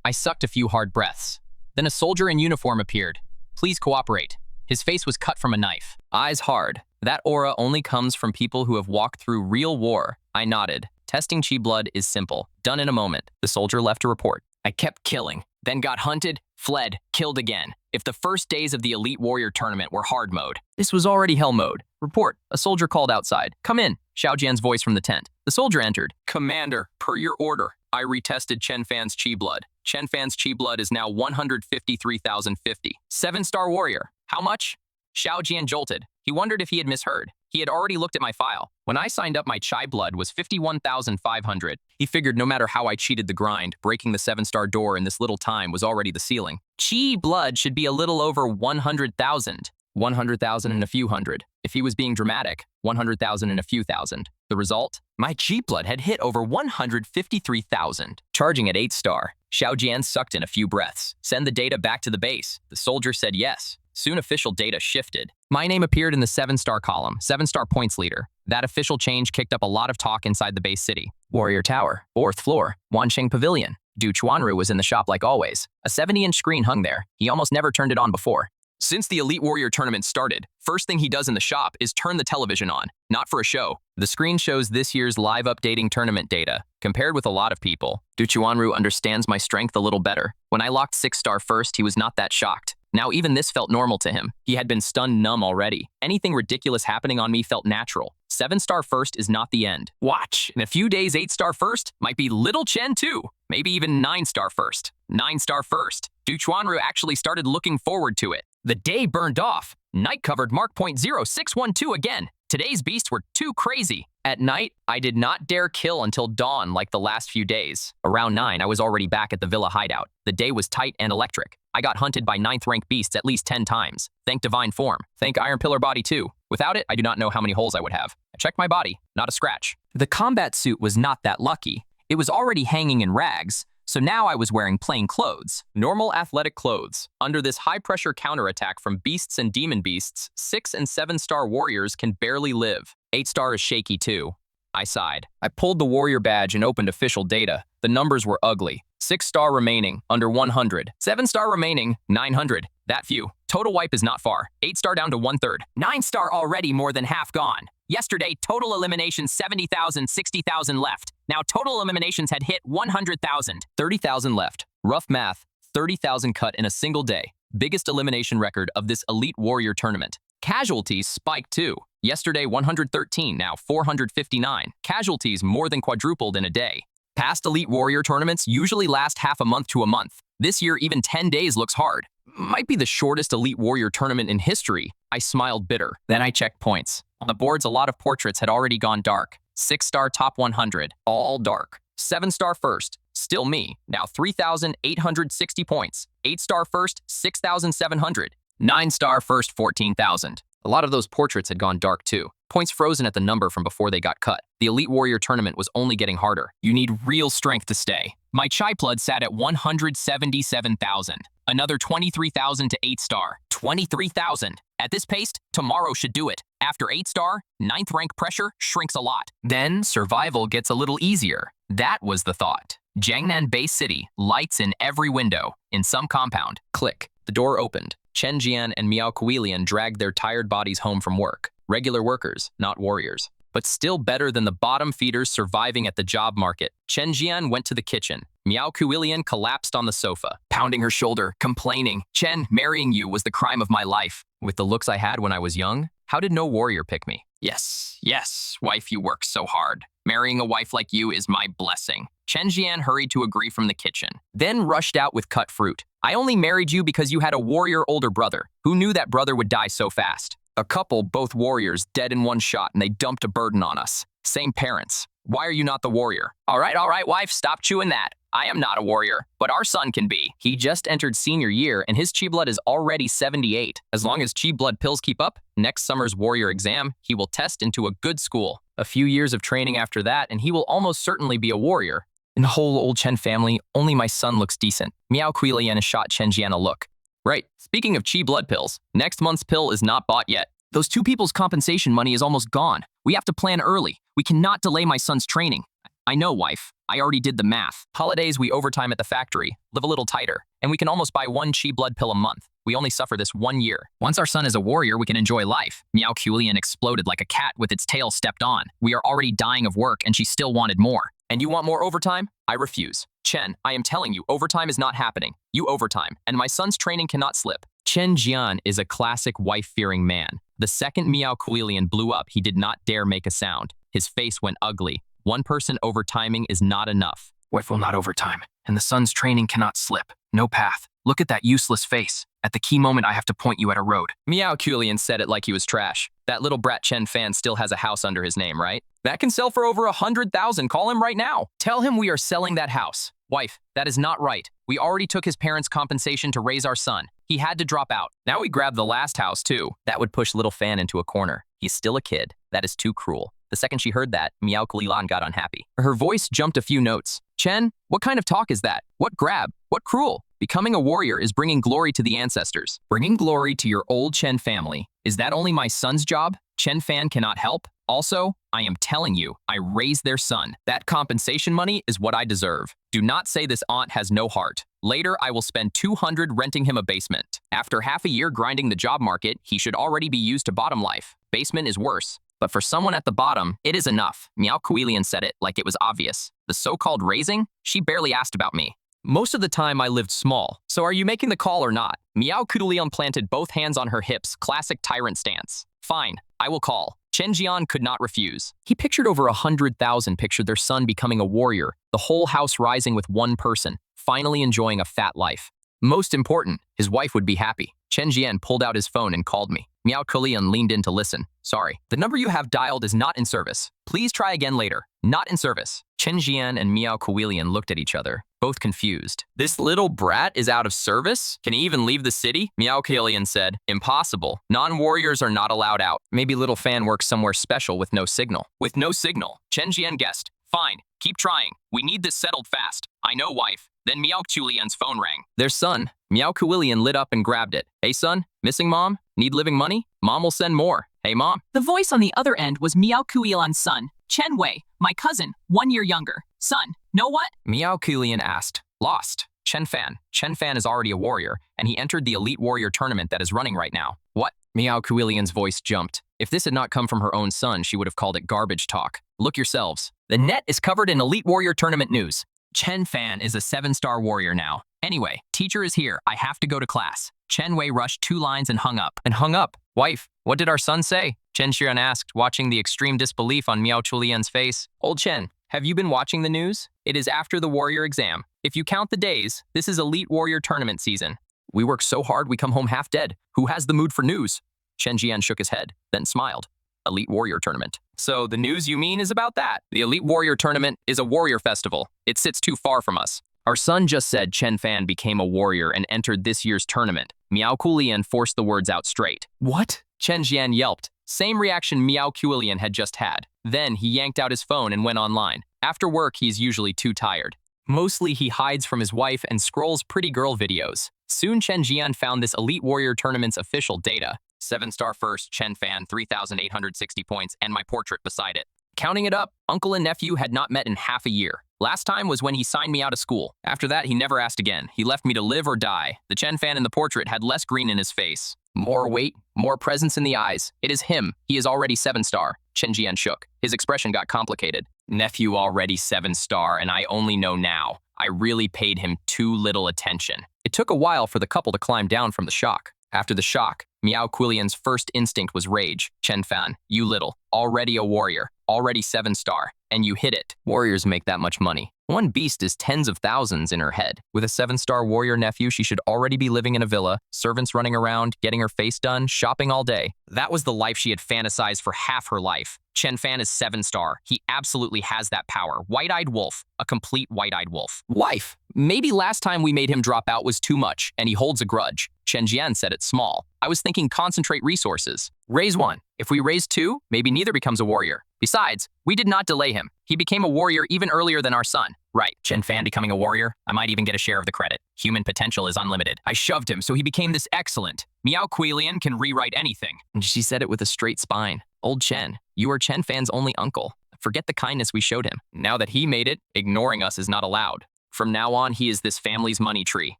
I sucked a few hard breaths. Then a soldier in uniform appeared. Please cooperate. His face was cut from a knife. Eyes hard. That aura only comes from people who have walked through real war. I nodded. Testing chi blood is simple. Done in a moment. The soldier left a report. I kept killing, then got hunted, fled, killed again. If the first days of the Elite Warrior tournament were hard mode, this was already hell mode. Report. A soldier called outside. Come in. Xiao Jian's voice from the tent. The soldier entered. Commander, per your order, I retested Chen Fan's chi blood. Chen Fan's chi blood is now 153,050. 7-star warrior. How much? Xiao Jian jolted. He wondered if he had misheard. He had already looked at my file. When I signed up, my chai blood was 51,500. He figured no matter how I cheated the grind, breaking the 7-star door in this little time was already the ceiling. Chi blood should be a little over 100,000. 100,000 and a few hundred. If he was being dramatic, 100,000 and a few thousand. The result? My chi blood had hit over 153,000. Charging at 8-star, Xiao Jian sucked in a few breaths. Send the data back to the base. The soldier said yes. Soon official data shifted. My name appeared in the 7-star column, 7-star points leader. That official change kicked up a lot of talk inside the base city. Warrior Tower, 4th floor, Wansheng Pavilion. Du Chuanru was in the shop like always. A 70-inch screen hung there. He almost never turned it on before. Since the Elite Warrior tournament started, first thing he does in the shop is turn the television on, not for a show. The screen shows this year's live updating tournament data. Compared with a lot of people, Du Chuanru understands my strength a little better. When I locked 6-star first, he was not that shocked. Now even this felt normal to him. He had been stunned numb already. Anything ridiculous happening on me felt natural. 7-star first is not the end. Watch, in a few days 8-star first might be Little Chen too. Maybe even 9-star first. 9-star first. Du Chuanru actually started looking forward to it. The day burned off. Night covered mark point 0612 again. Today's beasts were too crazy. At night, I did not dare kill until dawn like the last few days. Around 9, I was already back at the villa hideout. The day was tight and electric. I got hunted by 9th rank beasts at least 10 times. Thank Divine Form. Thank Iron Pillar Body too. Without it, I do not know how many holes I would have. I checked my body, not a scratch. The combat suit was not that lucky. It was already hanging in rags, so now I was wearing plain clothes. Normal athletic clothes. Under this high-pressure counterattack from beasts and demon beasts, 6- and 7-star warriors can barely live. 8-star is shaky too. I sighed. I pulled the warrior badge and opened official data. The numbers were ugly. 6-star remaining, under 100. 7-star remaining, 900. That few. Total wipe is not far. 8-star down to 1/3. 9-star already more than half gone. Yesterday, total eliminations 70,000, 60,000 left. Now total eliminations had hit 100,000. 30,000 left. Rough math, 30,000 cut in a single day. Biggest elimination record of this elite warrior tournament. Casualties spiked too. Yesterday 113, now 459. Casualties more than quadrupled in a day. Past elite warrior tournaments usually last half a month to a month. This year even 10 days looks hard. Might be the shortest elite warrior tournament in history. I smiled bitter. Then I checked points. On the boards a lot of portraits had already gone dark. 6-star top 100, all dark. 7-star first, still me, now 3,860 points. 8-star first, 6,700. 9-star first, 14,000. A lot of those portraits had gone dark too. Points frozen at the number from before they got cut. The Elite Warrior tournament was only getting harder. You need real strength to stay. My Chai Blood sat at 177,000. Another 23,000 to 8-star. 23,000. At this pace, tomorrow should do it. After 8-star, 9th rank pressure shrinks a lot. Then survival gets a little easier. That was the thought. Jiangnan Bay City, lights in every window. In some compound. Click. The door opened. Chen Jian and Miao Kuilian dragged their tired bodies home from work. Regular workers, not warriors. But still better than the bottom feeders surviving at the job market. Chen Jian went to the kitchen. Miao Kuilian collapsed on the sofa, pounding her shoulder, complaining. Chen, marrying you was the crime of my life. With the looks I had when I was young, how did no warrior pick me? Yes, wife, you work so hard. Marrying a wife like you is my blessing. Chen Jian hurried to agree from the kitchen, then rushed out with cut fruit. I only married you because you had a warrior older brother. Who knew that brother would die so fast? A couple, both warriors, dead in one shot, and they dumped a burden on us. Same parents. Why are you not the warrior? All right, wife, stop chewing that. I am not a warrior, but our son can be. He just entered senior year, and his Chi Blood is already 78. As long as Chi Blood pills keep up, next summer's warrior exam, he will test into a good school. A few years of training after that, and he will almost certainly be a warrior. In the whole old Chen family, only my son looks decent. Miao Kuilian shot Chen Jian a look. Right, speaking of Chi Blood pills, next month's pill is not bought yet. Those two people's compensation money is almost gone. We have to plan early. We cannot delay my son's training. I know, wife. I already did the math. Holidays, we overtime at the factory, live a little tighter, and we can almost buy 1 Chi Blood pill a month. We only suffer this 1 year. Once our son is a warrior, we can enjoy life. Miao Kuilian exploded like a cat with its tail stepped on. We are already dying of work, and she still wanted more. And you want more overtime? I refuse. Chen, I am telling you, overtime is not happening. You overtime, and my son's training cannot slip. Chen Jian is a classic wife-fearing man. The second Miao Kuilian blew up, he did not dare make a sound. His face went ugly. One person overtiming is not enough. Wife will not overtime, and the son's training cannot slip. No path. Look at that useless face. At the key moment, I have to point you at a road. Miao Kuilian said it like he was trash. That little brat Chen Fan still has a house under his name, right? That can sell for over 100,000. Call him right now. Tell him we are selling that house. Wife, that is not right. We already took his parents' compensation to raise our son. He had to drop out. Now we grab the last house, too. That would push little Fan into a corner. He's still a kid. That is too cruel. The second she heard that, Miao Kuilian got unhappy. Her voice jumped a few notes. Chen, what kind of talk is that? What grab? What cruel? Becoming a warrior is bringing glory to the ancestors. Bringing glory to your old Chen family. Is that only my son's job? Chen Fan cannot help? Also, I am telling you, I raised their son. That compensation money is what I deserve. Do not say this aunt has no heart. Later, I will spend 200 renting him a basement. After half a year grinding the job market, he should already be used to bottom life. Basement is worse. But for someone at the bottom, it is enough. Miao Kuilian said it like it was obvious. The so-called raising? She barely asked about me. Most of the time, I lived small. So are you making the call or not? Miao Kuilian planted both hands on her hips, classic tyrant stance. Fine, I will call. Chen Jian could not refuse. He pictured over 100,000 pictured their son becoming a warrior, the whole house rising with one person, finally enjoying a fat life. Most important, his wife would be happy. Chen Jian pulled out his phone and called me. Meowkulian leaned in to listen. Sorry, the number you have dialed is not in service. Please try again later. Not in service. Chen Jian and Meowkulian looked at each other, both confused. This little brat is out of service? Can he even leave the city? Meowkulian said. Impossible. Non-warriors are not allowed out. Maybe little Fan works somewhere special with no signal. With no signal. Chen Jian guessed. Fine. Keep trying. We need this settled fast. I know, wife. Then Meowkulian's phone rang. Their son. Meowkulian lit up and grabbed it. Hey, son? Missing mom? Need living money? Mom will send more. Hey, mom. The voice on the other end was Meowkulian's son, Chen Wei, my cousin, 1 year younger. Son, know what? Meowkulian asked. Lost. Chen Fan. Chen Fan is already a warrior, and he entered the Elite Warrior tournament that is running right now. What? Meowkulian's voice jumped. If this had not come from her own son, she would have called it garbage talk. Look yourselves. The net is covered in Elite Warrior tournament news. Chen Fan is a 7-star warrior now. Anyway, teacher is here. I have to go to class. Chen Wei rushed 2 lines and hung up. Wife, what did our son say? Chen Xian asked, watching the extreme disbelief on Meowkulian's face. Old Chen, have you been watching the news? It is after the warrior exam. If you count the days, this is Elite Warrior tournament season. We work so hard we come home half dead. Who has the mood for news? Chen Jian shook his head, then smiled. Elite Warrior Tournament. So the news you mean is about that? The Elite Warrior Tournament is a warrior festival. It sits too far from us. Our son just said Chen Fan became a warrior and entered this year's tournament. Meowkulian forced the words out straight. What? Chen Jian yelped. Same reaction Meowkulian had just had. Then he yanked out his phone and went online. After work, he's usually too tired. Mostly he hides from his wife and scrolls pretty girl videos. Soon Chen Jian found this Elite Warrior Tournament's official data. 7-star first, Chen Fan, 3,860 points, and my portrait beside it. Counting it up, uncle and nephew had not met in half a year. Last time was when he signed me out of school. After that, he never asked again. He left me to live or die. The Chen Fan in the portrait had less green in his face. More weight, more presence in the eyes. It is him. He is already 7-star. Chen Jian shook. His expression got complicated. Nephew already 7-star, and I only know now. I really paid him too little attention. It took a while for the couple to climb down from the shock. After the shock, Meowkulian's first instinct was rage. Chen Fan, you little, already a warrior, already 7-star, and you hit it. Warriors make that much money. One beast is tens of thousands in her head. With a 7-star warrior nephew, she should already be living in a villa, servants running around, getting her face done, shopping all day. That was the life she had fantasized for half her life. Chen Fan is 7-star. He absolutely has that power. White-eyed wolf. A complete white-eyed wolf. Wife, maybe last time we made him drop out was too much, and he holds a grudge. Chen Jian said it's small. I was thinking concentrate resources. Raise 1. If we raise 2, maybe neither becomes a warrior. Besides, we did not delay him. He became a warrior even earlier than our son. Right, Chen Fan becoming a warrior? I might even get a share of the credit. Human potential is unlimited. I shoved him, so he became this excellent. Meowkulian can rewrite anything. And she said it with a straight spine. Old Chen, you are Chen Fan's only uncle. Forget the kindness we showed him. Now that he made it, ignoring us is not allowed. From now on, he is this family's money tree.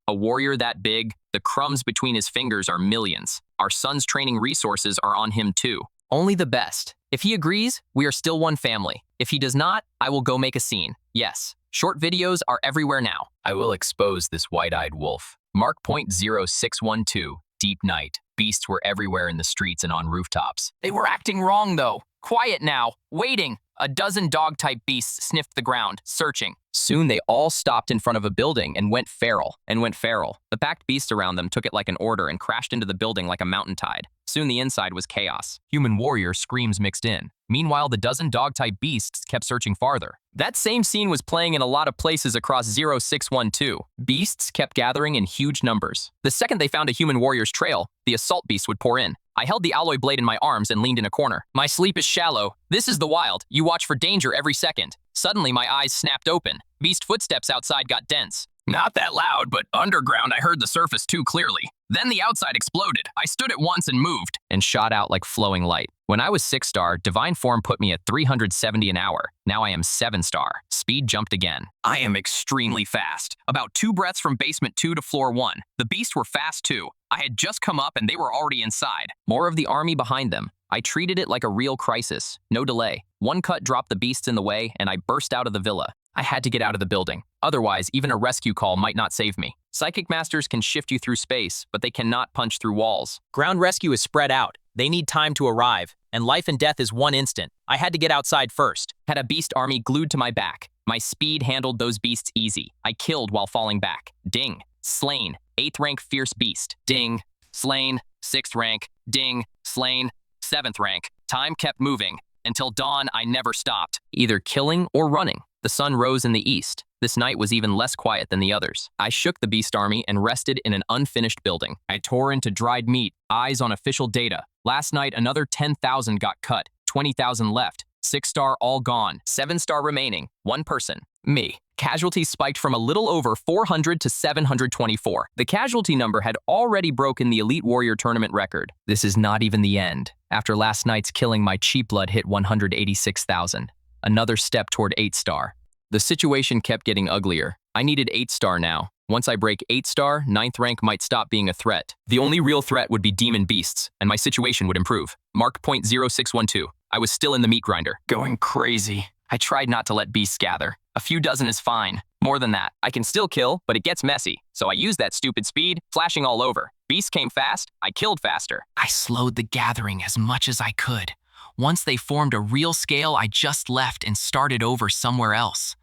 A warrior that big, the crumbs between his fingers are millions. Our son's training resources are on him too. Only the best. If he agrees, we are still one family. If he does not, I will go make a scene. Yes, short videos are everywhere now. I will expose this white-eyed wolf. Mark point 0612, deep night. Beasts were everywhere in the streets and on rooftops. They were acting wrong though. Quiet now, waiting. A dozen dog-type beasts sniffed the ground, searching. Soon they all stopped in front of a building and went feral. The packed beasts around them took it like an order and crashed into the building like a mountain tide. Soon the inside was chaos. Human warrior screams mixed in. Meanwhile, the dozen dog-type beasts kept searching farther. That same scene was playing in a lot of places across 0612. Beasts kept gathering in huge numbers. The second they found a human warrior's trail, the assault beast would pour in. I held the alloy blade in my arms and leaned in a corner. My sleep is shallow. This is the wild. You watch for danger every second. Suddenly, my eyes snapped open. Beast footsteps outside got dense. Not that loud, but underground I heard the surface too clearly. Then the outside exploded. I stood at once and moved. And shot out like flowing light. When I was 6-star, Divine Form put me at 370 an hour. Now I am 7-star. Speed jumped again. I am extremely fast. About 2 breaths from basement 2 to floor 1. The beasts were fast too. I had just come up and they were already inside. More of the army behind them. I treated it like a real crisis. No delay. One cut dropped the beasts in the way and I burst out of the villa. I had to get out of the building. Otherwise, even a rescue call might not save me. Psychic masters can shift you through space, but they cannot punch through walls. Ground rescue is spread out. They need time to arrive, and life and death is one instant. I had to get outside first. Had a beast army glued to my back. My speed handled those beasts easy. I killed while falling back. Ding. Slain. 8th rank fierce beast. Ding. Slain. 6th rank. Ding, slain, 7th rank. Time kept moving. Until dawn, I never stopped, either killing or running. The sun rose in the east. This night was even less quiet than the others. I shook the beast army and rested in an unfinished building. I tore into dried meat, eyes on official data. Last night, another 10,000 got cut, 20,000 left. 6-star all gone, 7-star remaining, 1 person, me. Casualties spiked from a little over 400 to 724. The casualty number had already broken the Elite Warrior Tournament record. This is not even the end. After last night's killing, my cheap blood hit 186,000. Another step toward 8-star. The situation kept getting uglier. I needed 8-star now. Once I break 8-star, 9th rank might stop being a threat. The only real threat would be demon beasts, and my situation would improve. Mark point 0612. I was still in the meat grinder, going crazy. I tried not to let beasts gather. A few dozen is fine. More than that, I can still kill, but it gets messy. So I used that stupid speed, flashing all over. Beasts came fast, I killed faster. I slowed the gathering as much as I could. Once they formed a real scale, I just left and started over somewhere else.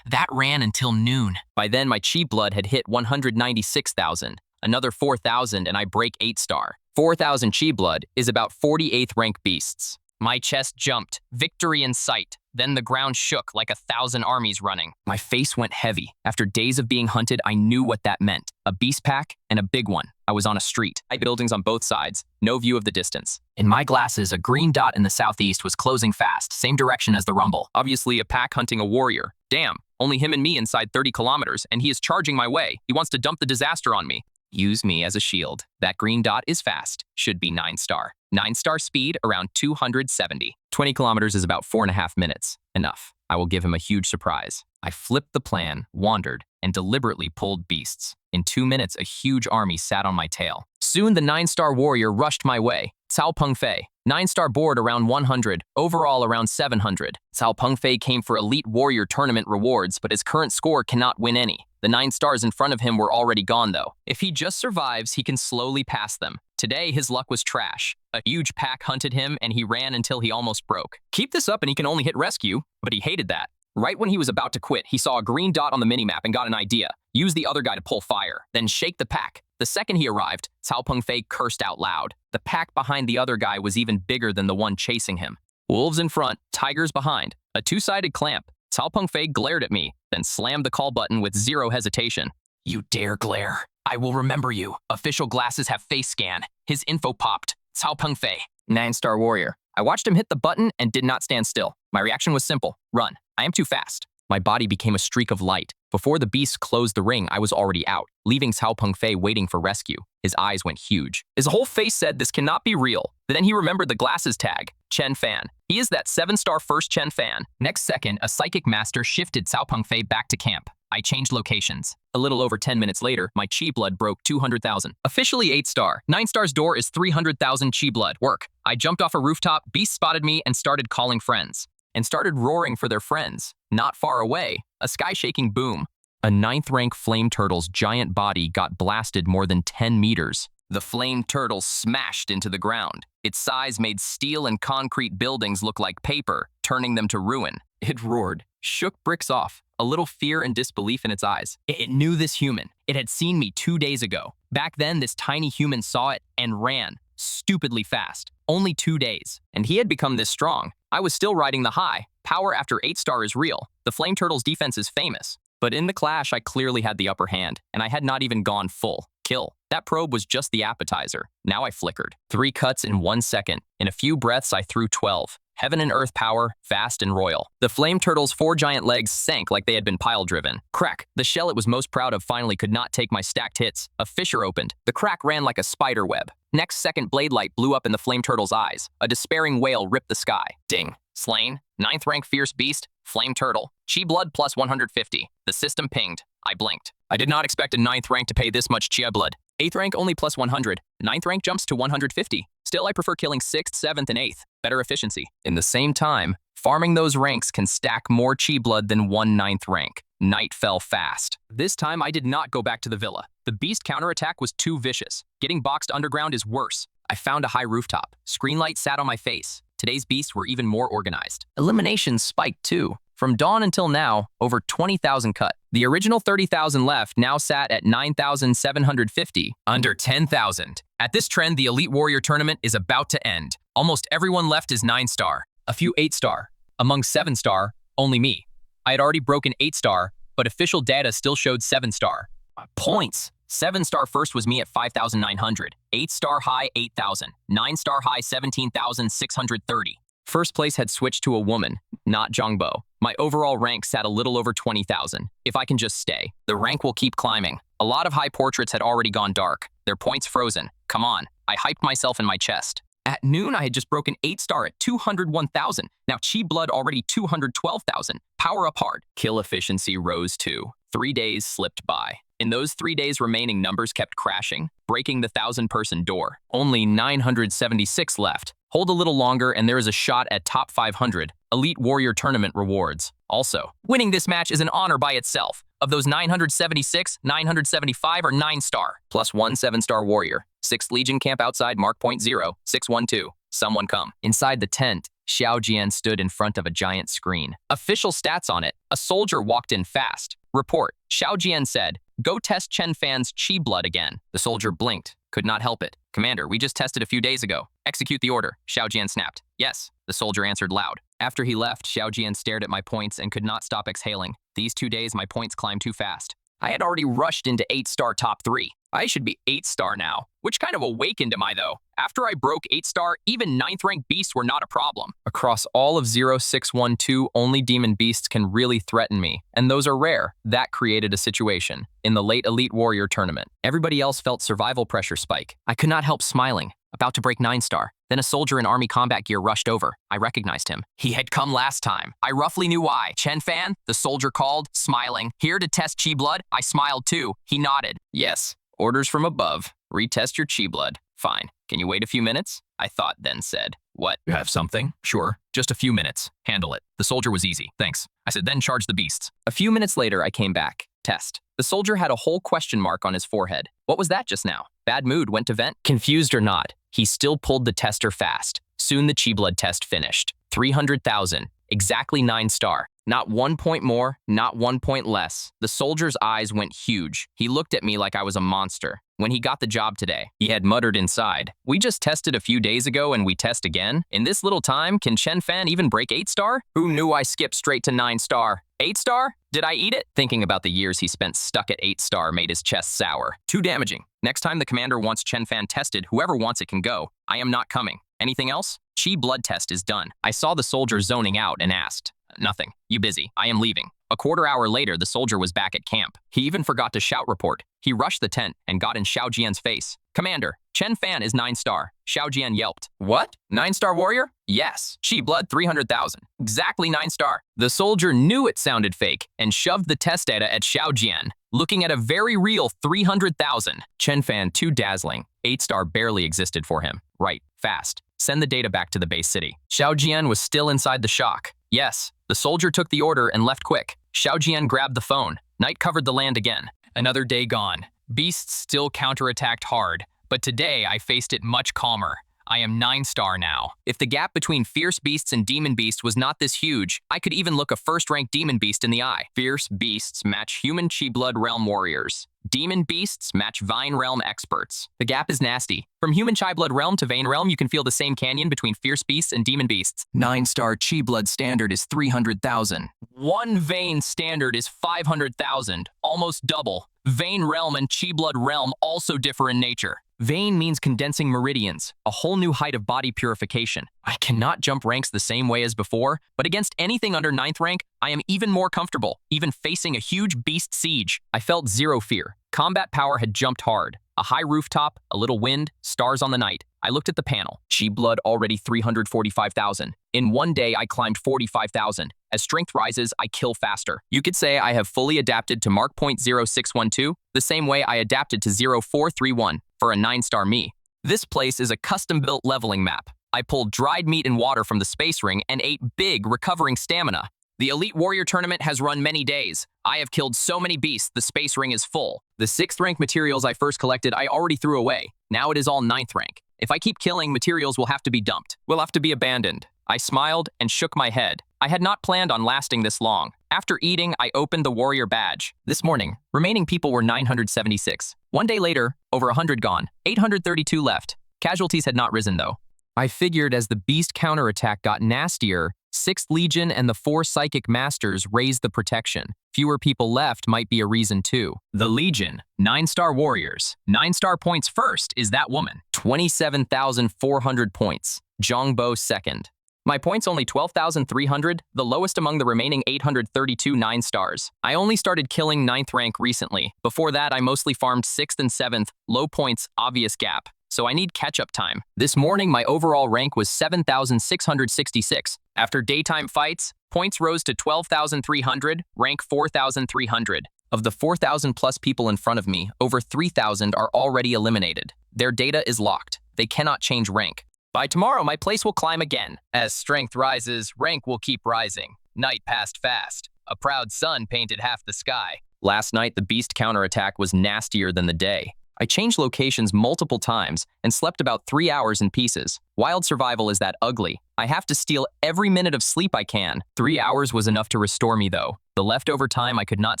That ran until noon. By then, my chi blood had hit 196,000. Another 4,000 and I break 8-star. 4,000 chi blood is about 48th rank beasts. My chest jumped, victory in sight. Then the ground shook like 1,000 armies running. My face went heavy. After days of being hunted, I knew what that meant. A beast pack and a big one. I was on a street. I had buildings on both sides. No view of the distance. In my glasses, a green dot in the southeast was closing fast, same direction as the rumble. Obviously a pack hunting a warrior. Damn, only him and me inside 30 kilometers, and he is charging my way. He wants to dump the disaster on me. Use me as a shield. That green dot is fast. Should be 9-star. 9-star speed around 270. 20 kilometers is about 4.5 minutes. Enough. I will give him a huge surprise. I flipped the plan, wandered, and deliberately pulled beasts. In 2 minutes, a huge army sat on my tail. Soon the 9-star warrior rushed my way. Cao Pengfei. 9-star board around 100, overall around 700. Cao Pengfei came for Elite Warrior Tournament rewards, but his current score cannot win any. The 9 stars in front of him were already gone though. If he just survives, he can slowly pass them. Today, his luck was trash. A huge pack hunted him and he ran until he almost broke. Keep this up and he can only hit rescue, but he hated that. Right when he was about to quit, he saw a green dot on the minimap and got an idea. Use the other guy to pull fire, then shake the pack. The second he arrived, Cao Pengfei cursed out loud. The pack behind the other guy was even bigger than the one chasing him. Wolves in front, tigers behind. A two-sided clamp. Cao Pengfei glared at me, then slammed the call button with zero hesitation. You dare glare. I will remember you. Official glasses have face scan. His info popped. Cao Pengfei, 9-star warrior. I watched him hit the button and did not stand still. My reaction was simple. Run. I am too fast. My body became a streak of light. Before the beast closed the ring, I was already out, leaving Cao Pengfei waiting for rescue. His eyes went huge. His whole face said this cannot be real. But then he remembered the glasses tag. Chen Fan. He is that 7-star first Chen Fan. Next second, a psychic master shifted Cao Pengfei back to camp. I changed locations. A little over 10 minutes later, my chi blood broke 200,000. Officially 8-star. 9-star's door is 300,000 chi blood. Work. I jumped off a rooftop, beast spotted me, and started calling friends. And started roaring for their friends. Not far away, a sky-shaking boom. A 9th rank flame turtle's giant body got blasted more than 10 meters. The flame turtle smashed into the ground. Its size made steel and concrete buildings look like paper, turning them to ruin. It roared, shook bricks off, a little fear and disbelief in its eyes. It knew this human. It had seen me 2 days ago. Back then, this tiny human saw it and ran, stupidly fast. Only 2 days. And he had become this strong. I was still riding the high. Power after 8-star is real. The flame turtle's defense is famous. But in the clash, I clearly had the upper hand, and I had not even gone full kill. That probe was just the appetizer. Now I flickered. 3 cuts in 1 second. In a few breaths, I threw 12. Heaven and earth power, fast and royal. The flame turtle's 4 giant legs sank like they had been pile-driven. Crack. The shell it was most proud of finally could not take my stacked hits. A fissure opened. The crack ran like a spider web. Next second, blade light blew up in the flame turtle's eyes. A despairing wail ripped the sky. Ding. Slain. 9th rank fierce beast. Flame turtle. Chi blood plus 150. The system pinged. I blinked. I did not expect a 9th rank to pay this much chi blood. 8th rank only plus 100. 9th rank jumps to 150. Still, I prefer killing 6th, 7th, and 8th. Better efficiency. In the same time, farming those ranks can stack more chi blood than 1 9th rank. Night fell fast. This time, I did not go back to the villa. The beast counterattack was too vicious. Getting boxed underground is worse. I found a high rooftop. Screen light sat on my face. Today's beasts were even more organized. Eliminations spiked too. From From dawn until now, over 20,000 cut. The original 30,000 left now sat at 9,750. Under 10,000. At this trend, the Elite Warrior Tournament is about to end. Almost everyone left is 9-star. A few 8-star. Among 7-star, only me. I had already broken 8-star, but official data still showed 7-star. Points. 7-star first was me at 5,900. 8-star high, 8,000. 9-star high, 17,630. First place had switched to a woman, not Jongbo. My overall rank sat a little over 20,000. If I can just stay, the rank will keep climbing. A lot of high portraits had already gone dark. Their points frozen. Come on. I hyped myself in my chest. At noon, I had just broken 8-star at 201,000. Now Chi Blood already 212,000. Power up hard. Kill efficiency rose too. 3 days slipped by. In those 3 days remaining, numbers kept crashing, breaking the 1,000-person door. Only 976 left. Hold a little longer and there is a shot at top 500. Elite Warrior Tournament rewards. Also, winning this match is an honor by itself. Of those 976, 975 are 9-star, plus 1 7-star warrior. 6th Legion camp outside Mark Point 0, 612. Someone come. Inside the tent, Xiao Jian stood in front of a giant screen. Official stats on it. A soldier walked in fast. Report. Xiao Jian said, "Go test Chen Fan's Chi Blood again." The soldier blinked. Could not help it. "Commander, we just tested a few days ago. Execute the order." Xiao Jian snapped. "Yes." The soldier answered loud. After he left, Xiao Jian stared at my points and could not stop exhaling. These 2 days, my points climbed too fast. I had already rushed into 8-star top 3. I should be 8-star now. Which kind of awakened am I, though? After I broke 8-star, even 9th-ranked beasts were not a problem. Across all of 0612, only demon beasts can really threaten me, and those are rare. That created a situation. In the late Elite Warrior Tournament, everybody else felt survival pressure spike. I could not help smiling. About to break 9-star. Then a soldier in army combat gear rushed over. I recognized him. He had come last time. I roughly knew why. "Chen Fan?" The soldier called, smiling. "Here to test Chi Blood?" I smiled too. He nodded. "Yes. Orders from above. Retest your Chi Blood." "Fine. Can you wait a few minutes?" I thought, then said. "What? You have something? Sure. Just a few minutes. Handle it." The soldier was easy. "Thanks." I said, "Then charge the beasts." A few minutes later, I came back. Test. The soldier had a whole question mark on his forehead. What was that just now? Bad mood went to vent? Confused or not, he still pulled the tester fast. Soon the Chi Blood test finished. 300,000. Exactly 9-star. Not 1 point more, not 1 point less. The soldier's eyes went huge. He looked at me like I was a monster. When he got the job today, he had muttered inside, "We just tested a few days ago and we test again? In this little time, can Chen Fan even break 8-star? Who knew I skipped straight to 9-star? 8-star? Did I eat it?" Thinking about the years he spent stuck at 8-star made his chest sour. Too damaging. Next time the commander wants Chen Fan tested, whoever wants it can go. I am not coming. Anything else? Chi Blood test is done. I saw the soldier zoning out and asked, "Nothing. You busy? I am leaving." A quarter hour later, the soldier was back at camp. He even forgot to shout report. He rushed the tent and got in Xiao Jian's face. "Commander, Chen Fan is 9-star. Xiao Jian yelped. "What? 9-star warrior?" "Yes. Chi Blood 300,000. Exactly 9-star. The soldier knew it sounded fake and shoved the test data at Xiao Jian, looking at a very real 300,000. Chen Fan too dazzling. 8-star barely existed for him. Right. Fast. Send the data back to the base city. Xiao Jian was still inside the shock. Yes. The soldier took the order and left quick. Xiao Jian grabbed the phone. Night covered the land again. Another day gone. Beasts still counterattacked hard, but today I faced it much calmer. I am 9-star now. If the gap between fierce beasts and demon beasts was not this huge, I could even look a first-ranked demon beast in the eye. Fierce beasts match human Chi Blood realm warriors. Demon beasts match Vine realm experts. The gap is nasty. From human Chi Blood realm to Vine realm, you can feel the same canyon between fierce beasts and demon beasts. 9-star Chi Blood standard is 300,000. 1 Vane standard is 500,000, almost double. Vane realm and Chi Blood realm also differ in nature. Vane means condensing meridians, a whole new height of body purification. I cannot jump ranks the same way as before, but against anything under 9th rank, I am even more comfortable, even facing a huge beast siege. I felt zero fear. Combat power had jumped hard. A high rooftop, a little wind, stars on the night. I looked at the panel. Chi Blood already 345,000. In 1 day, I climbed 45,000. As strength rises, I kill faster. You could say I have fully adapted to Mark Point 0612, the same way I adapted to 0431 for a 9-star me. This place is a custom-built leveling map. I pulled dried meat and water from the space ring and ate big, recovering stamina. The Elite Warrior Tournament has run many days. I have killed so many beasts, the space ring is full. The 6th rank materials I first collected, I already threw away. Now it is all 9th rank. If I keep killing, materials will have to be dumped. Will have to be abandoned. I smiled and shook my head. I had not planned on lasting this long. After eating, I opened the warrior badge. This morning, remaining people were 976. One day later, over 100 gone, 832 left. Casualties had not risen though. I figured as the beast counterattack got nastier, 6th Legion and the 4 Psychic Masters raised the protection. Fewer people left might be a reason too. The Legion, 9-star warriors. 9-star points first is that woman. 27,400 points. Zhongbo second. My points only 12,300, the lowest among the remaining 832 9-stars. I only started killing 9th rank recently. Before that, I mostly farmed 6th and 7th, low points, obvious gap. So I need catch-up time. This morning, my overall rank was 7,666. After daytime fights, points rose to 12,300, rank 4,300. Of the 4,000 plus people in front of me, over 3,000 are already eliminated. Their data is locked. They cannot change rank. By tomorrow, my place will climb again. As strength rises, rank will keep rising. Night passed fast. A proud sun painted half the sky. Last night, the beast counterattack was nastier than the day. I changed locations multiple times and slept about 3 hours in pieces. Wild survival is that ugly. I have to steal every minute of sleep I can. 3 hours was enough to restore me though. The leftover time I could not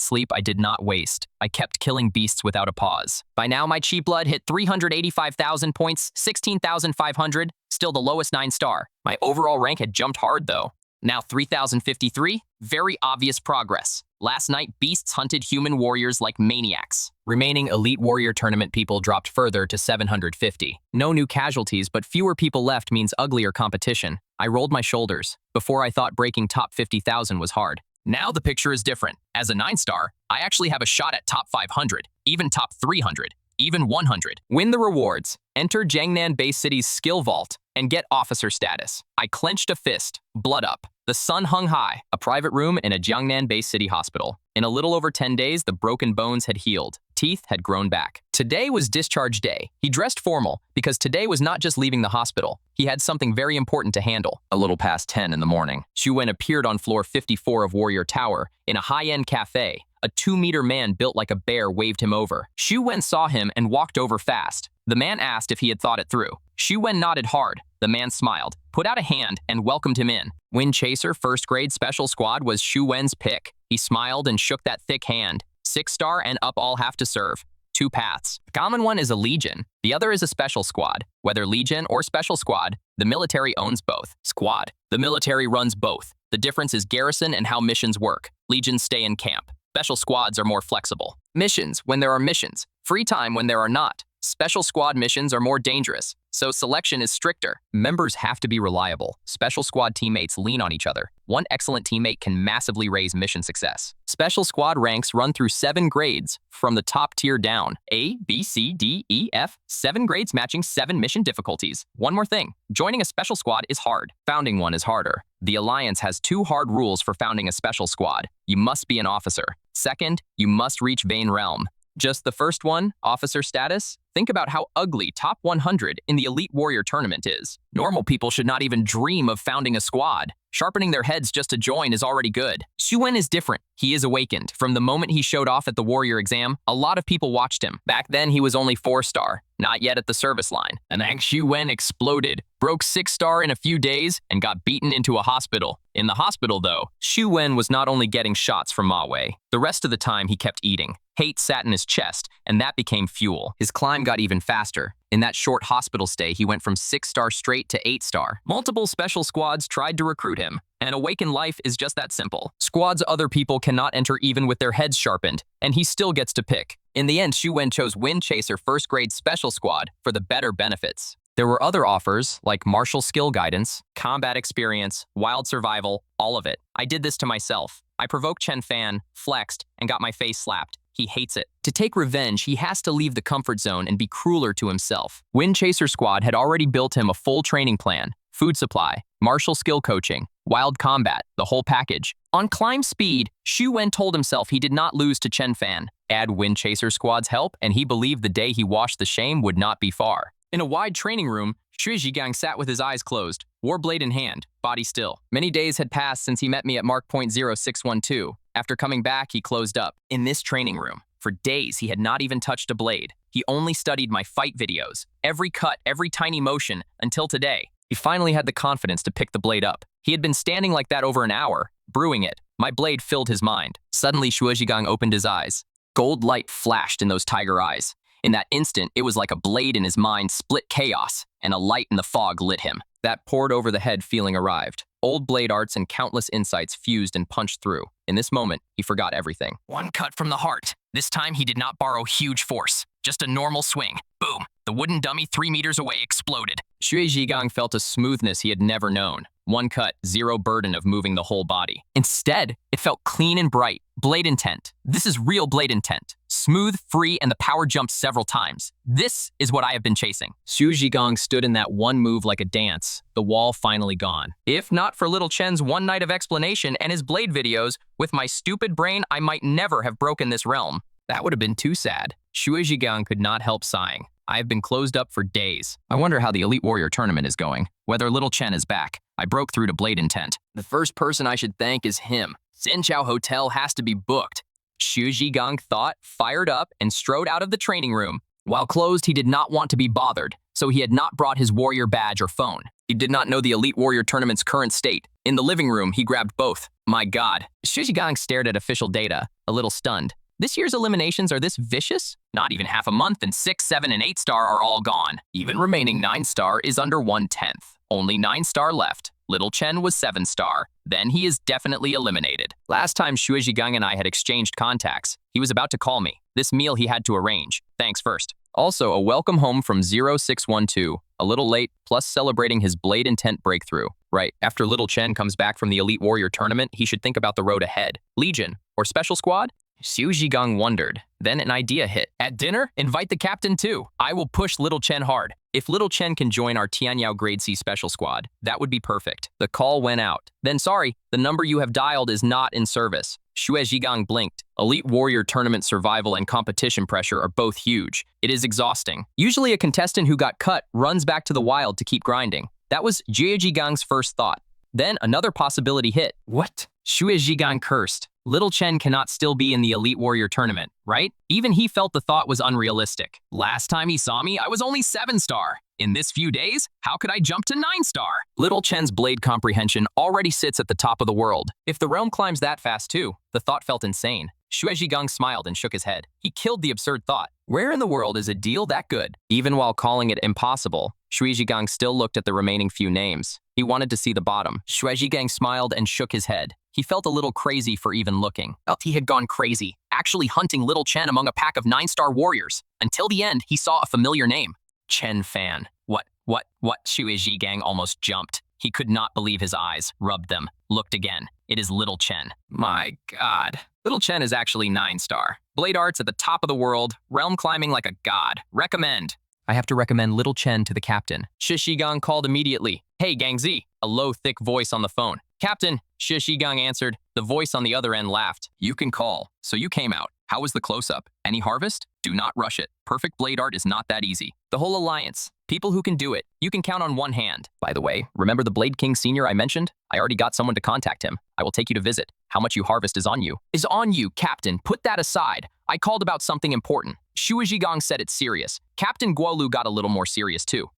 sleep I did not waste. I kept killing beasts without a pause. By now my chi blood hit 385,000 points, 16,500, still the lowest 9-star. My overall rank had jumped hard though. Now 3,053, very obvious progress. Last night, beasts hunted human warriors like maniacs. Remaining Elite Warrior Tournament people dropped further to 750. No new casualties, but fewer people left means uglier competition. I rolled my shoulders. Before I thought breaking top 50,000 was hard. Now the picture is different. As a 9-star, I actually have a shot at top 500, even top 300, even 100. Win the rewards, enter Jiangnan Bay City's skill vault, and get officer status. I clenched a fist, blood up. The sun hung high, a private room in a Jiangnan Bay City hospital. In a little over 10 days, the broken bones had healed. Teeth had grown back. Today was discharge day. He dressed formal because today was not just leaving the hospital. He had something very important to handle. A little past 10 in the morning, Xu Wen appeared on floor 54 of Warrior Tower in a high-end cafe. A 2-meter man built like a bear waved him over. Xu Wen saw him and walked over fast. The man asked if he had thought it through. Xu Wen nodded hard. The man smiled, put out a hand, and welcomed him in. Wind Chaser 1st grade special squad was Xu Wen's pick. He smiled and shook that thick hand. 6-star and up all have to serve. 2 paths. The common one is a Legion. The other is a special squad. Whether Legion or special squad, the military owns both. Squad. The military runs both. The difference is garrison and how missions work. Legions stay in camp. Special squads are more flexible. Missions when there are missions. Free time when there are not. Special squad missions are more dangerous, so selection is stricter. Members have to be reliable. Special squad teammates lean on each other. One excellent teammate can massively raise mission success. Special squad ranks run through 7 grades from the top tier down. A, B, C, D, E, F. 7 grades matching 7 mission difficulties. One more thing, joining a special squad is hard. Founding one is harder. The Alliance has 2 hard rules for founding a special squad. You must be an officer. Second, you must reach Vane Realm. Just the first one, officer status? Think about how ugly top 100 in the Elite Warrior Tournament is. Normal people should not even dream of founding a squad. Sharpening their heads just to join is already good. Xu Wen is different. He is awakened. From the moment he showed off at the Warrior exam, a lot of people watched him. Back then, he was only 4-star, not yet at the service line. And then Xu Wen exploded, broke 6-star in a few days, and got beaten into a hospital. In the hospital, though, Xu Wen was not only getting shots from Ma Wei. The rest of the time, he kept eating. Hate sat in his chest, and that became fuel. His climb got even faster. In that short hospital stay, he went from 6-star straight to 8-star. Multiple special squads tried to recruit him. And Awakened Life is just that simple. Squads other people cannot enter even with their heads sharpened, and he still gets to pick. In the end, Xu Wen chose Wind Chaser 1st grade special squad for the better benefits. There were other offers, like martial skill guidance, combat experience, wild survival, all of it. I did this to myself. I provoked Chen Fan, flexed, and got my face slapped. He hates it. To take revenge, he has to leave the comfort zone and be crueler to himself. Wind Chaser Squad had already built him a full training plan, food supply, martial skill coaching, wild combat, the whole package. On climb speed, Xu Wen told himself he did not lose to Chen Fan. Add Wind Chaser Squad's help, and he believed the day he washed the shame would not be far. In a wide training room, Shui Zhigang sat with his eyes closed, warblade in hand, body still. Many days had passed since he met me at mark point 0612. After coming back, he closed up. In this training room, for days he had not even touched a blade. He only studied my fight videos, every cut, every tiny motion, until today. He finally had the confidence to pick the blade up. He had been standing like that over an hour, brewing it. My blade filled his mind. Suddenly, Shuejigang opened his eyes. Gold light flashed in those tiger eyes. In that instant, it was like a blade in his mind split chaos, and a light in the fog lit him. That poured over the head feeling arrived. Old blade arts and countless insights fused and punched through. In this moment, he forgot everything. One cut from the heart. This time he did not borrow huge force. Just a normal swing. Boom. The wooden dummy 3 meters away exploded. Shuejigang felt a smoothness he had never known. One cut, zero burden of moving the whole body. Instead, it felt clean and bright. Blade intent. This is real blade intent. Smooth, free, and the power jumped several times. This is what I have been chasing. Shuejigang stood in that one move like a dance, the wall finally gone. If not for little Chen's one night of explanation and his blade videos, with my stupid brain, I might never have broken this realm. That would have been too sad. Shuejigang could not help sighing. I have been closed up for days. I wonder how the Elite Warrior tournament is going, whether little Chen is back. I broke through to blade intent. The first person I should thank is him. Xinqiao Hotel has to be booked. Shuejigang thought, fired up, and strode out of the training room. While closed, he did not want to be bothered, so he had not brought his warrior badge or phone. He did not know the Elite Warrior tournament's current state. In the living room, he grabbed both. My God. Shuejigang stared at official data, a little stunned. This year's eliminations are this vicious? Not even half a month and 6, 7, and 8-star are all gone. Even remaining 9-star is under 1/10. Only 9-star left. Little Chen was 7-star. Then he is definitely eliminated. Last time Shuejigang and I had exchanged contacts, he was about to call me. This meal he had to arrange. Thanks first. Also, a welcome home from 0612. A little late, plus celebrating his blade intent breakthrough. Right, after little Chen comes back from the Elite Warrior tournament, he should think about the road ahead. Legion or Special Squad? Shuejigang wondered. Then an idea hit. At dinner, invite the captain too. I will push little Chen hard. If little Chen can join our Tianyao Grade C Special Squad, that would be perfect. The call went out. Then sorry, the number you have dialed is not in service. Shuejigang blinked. Elite Warrior tournament survival and competition pressure are both huge. It is exhausting. Usually a contestant who got cut runs back to the wild to keep grinding. That was Shuejigang's first thought. Then another possibility hit. What? Shuejigang cursed. Little Chen cannot still be in the Elite Warrior tournament, right? Even he felt the thought was unrealistic. Last time he saw me, I was only 7-star. In this few days, how could I jump to 9-star? Little Chen's blade comprehension already sits at the top of the world. If the realm climbs that fast too, the thought felt insane. Shuejigang smiled and shook his head. He killed the absurd thought. Where in the world is a deal that good? Even while calling it impossible, Shuejigang still looked at the remaining few names. He wanted to see the bottom. Shuejigang smiled and shook his head. He felt a little crazy for even looking. Felt he had gone crazy, actually hunting little Chen among a pack of 9-star warriors. Until the end, he saw a familiar name. Chen Fan. What? Shuejigang almost jumped. He could not believe his eyes, rubbed them, looked again. It is little Chen. My God. Little Chen is actually 9-star. Blade arts at the top of the world, realm climbing like a god. Recommend. I have to recommend little Chen to the captain. Shuejigang called immediately. Hey, Gangzi. A low, thick voice on the phone. Captain, Shuejigang answered. The voice on the other end laughed. You can call. So you came out. How was the close-up? Any harvest? Do not rush it. Perfect blade art is not that easy. The whole alliance. People who can do it. You can count on one hand. By the way, remember the Blade King Senior I mentioned? I already got someone to contact him. I will take you to visit. How much you harvest is on you. Is on you, Captain. Put that aside. I called about something important. Shuejigang said it's serious. Captain Guolu got a little more serious too.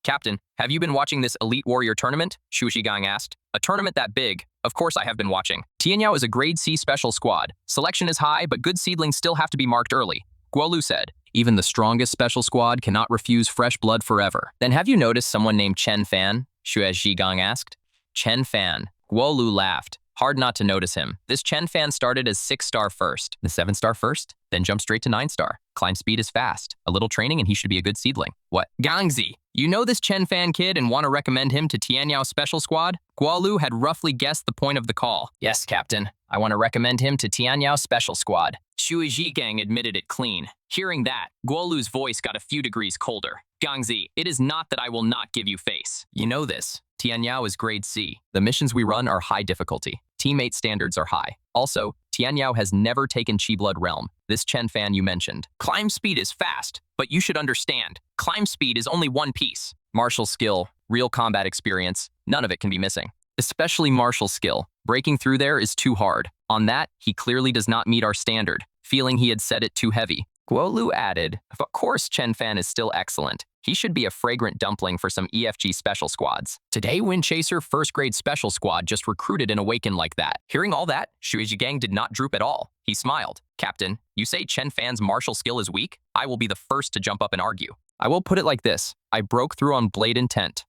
Captain, have you been watching this Elite Warrior tournament? Shuejigang asked. A tournament that big? Of course I have been watching. Tianyao is a Grade C Special Squad. Selection is high, but good seedlings still have to be marked early. Guolu said. Even the strongest Special Squad cannot refuse fresh blood forever. Then have you noticed someone named Chen Fan? Shuejigang asked. Chen Fan. Guolu laughed. Hard not to notice him. This Chen Fan started as 6-star first, the 7-star first, then jumped straight to 9-star. Climb speed is fast. A little training and he should be a good seedling. What? Gangzi, you know this Chen Fan kid and want to recommend him to Tianyao Special Squad? Guolu had roughly guessed the point of the call. Yes, Captain. I want to recommend him to Tianyao Special Squad. Shuejigang admitted it clean. Hearing that, Guolu's voice got a few degrees colder. Gangzi, it is not that I will not give you face. You know this. Tianyao is Grade C. The missions we run are high difficulty. Teammate standards are high. Also, Tianyao has never taken Chi Blood Realm, this Chen Fan you mentioned. Climb speed is fast, but you should understand, climb speed is only one piece. Martial skill, real combat experience, none of it can be missing. Especially martial skill. Breaking through there is too hard. On that, he clearly does not meet our standard, feeling he had set it too heavy. Guolu added, of course Chen Fan is still excellent. He should be a fragrant dumpling for some EFG special squads. Today, Wind Chaser first grade special squad just recruited and awakened like that. Hearing all that, Shuijigang did not droop at all. He smiled. Captain, you say Chen Fan's martial skill is weak? I will be the first to jump up and argue. I will put it like this. I broke through on blade intent.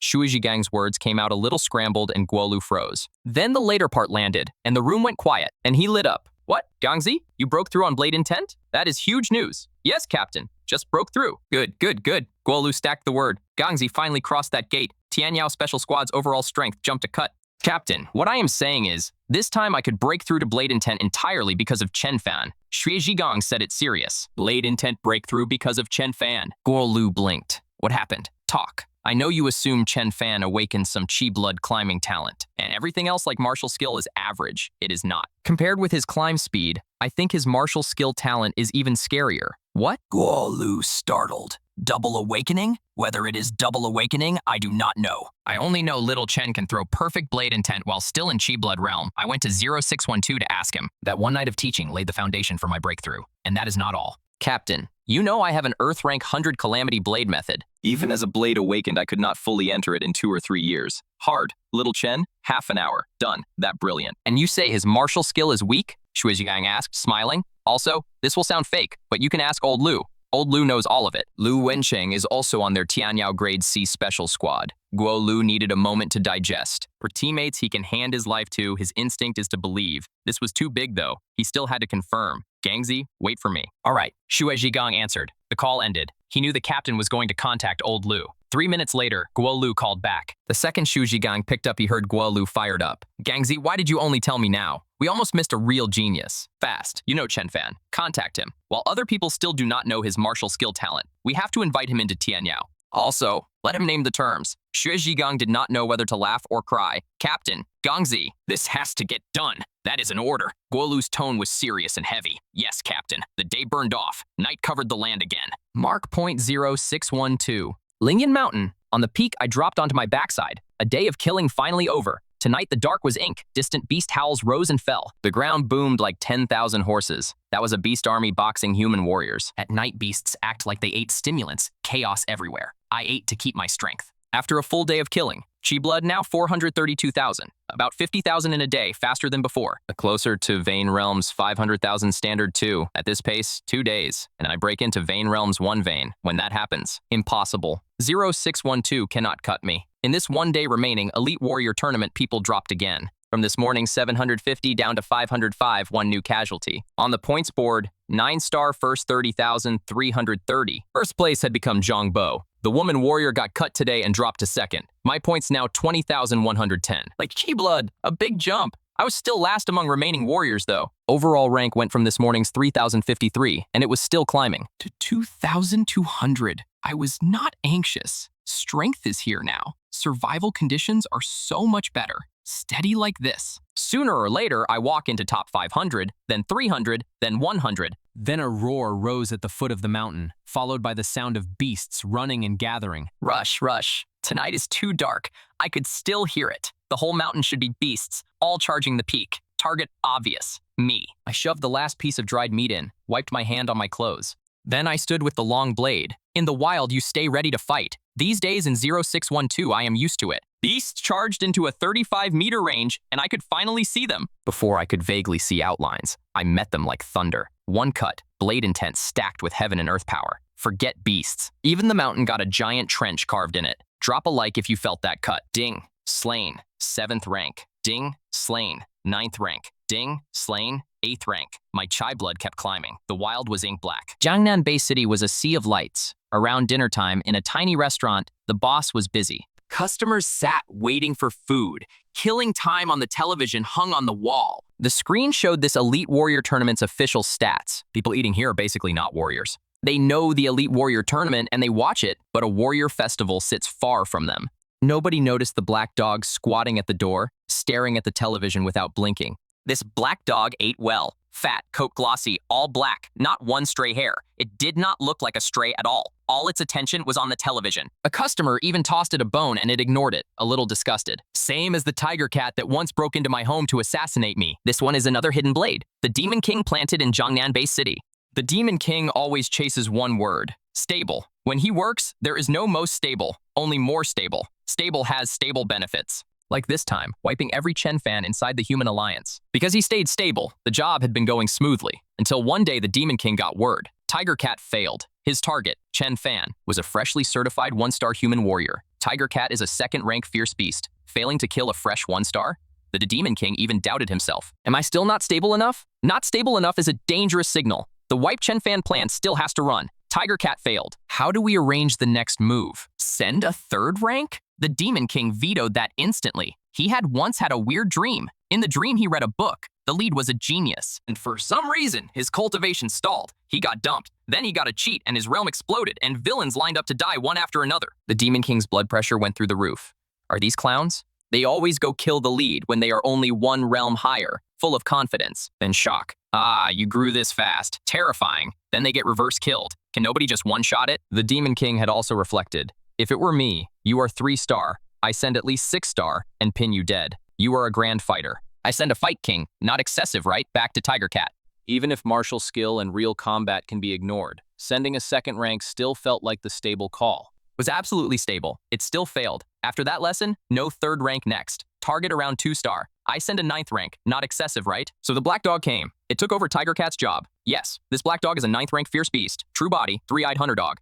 Shuijigang's words came out a little scrambled and Guolu froze. Then the later part landed, and the room went quiet, and he lit up. What, Gangzi? You broke through on blade intent? That is huge news. Yes, Captain. Just broke through. Good, good, good. Guolu stacked the word. Gangzi finally crossed that gate. Tianyao Special Squad's overall strength jumped a cut. Captain, what I am saying is, this time I could break through to blade intent entirely because of Chen Fan. Shuijigang said it serious. Blade intent breakthrough because of Chen Fan. Guolu blinked. What happened? Talk. I know you assume Chen Fan awakened some chi blood climbing talent, and everything else like martial skill is average. It is not. Compared with his climb speed, I think his martial skill talent is even scarier. What? Guolu startled. Double awakening? Whether it is double awakening, I do not know. I only know little Chen can throw perfect blade intent while still in chi blood realm. I went to 0612 to ask him. That one night of teaching laid the foundation for my breakthrough, and that is not all. Captain, you know I have an Earth rank 100 Calamity Blade method. Even as a blade awakened, I could not fully enter it in 2 or 3 years. Hard. Little Chen, half an hour. Done. That brilliant. And you say his martial skill is weak? Shuijigang asked, smiling. Also, this will sound fake, but you can ask Old Lu. Old Lu knows all of it. Lu Wencheng is also on their Tianyao Grade C special squad. Guo Lu needed a moment to digest. For teammates he can hand his life to, his instinct is to believe. This was too big, though. He still had to confirm. Gangzi, wait for me. All right, Xue Zhigang answered. The call ended. He knew the captain was going to contact Old Lu. 3 minutes later, Guo Lu called back. The second Xu Zhigang picked up, he heard Guo Lu fired up. Gangzi, why did you only tell me now? We almost missed a real genius. Fast, you know Chen Fan. Contact him. While other people still do not know his martial skill talent, we have to invite him into Tianyao. Also, let him name the terms. Xue Zhigang did not know whether to laugh or cry. Captain, Gangzi, this has to get done. That is an order. Guolu's tone was serious and heavy. Yes, Captain. The day burned off. Night covered the land again. Mark point 0612. Lingyan Mountain. On the peak, I dropped onto my backside. A day of killing finally over. Tonight, the dark was ink. Distant beast howls rose and fell. The ground boomed like 10,000 horses. That was a beast army boxing human warriors. At night, beasts act like they ate stimulants. Chaos everywhere. I ate to keep my strength. After a full day of killing, chi blood now 432,000. About 50,000 in a day, faster than before. Closer to Vein Realm's 500,000 standard too. At this pace, 2 days. And I break into Vein Realm's 1 vein. When that happens, impossible. 0612 cannot cut me. In this 1 day remaining Elite Warrior Tournament, people dropped again. From this morning 750 down to 505, 1 new casualty. On the points board, 9-star first 30,330. First place had become Zhang Bo. The woman warrior got cut today and dropped to second. My points now 20,110. Like chi blood, a big jump. I was still last among remaining warriors though. Overall rank went from this morning's 3,053, and it was still climbing, to 2,200. I was not anxious. Strength is here now. Survival conditions are so much better. Steady like this. Sooner or later, I walk into top 500, then 300, then 100. Then a roar rose at the foot of the mountain, followed by the sound of beasts running and gathering. Rush, rush. Tonight is too dark. I could still hear it. The whole mountain should be beasts, all charging the peak. Target obvious. Me. I shoved the last piece of dried meat in, wiped my hand on my clothes. Then I stood with the long blade. In the wild, you stay ready to fight. These days in 0612, I am used to it. Beasts charged into a 35-meter range, and I could finally see them. Before I could vaguely see outlines, I met them like thunder. One cut, blade intent stacked with heaven and earth power. Forget beasts. Even the mountain got a giant trench carved in it. Drop a like if you felt that cut. Ding. Slain. 7th rank. Ding. Slain. 9th rank. Ding. Slain. 8th rank. My chai blood kept climbing. The wild was ink black. Jiangnan Bay City was a sea of lights. Around dinner time, in a tiny restaurant, the boss was busy. Customers sat waiting for food. Killing time on the television hung on the wall. The screen showed this Elite Warrior Tournament's official stats. People eating here are basically not warriors. They know the Elite Warrior Tournament and they watch it, but a warrior festival sits far from them. Nobody noticed the black dog squatting at the door, staring at the television without blinking. This black dog ate well. Fat, coat glossy, all black, not one stray hair. It did not look like a stray at all. All its attention was on the television. A customer even tossed it a bone and it ignored it, a little disgusted. Same as the tiger cat that once broke into my home to assassinate me. This one is another hidden blade. The Demon King planted in Jiangnan Bay City. The Demon King always chases one word. Stable. When he works, there is no most stable, only more stable. Stable has stable benefits. Like this time, wiping every Chen Fan inside the human alliance. Because he stayed stable, the job had been going smoothly, until one day the Demon King got word. Tiger Cat failed. His target, Chen Fan, was a freshly certified 1-star human warrior. Tiger Cat is a second-rank fierce beast. Failing to kill a fresh 1-star? The Demon King even doubted himself. Am I still not stable enough? Not stable enough is a dangerous signal. The wipe Chen Fan plan still has to run. Tiger Cat failed. How do we arrange the next move? Send a third rank? The Demon King vetoed that instantly. He had once had a weird dream. In the dream, he read a book. The lead was a genius. And for some reason, his cultivation stalled. He got dumped. Then he got a cheat and his realm exploded and villains lined up to die one after another. The Demon King's blood pressure went through the roof. Are these clowns? They always go kill the lead when they are only one realm higher, full of confidence. Then shock. Ah, you grew this fast. Terrifying. Then they get reverse killed. Can nobody just one-shot it? The Demon King had also reflected. If it were me, you are 3-star. I send at least 6-star and pin you dead. You are a grand fighter. I send a fight king. Not excessive, right? Back to Tiger Cat. Even if martial skill and real combat can be ignored, sending a second rank still felt like the stable call. Was absolutely stable. It still failed. After that lesson, no third rank next. Target around 2-star. I send a 9th rank. Not excessive, right? So the Black Dog came. It took over Tiger Cat's job. Yes, this Black Dog is a 9th rank fierce beast. True body, 3-eyed hunter dog.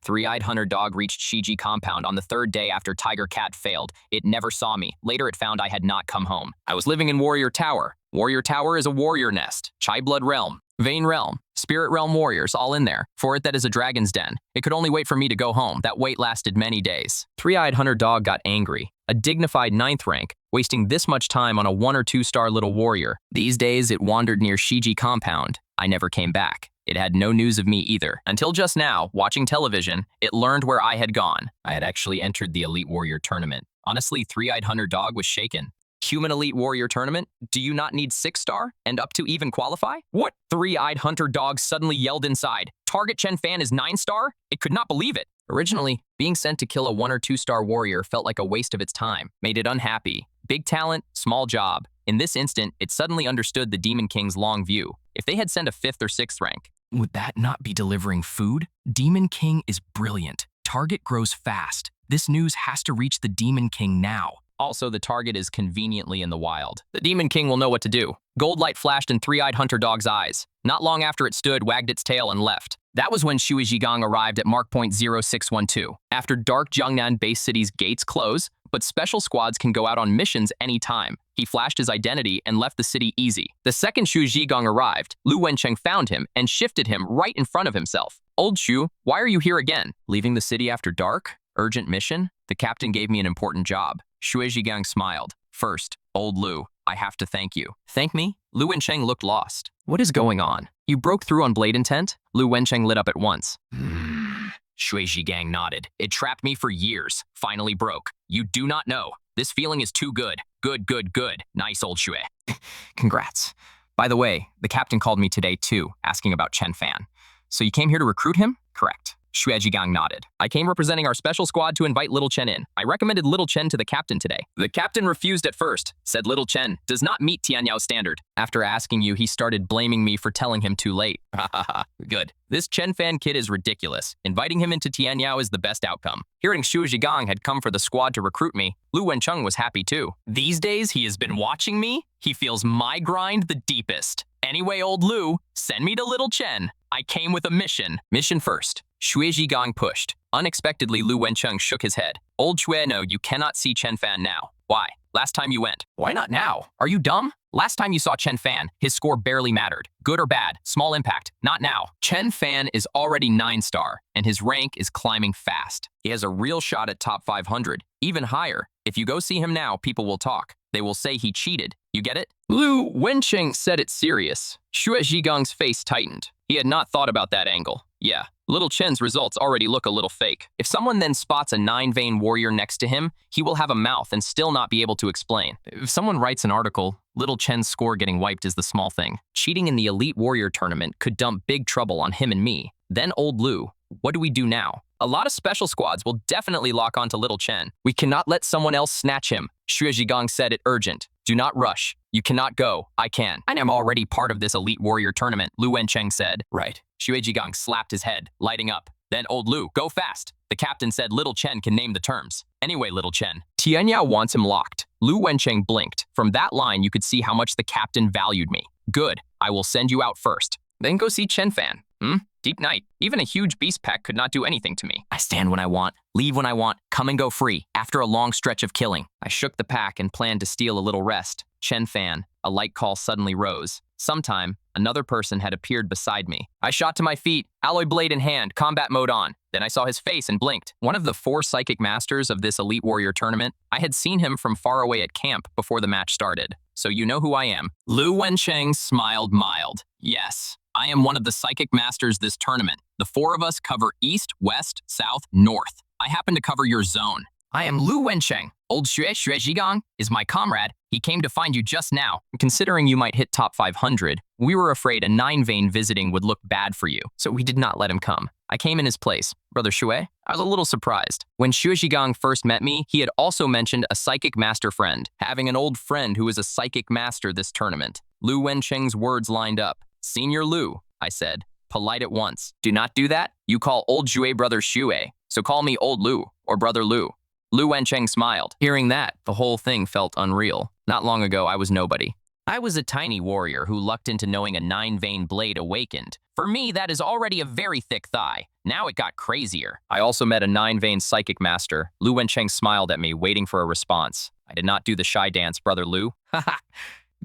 3-eyed hunter dog reached Shiji compound on the 3rd day after Tiger Cat failed. It never saw me. Later it found I had not come home. I was living in Warrior Tower. Warrior Tower is a warrior nest. Chai Blood Realm. Vein Realm. Spirit Realm warriors all in there. For it that is a dragon's den. It could only wait for me to go home. That wait lasted many days. 3-eyed hunter dog got angry. A dignified 9th rank, wasting this much time on a 1 or 2-star little warrior. These days it wandered near Shiji compound. I never came back. It had no news of me either. Until just now, watching television, it learned where I had gone. I had actually entered the Elite Warrior Tournament. Honestly, 3-eyed hunter dog was shaken. Human Elite Warrior Tournament? Do you not need 6-star and up to even qualify? What? 3-eyed hunter dog suddenly yelled inside. Target Chen Fan is 9-star? It could not believe it. Originally, being sent to kill a 1 or 2-star warrior felt like a waste of its time. Made it unhappy. Big talent, small job. In this instant, it suddenly understood the Demon King's long view. If they had sent a 5th or 6th rank, would that not be delivering food? Demon King is brilliant. Target grows fast. This news has to reach the Demon King now. Also, the target is conveniently in the wild. The Demon King will know what to do. Gold light flashed in 3-eyed hunter dog's eyes. Not long after it stood, wagged its tail, and left. That was when Shui Jigang arrived at mark point 0612. After dark Jiangnan base city's gates close, but special squads can go out on missions anytime. He flashed his identity and left the city easy. The second Shu Zhigong arrived, Lu Wencheng found him and shifted him right in front of himself. Old Shu, why are you here again? Leaving the city after dark? Urgent mission? The captain gave me an important job. Shu Zhigang smiled. First, old Lu, I have to thank you. Thank me? Lu Wencheng looked lost. What is going on? You broke through on blade intent? Lu Wencheng lit up at once. Shui Zhigang nodded. It trapped me for years. Finally broke. You do not know. This feeling is too good. Good, good, good. Nice, old Shui. Congrats. By the way, the captain called me today too, asking about Chen Fan. So you came here to recruit him? Correct. Shui Zhigang nodded. I came representing our special squad to invite Little Chen in. I recommended Little Chen to the captain today. The captain refused at first, said Little Chen does not meet Tianyao standard. After asking you, he started blaming me for telling him too late. Good. This Chen Fan kid is ridiculous. Inviting him into Tianyao is the best outcome. Hearing Shu Zhigang had come for the squad to recruit me, Lu Wencheng was happy too. These days, he has been watching me. He feels my grind the deepest. Anyway, old Lu, send me to Little Chen. I came with a mission. Mission first. Shui Zhigang pushed. Unexpectedly, Lu Wencheng shook his head. Old Shui, no, you cannot see Chen Fan now. Why? Last time you went. Why not now? Are you dumb? Last time you saw Chen Fan, his score barely mattered. Good or bad, small impact, not now. Chen Fan is already 9-star, and his rank is climbing fast. He has a real shot at top 500, even higher. If you go see him now, people will talk. They will say he cheated. You get it? Lu Wencheng said it serious. Shui Zhigang's face tightened. He had not thought about that angle. Yeah, Little Chen's results already look a little fake. If someone then spots a 9-vein warrior next to him, he will have a mouth and still not be able to explain. If someone writes an article, Little Chen's score getting wiped is the small thing. Cheating in the Elite Warrior Tournament could dump big trouble on him and me. Then old Lu, what do we do now? A lot of special squads will definitely lock onto Little Chen. We cannot let someone else snatch him. Shui Zhigang said it urgent. Do not rush. You cannot go. I can. I am already part of this Elite Warrior Tournament, Lu Wencheng said. Right. Shui Zhigang slapped his head, lighting up. Then old Lu, go fast. The captain said little Chen can name the terms. Anyway, little Chen. Tianyao wants him locked. Lu Wencheng blinked. From that line, you could see how much the captain valued me. Good. I will send you out first. Then go see Chen Fan. Deep night. Even a huge beast pack could not do anything to me. I stand when I want, leave when I want, come and go free, after a long stretch of killing. I shook the pack and planned to steal a little rest. Chen Fan. A light call suddenly rose. Sometime, another person had appeared beside me. I shot to my feet, alloy blade in hand, combat mode on. Then I saw his face and blinked. One of the 4 psychic masters of this Elite Warrior tournament. I had seen him from far away at camp before the match started. So you know who I am. Lu Wencheng smiled mild. Yes, I am one of the psychic masters this tournament. The 4 of us cover east, west, south, north. I happen to cover your zone. I am Lu Wencheng. Old Xue Zhigang is my comrade. He came to find you just now. Considering you might hit top 500, we were afraid a 9-vein visiting would look bad for you, so we did not let him come. I came in his place. Brother Xue, I was a little surprised. When Xue Zhigang first met me, he had also mentioned a psychic master friend, having an old friend who is a psychic master this tournament. Lu Wencheng's words lined up. Senior Lu, I said, polite at once. Do not do that. You call old Xue brother Xue, so call me old Lu or brother Lu. Lu Wencheng smiled. Hearing that, the whole thing felt unreal. Not long ago, I was nobody. I was a tiny warrior who lucked into knowing a 9-vein blade awakened. For me, that is already a very thick thigh. Now it got crazier. I also met a 9-vein psychic master. Lu Wencheng smiled at me, waiting for a response. I did not do the shy dance, brother Lu. Haha.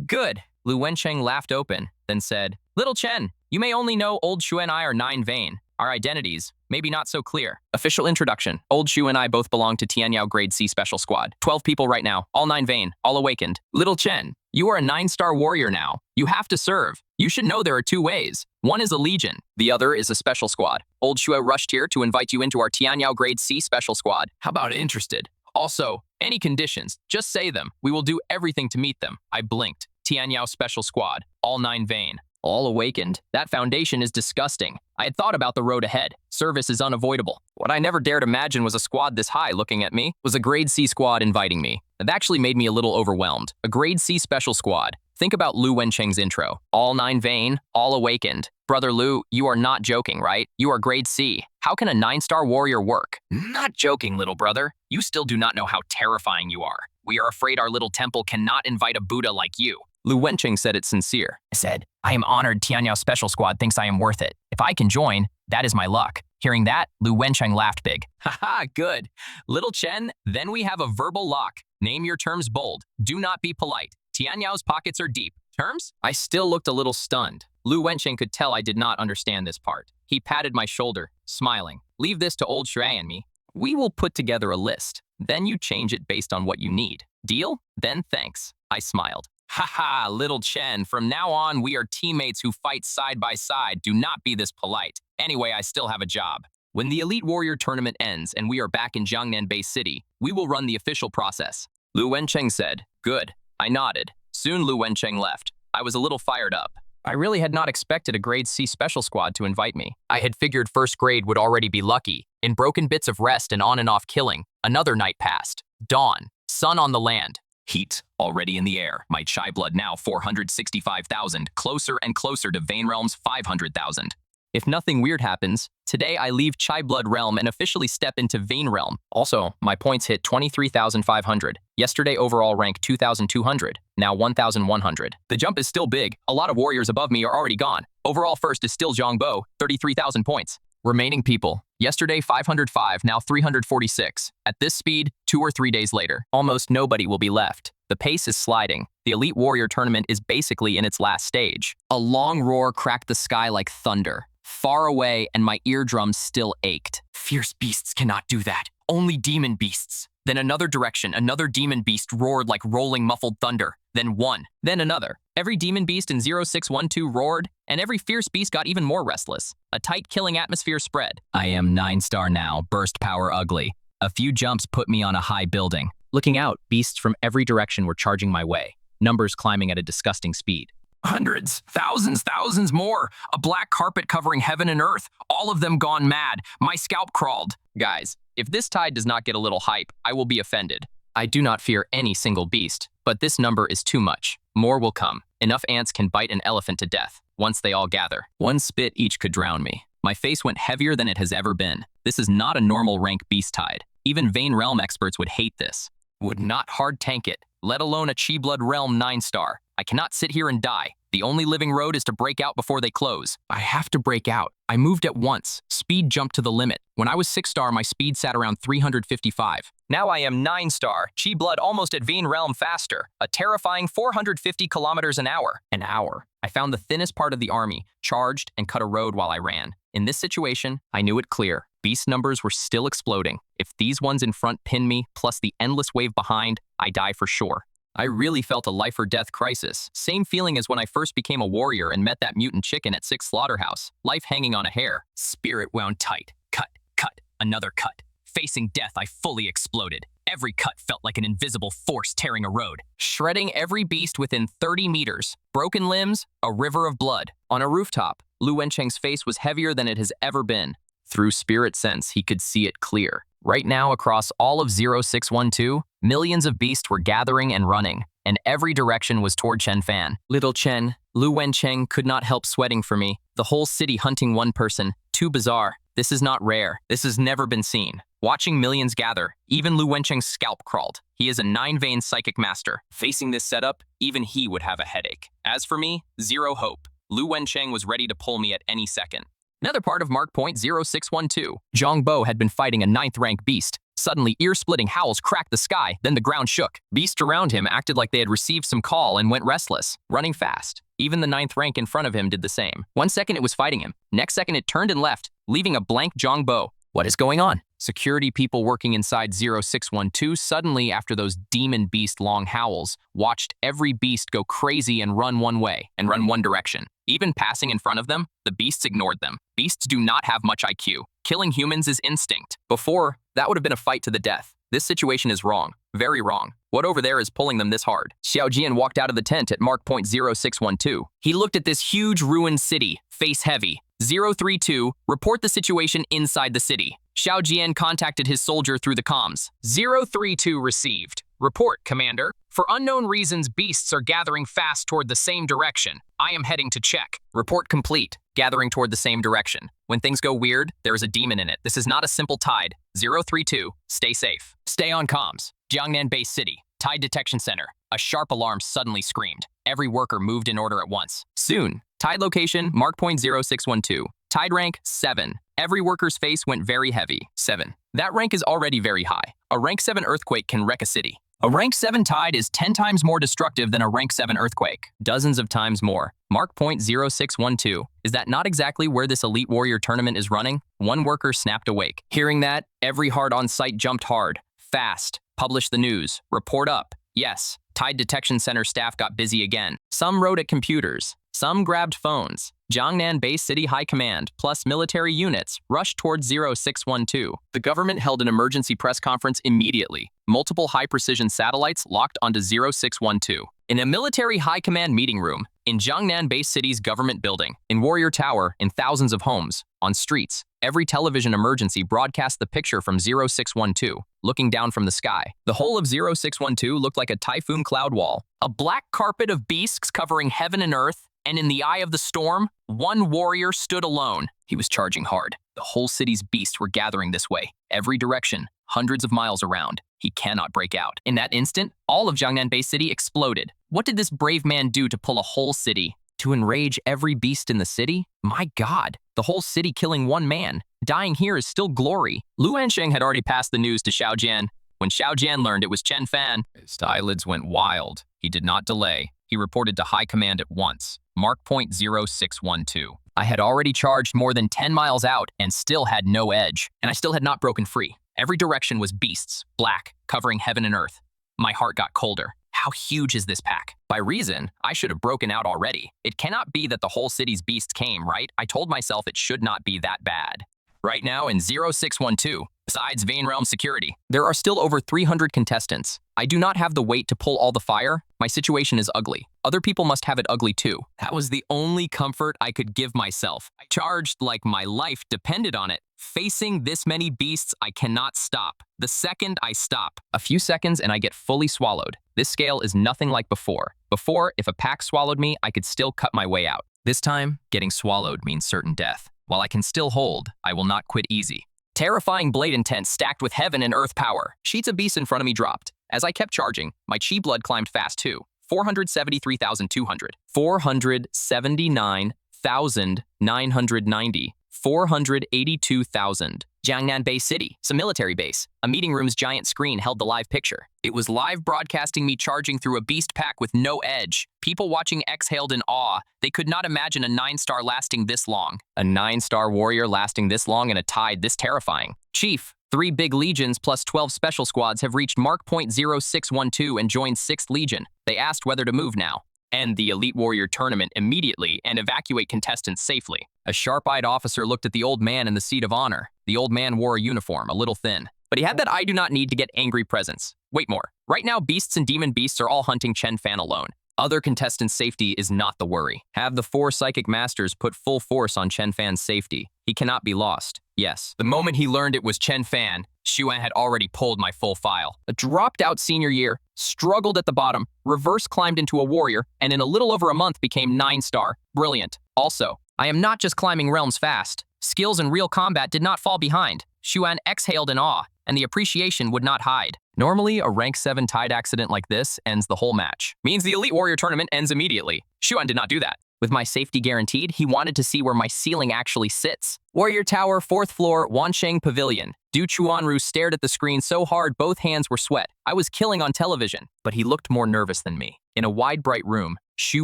Good. Lu Wencheng laughed open, then said, Little Chen, you may only know old Xue and I are 9-vein. Our identities, maybe not so clear. Official introduction. Old Xue and I both belong to Tianyao Grade C Special Squad. 12 people right now, all 9-vein, all awakened. Little Chen, you are a 9-star warrior now. You have to serve. You should know there are 2 ways. One is a legion. The other is a special squad. Old Xue rushed here to invite you into our Tianyao Grade C Special Squad. How about interested? Also, any conditions, just say them. We will do everything to meet them. I blinked. Tianyao Special Squad, all 9-vein. All awakened. That foundation is disgusting. I had thought about the road ahead. Service is unavoidable. What I never dared imagine was a squad this high looking at me. Was a Grade C squad inviting me. It actually made me a little overwhelmed. A Grade C special squad. Think about Lu Wencheng's intro. All 9-vein, all awakened. Brother Lu, you are not joking, right? You are Grade C. How can a 9-star warrior work? Not joking, little brother. You still do not know how terrifying you are. We are afraid our little temple cannot invite a Buddha like you. Lu Wencheng said it sincere. I said, I am honored Tianyao Special Squad thinks I am worth it. If I can join, that is my luck. Hearing that, Lu Wencheng laughed big. Haha, good. Little Chen, then we have a verbal lock. Name your terms bold. Do not be polite. Tianyao's pockets are deep. Terms? I still looked a little stunned. Lu Wencheng could tell I did not understand this part. He patted my shoulder, smiling. Leave this to old Xue and me. We will put together a list. Then you change it based on what you need. Deal? Then thanks. I smiled. Haha, little Chen, from now on we are teammates who fight side by side. Do not be this polite. Anyway, I still have a job. When the Elite Warrior tournament ends and we are back in Jiangnan Bay City, we will run the official process. Lu Wencheng said, Good. I nodded. Soon Lu Wencheng left. I was a little fired up. I really had not expected a Grade C special squad to invite me. I had figured first grade would already be lucky. In broken bits of rest and on and off killing, another night passed. Dawn. Sun on the land. Heat, already in the air. My chai blood now 465,000, closer and closer to Vein Realm's 500,000. If nothing weird happens, today I leave Chai Blood Realm and officially step into Vein Realm. Also, my points hit 23,500. Yesterday overall rank 2,200, now 1,100. The jump is still big. A lot of warriors above me are already gone. Overall first is still Zhongbo, 33,000 points. Remaining people. Yesterday 505, now 346. At this speed, 2 or 3 days later, almost nobody will be left. The pace is sliding. The Elite Warrior tournament is basically in its last stage. A long roar cracked the sky like thunder. Far away, and my eardrums still ached. Fierce beasts cannot do that. Only demon beasts. Then another direction, another demon beast roared like rolling muffled thunder. Then one, then another. Every demon beast in 0612 roared, and every fierce beast got even more restless. A tight killing atmosphere spread. I am 9-star now, burst power ugly. A few jumps put me on a high building. Looking out, beasts from every direction were charging my way, numbers climbing at a disgusting speed. Hundreds, thousands more. A black carpet covering heaven and earth. All of them gone mad. My scalp crawled. Guys, if this tide does not get a little hype, I will be offended. I do not fear any single beast, but this number is too much. More will come. Enough ants can bite an elephant to death, once they all gather. One spit each could drown me. My face went heavier than it has ever been. This is not a normal rank beast tide. Even Vane Realm experts would hate this. Would not hard tank it, let alone a Chi Blood Realm 9-star. I cannot sit here and die. The only living road is to break out before they close. I have to break out. I moved at once. Speed jumped to the limit. When I was 6-star, my speed sat around 355. Now I am 9-star, Chi Blood almost at Vane Realm faster. A terrifying 450 kilometers an hour. An hour. I found the thinnest part of the army, charged, and cut a road while I ran. In this situation, I knew it clear. Beast numbers were still exploding. If these ones in front pin me, plus the endless wave behind, I die for sure. I really felt a life or death crisis. Same feeling as when I first became a warrior and met that mutant chicken at 6 Slaughterhouse. Life hanging on a hair. Spirit wound tight. Cut, cut, another cut. Facing death, I fully exploded. Every cut felt like an invisible force tearing a road. Shredding every beast within 30 meters. Broken limbs, a river of blood. On a rooftop, Lu Wencheng's face was heavier than it has ever been. Through spirit sense, he could see it clear. Right now, across all of 0612, millions of beasts were gathering and running, and every direction was toward Chen Fan. Little Chen, Lu Wencheng could not help sweating for me. The whole city hunting one person. Too bizarre. This is not rare. This has never been seen. Watching millions gather, even Lu Wencheng's scalp crawled. He is a 9-vein psychic master. Facing this setup, even he would have a headache. As for me, zero hope. Lu Wencheng was ready to pull me at any second. Another part of Mark Point 0612. Zhang Bo had been fighting a 9th-rank beast. Suddenly, ear-splitting howls cracked the sky, then the ground shook. Beasts around him acted like they had received some call and went restless, running fast. Even the 9th rank in front of him did the same. One second it was fighting him. Next second it turned and left, leaving a blank Zhang Bo. What is going on? Security people working inside 0612 suddenly, after those demon beast long howls, watched every beast go crazy and run one way, and run one direction. Even passing in front of them, the beasts ignored them. Beasts do not have much IQ. Killing humans is instinct. Before, that would have been a fight to the death. This situation is wrong. Very wrong. What over there is pulling them this hard? Xiao Jian walked out of the tent at Mark Point 0612. He looked at this huge ruined city, face heavy. 032, report the situation inside the city. Xiao Jian contacted his soldier through the comms. 032 received. Report, Commander. For unknown reasons, beasts are gathering fast toward the same direction. I am heading to check. Report complete. Gathering toward the same direction. When things go weird, there is a demon in it. This is not a simple tide. 032, stay safe. Stay on comms. Jiangnan Base City. Tide Detection Center. A sharp alarm suddenly screamed. Every worker moved in order at once. Soon. Tide location, Mark Point 0612. Tide rank, 7. Every worker's face went very heavy. 7. That rank is already very high. A rank 7 earthquake can wreck a city. A rank 7 tide is 10 times more destructive than a rank 7 earthquake. Dozens of times more. Mark Point 0612. Is that not exactly where this Elite Warrior tournament is running? One worker snapped awake. Hearing that, every heart on site jumped hard. Fast. Publish the news. Report up. Yes. Tide Detection Center staff got busy again. Some wrote at computers. Some grabbed phones. Jiangnan Base City High Command, plus military units, rushed towards 0612. The government held an emergency press conference immediately. Multiple high-precision satellites locked onto 0612. In a military high command meeting room, in Jiangnan Base City's government building, in Warrior Tower, in thousands of homes, on streets, every television emergency broadcast the picture from 0612, looking down from the sky. The whole of 0612 looked like a typhoon cloud wall. A black carpet of beasts covering heaven and earth, and in the eye of the storm, one warrior stood alone. He was charging hard. The whole city's beasts were gathering this way, every direction, hundreds of miles around. He cannot break out. In that instant, all of Jiangnan Base City exploded. What did this brave man do to pull a whole city? To enrage every beast in the city? My God, the whole city killing one man. Dying here is still glory. Lu Ansheng had already passed the news to Xiao Jian. When Xiao Jian learned it was Chen Fan, his eyelids went wild. He did not delay. He reported to High Command at once. Mark Point 0612. I had already charged more than 10 miles out and still had no edge, and I still had not broken free. Every direction was beasts, black, covering heaven and earth. My heart got colder. How huge is this pack? By reason, I should have broken out already. It cannot be that the whole city's beasts came, right? I told myself it should not be that bad. Right now in 0612, besides Vane Realm security, there are still over 300 contestants. I do not have the weight to pull all the fire. My situation is ugly. Other people must have it ugly too. That was the only comfort I could give myself. I charged like my life depended on it. Facing this many beasts, I cannot stop. The second I stop, a few seconds and I get fully swallowed. This scale is nothing like before. Before, if a pack swallowed me, I could still cut my way out. This time, getting swallowed means certain death. While I can still hold, I will not quit easy. Terrifying blade intent stacked with heaven and earth power. Sheets of beasts in front of me dropped. As I kept charging, my chi blood climbed fast too. 473,200. 479,990. 482,000. Jiangnan Bay City, some military base. A meeting room's giant screen held the live picture. It was live broadcasting me charging through a beast pack with no edge. People watching exhaled in awe. They could not imagine a 9-star lasting this long. A 9-star warrior lasting this long in a tide this terrifying. Chief, 3 big legions plus 12 special squads have reached mark point 0612 and joined 6th Legion. They asked whether to move now. End the Elite Warrior tournament immediately and evacuate contestants safely. A sharp-eyed officer looked at the old man in the seat of honor. The old man wore a uniform, a little thin, but he had that I do not need to get angry presence. Wait more. Right now, beasts and demon beasts are all hunting Chen Fan alone. Other contestants' safety is not the worry. Have the 4 psychic masters put full force on Chen Fan's safety. He cannot be lost. Yes. The moment he learned it was Chen Fan, Xuan had already pulled my full file. A dropped-out senior year, struggled at the bottom, reverse climbed into a warrior, and in a little over a month became 9-star. Brilliant. Also, I am not just climbing realms fast. Skills in real combat did not fall behind. Xuan exhaled in awe, and the appreciation would not hide. Normally, a rank 7 tide accident like this ends the whole match. Means the Elite Warrior tournament ends immediately. Xuan did not do that. With my safety guaranteed, he wanted to see where my ceiling actually sits. Warrior Tower, 4th floor, Wansheng Pavilion. Du Chuanru stared at the screen so hard both hands were sweat. I was killing on television, but he looked more nervous than me. In a wide, bright room, Xu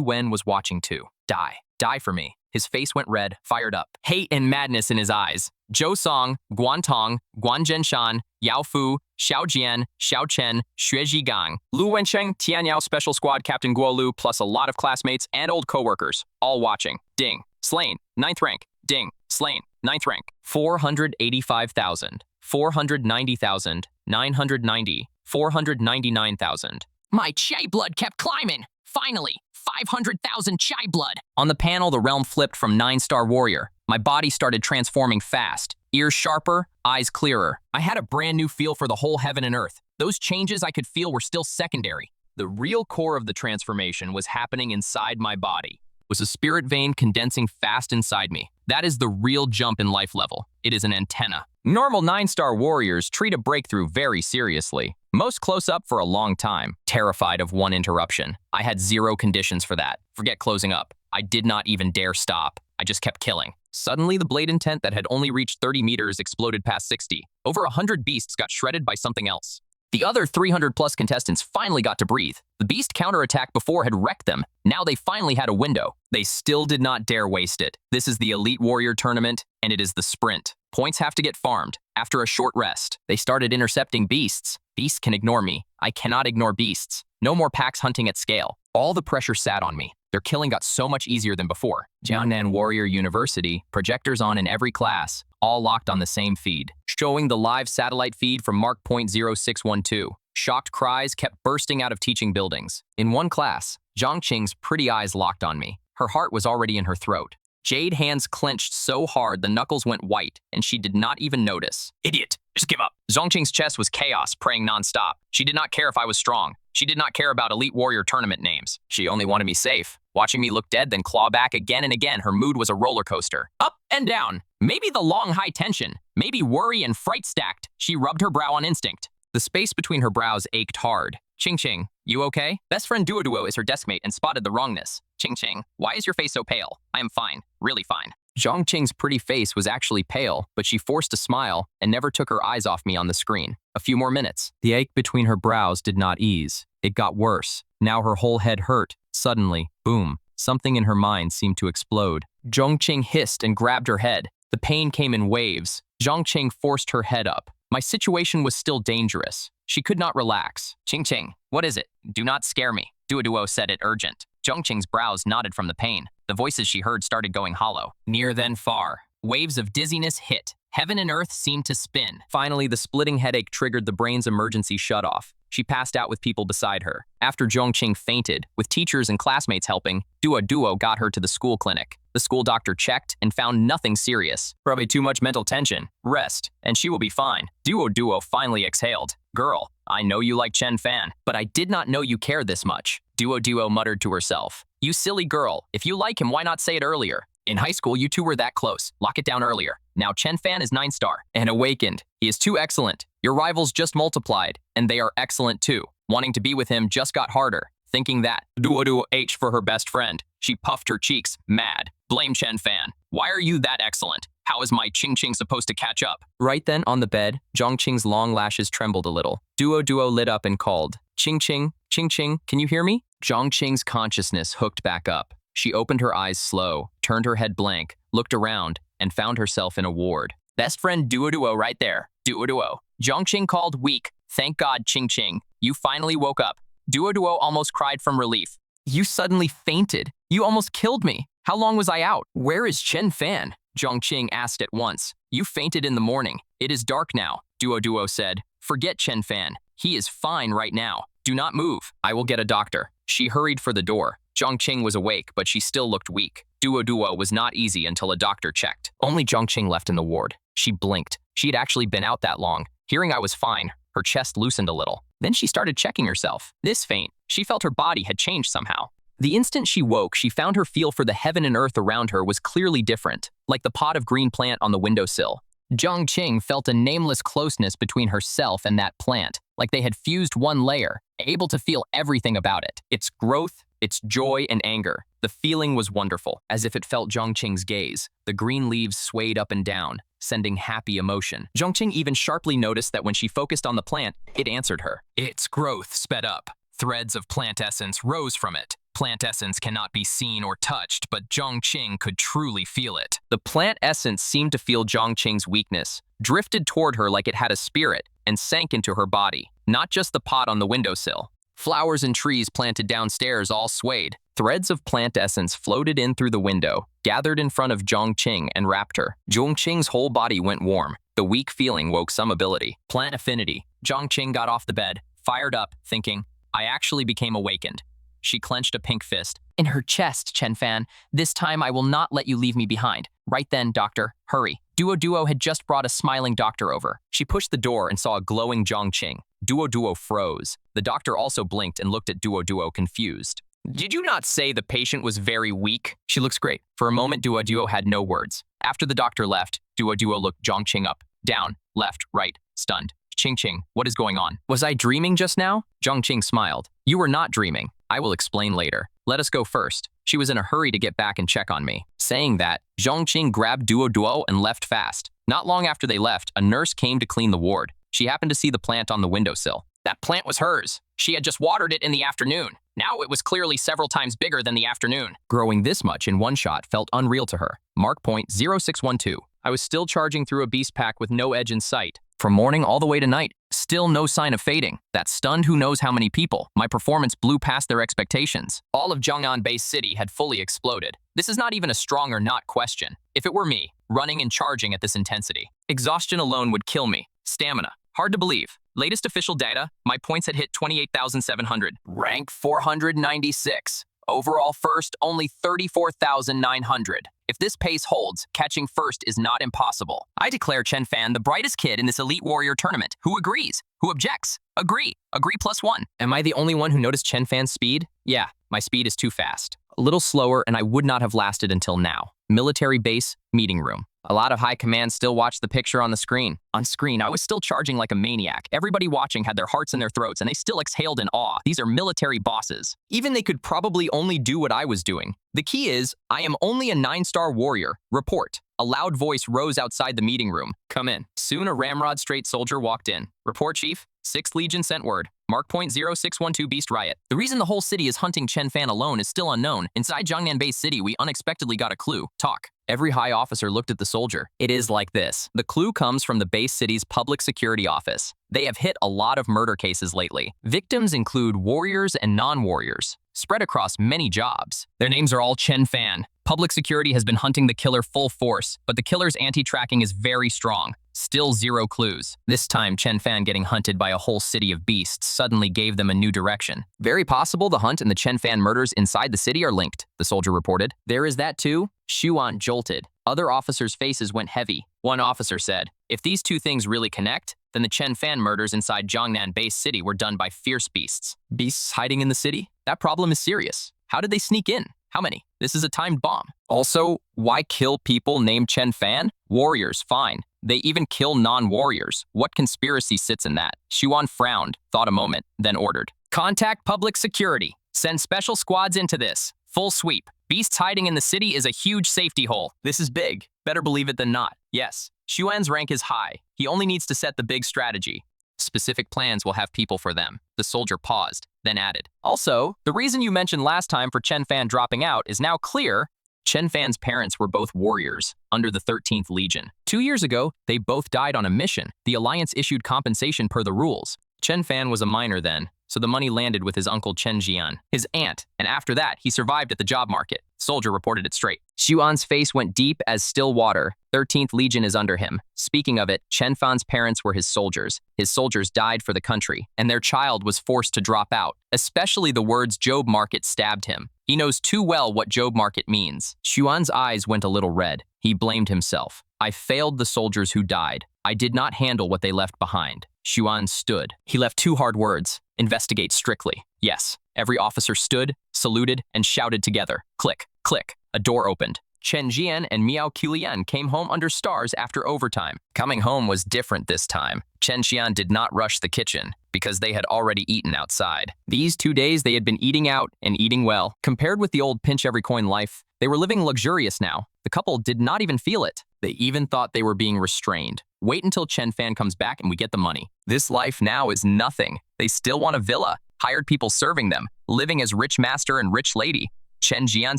Wen was watching too. Die. Die for me. His face went red, fired up. Hate and madness in his eyes. Zhou Song, Guan Tong, Guan Zhenshan, Yao Fu, Xiao Jian, Xiao Chen, Xue Zhigang, Lu Wensheng, Tianyao Special Squad Captain Guo Lu, plus a lot of classmates and old coworkers, all watching. Ding. Slain. 9th rank. Ding. Slain. 9th rank. 485,000. 490,000. 990. 499,000. My chi blood kept climbing. Finally, 500,000 chi blood. On the panel, the realm flipped from 9-star warrior. My body started transforming fast. Ears sharper, eyes clearer. I had a brand new feel for the whole heaven and earth. Those changes I could feel were still secondary. The real core of the transformation was happening inside my body. It was a spirit vein condensing fast inside me. That is the real jump in life level. It is an antenna. Normal 9-star warriors treat a breakthrough very seriously. Most close up for a long time, terrified of one interruption. I had 0 conditions for that. Forget closing up. I did not even dare stop. I just kept killing. Suddenly, the blade intent that had only reached 30 meters exploded past 60. Over 100 beasts got shredded by something else. The other 300-plus contestants finally got to breathe. The beast counterattack before had wrecked them. Now they finally had a window. They still did not dare waste it. This is the Elite Warrior tournament, and it is the sprint. Points have to get farmed. After a short rest, they started intercepting beasts. Beasts can ignore me. I cannot ignore beasts. No more packs hunting at scale. All the pressure sat on me. Their killing got so much easier than before. Jiangnan Warrior University, projectors on in every class, all locked on the same feed, showing the live satellite feed from mark point 0612. Shocked cries kept bursting out of teaching buildings. In one class, Zhongqing's pretty eyes locked on me. Her heart was already in her throat. Jade hands clenched so hard the knuckles went white, and she did not even notice. Idiot! Just give up! Zhongqing's chest was chaos, praying nonstop. She did not care if I was strong. She did not care about Elite Warrior tournament names. She only wanted me safe. Watching me look dead, then claw back again and again, her mood was a roller coaster. Up and down. Maybe the long high tension. Maybe worry and fright stacked. She rubbed her brow on instinct. The space between her brows ached hard. Ching Ching, you okay? Best friend Duo Duo is her deskmate and spotted the wrongness. Ching Ching, why is your face so pale? I am fine. Really fine. Zhongqing's pretty face was actually pale, but she forced a smile and never took her eyes off me on the screen. A few more minutes. The ache between her brows did not ease. It got worse. Now her whole head hurt. Suddenly, boom, something in her mind seemed to explode. Zhongqing hissed and grabbed her head. The pain came in waves. Zhongqing forced her head up. My situation was still dangerous. She could not relax. Ching Ching, what is it? Do not scare me. Duo Duo said it urgent. Zhongqing's brows nodded from the pain. The voices she heard started going hollow. Near then far. Waves of dizziness hit. Heaven and earth seemed to spin. Finally, the splitting headache triggered the brain's emergency shutoff. She passed out with people beside her. After Zhongqing fainted, with teachers and classmates helping, Duo Duo got her to the school clinic. The school doctor checked and found nothing serious. Probably too much mental tension. Rest, and she will be fine. Duo Duo finally exhaled. Girl, I know you like Chen Fan, but I did not know you cared this much. Duo Duo muttered to herself. You silly girl, if you like him, why not say it earlier? In high school, you two were that close. Lock it down earlier. Now Chen Fan is 9-star and awakened. He is too excellent. Your rivals just multiplied, and they are excellent too. Wanting to be with him just got harder. Thinking that Duo H for her best friend. She puffed her cheeks, mad. Blame Chen Fan. Why are you that excellent? How is my Ching Ching supposed to catch up? Right then, on the bed, Zhong Qing's long lashes trembled a little. Duo lit up and called, Ching Ching, can you hear me? Zhong Qing's consciousness hooked back up. She opened her eyes slow, turned her head blank, looked around, and found herself in a ward. Best friend Duo right there. Duo. Zhong Qing called, weak. Thank God, Ching, you finally woke up. Duo almost cried from relief. You suddenly fainted. You almost killed me. How long was I out? Where is Chen Fan? Zhong Qing asked at once. You fainted in the morning. It is dark now, Duo said. Forget Chen Fan. He is fine right now. Do not move. I will get a doctor. She hurried for the door. Zhong Qing was awake, but she still looked weak. Duo was not easy until a doctor checked. Only Zhong Qing left in the ward. She blinked. She had actually been out that long. Hearing I was fine, her chest loosened a little. Then she started checking herself. This faint, she felt her body had changed somehow. The instant she woke, she found her feel for the heaven and earth around her was clearly different, like the pot of green plant on the windowsill. Zhong Qing felt a nameless closeness between herself and that plant, like they had fused one layer, able to feel everything about it. Its growth, its joy and anger. The feeling was wonderful, as if it felt Zhong Qing's gaze. The green leaves swayed up and down, sending happy emotion. Zhong Qing even sharply noticed that when she focused on the plant, it answered her. Its growth sped up. Threads of plant essence rose from it. Plant essence cannot be seen or touched, but Zhong Qing could truly feel it. The plant essence seemed to feel Zhong Qing's weakness, drifted toward her like it had a spirit, and sank into her body. Not just the pot on the windowsill. Flowers and trees planted downstairs all swayed. Threads of plant essence floated in through the window, gathered in front of Zhong Qing and wrapped her. Zhong Qing's whole body went warm. The weak feeling woke some ability. Plant affinity. Zhong Qing got off the bed, fired up, thinking, I actually became awakened. She clenched a pink fist. In her chest, Chen Fan. This time I will not let you leave me behind. Right then, doctor. Hurry. Duo had just brought a smiling doctor over. She pushed the door and saw a glowing Zhong Qing. Duo froze. The doctor also blinked and looked at Duo confused. Did you not say the patient was very weak? She looks great. For a moment, Duo had no words. After the doctor left, Duo looked Zhong Qing up, down, left, right, stunned. Ching, what is going on? Was I dreaming just now? Zhong Qing smiled. You were not dreaming. I will explain later. Let us go first. She was in a hurry to get back and check on me. Saying that, Zhong Qing grabbed Duo and left fast. Not long after they left, a nurse came to clean the ward. She happened to see the plant on the windowsill. That plant was hers. She had just watered it in the afternoon. Now it was clearly several times bigger than the afternoon. Growing this much in one shot felt unreal to her. Mark point 0612. I was still charging through a beast pack with no edge in sight. From morning all the way to night, still no sign of fading. That stunned who knows how many people. My performance blew past their expectations. All of Zhongnan Bay City had fully exploded. This is not even a strong or not question. If it were me, running and charging at this intensity, exhaustion alone would kill me. Stamina. Hard to believe. Latest official data, my points had hit 28,700. Rank 496. Overall first, only 34,900. If this pace holds, catching first is not impossible. I declare Chen Fan the brightest kid in this Elite Warrior tournament. Who agrees? Who objects? Agree. Agree +1. Am I the only one who noticed Chen Fan's speed? Yeah, my speed is too fast. A little slower and I would not have lasted until now. Military base, meeting room. A lot of high command still watched the picture on the screen. On screen, I was still charging like a maniac. Everybody watching had their hearts in their throats and they still exhaled in awe. These are military bosses. Even they could probably only do what I was doing. The key is, I am only a 9-star warrior. Report. A loud voice rose outside the meeting room. Come in. Soon a ramrod straight soldier walked in. Report, Chief. 6th Legion sent word. Mark point 0612 Beast Riot. The reason the whole city is hunting Chen Fan alone is still unknown. Inside Jiangnan Bay City, we unexpectedly got a clue. Talk. Every high officer looked at the soldier. It is like this. The clue comes from the base city's public security office. They have hit a lot of murder cases lately. Victims include warriors and non-warriors, spread across many jobs. Their names are all Chen Fan. Public security has been hunting the killer full force, but the killer's anti-tracking is very strong. Still zero clues. This time, Chen Fan getting hunted by a whole city of beasts suddenly gave them a new direction. Very possible the hunt and the Chen Fan murders inside the city are linked, the soldier reported. There is that too. Xuan jolted. Other officers' faces went heavy. One officer said, if these two things really connect, then the Chen Fan murders inside Jiangnan Bay City were done by fierce beasts. Beasts hiding in the city? That problem is serious. How did they sneak in? How many? This is a timed bomb. Also, why kill people named Chen Fan? Warriors, fine. They even kill non-warriors. What conspiracy sits in that? Xuan frowned, thought a moment, then ordered. Contact public security. Send special squads into this. Full sweep. Beasts hiding in the city is a huge safety hole. This is big. Better believe it than not. Yes, Xuan's rank is high. He only needs to set the big strategy. Specific plans will have people for them. The soldier paused, then added. Also, the reason you mentioned last time for Chen Fan dropping out is now clear. Chen Fan's parents were both warriors under the 13th Legion. 2 years ago, they both died on a mission. The Alliance issued compensation per the rules. Chen Fan was a minor then, so the money landed with his uncle Chen Jian, his aunt, and after that, he survived at the job market. Soldier reported it straight. Xuan's face went deep as still water. 13th Legion is under him. Speaking of it, Chen Fan's parents were his soldiers. His soldiers died for the country, and their child was forced to drop out. Especially the words job market stabbed him. He knows too well what job market means. Xuan's eyes went a little red. He blamed himself. I failed the soldiers who died. I did not handle what they left behind. Xuan stood. He left 2 hard words. Investigate strictly. Yes. Every officer stood, saluted, and shouted together. Click, click. A door opened. Chen Jian and Miao Quilian came home under stars after overtime. Coming home was different this time. Chen Xian did not rush the kitchen because they had already eaten outside. These 2 days they had been eating out and eating well. Compared with the old pinch-every-coin life, they were living luxurious now. The couple did not even feel it. They even thought they were being restrained. Wait until Chen Fan comes back and we get the money. This life now is nothing. They still want a villa, hired people serving them, living as rich master and rich lady. Chen Jian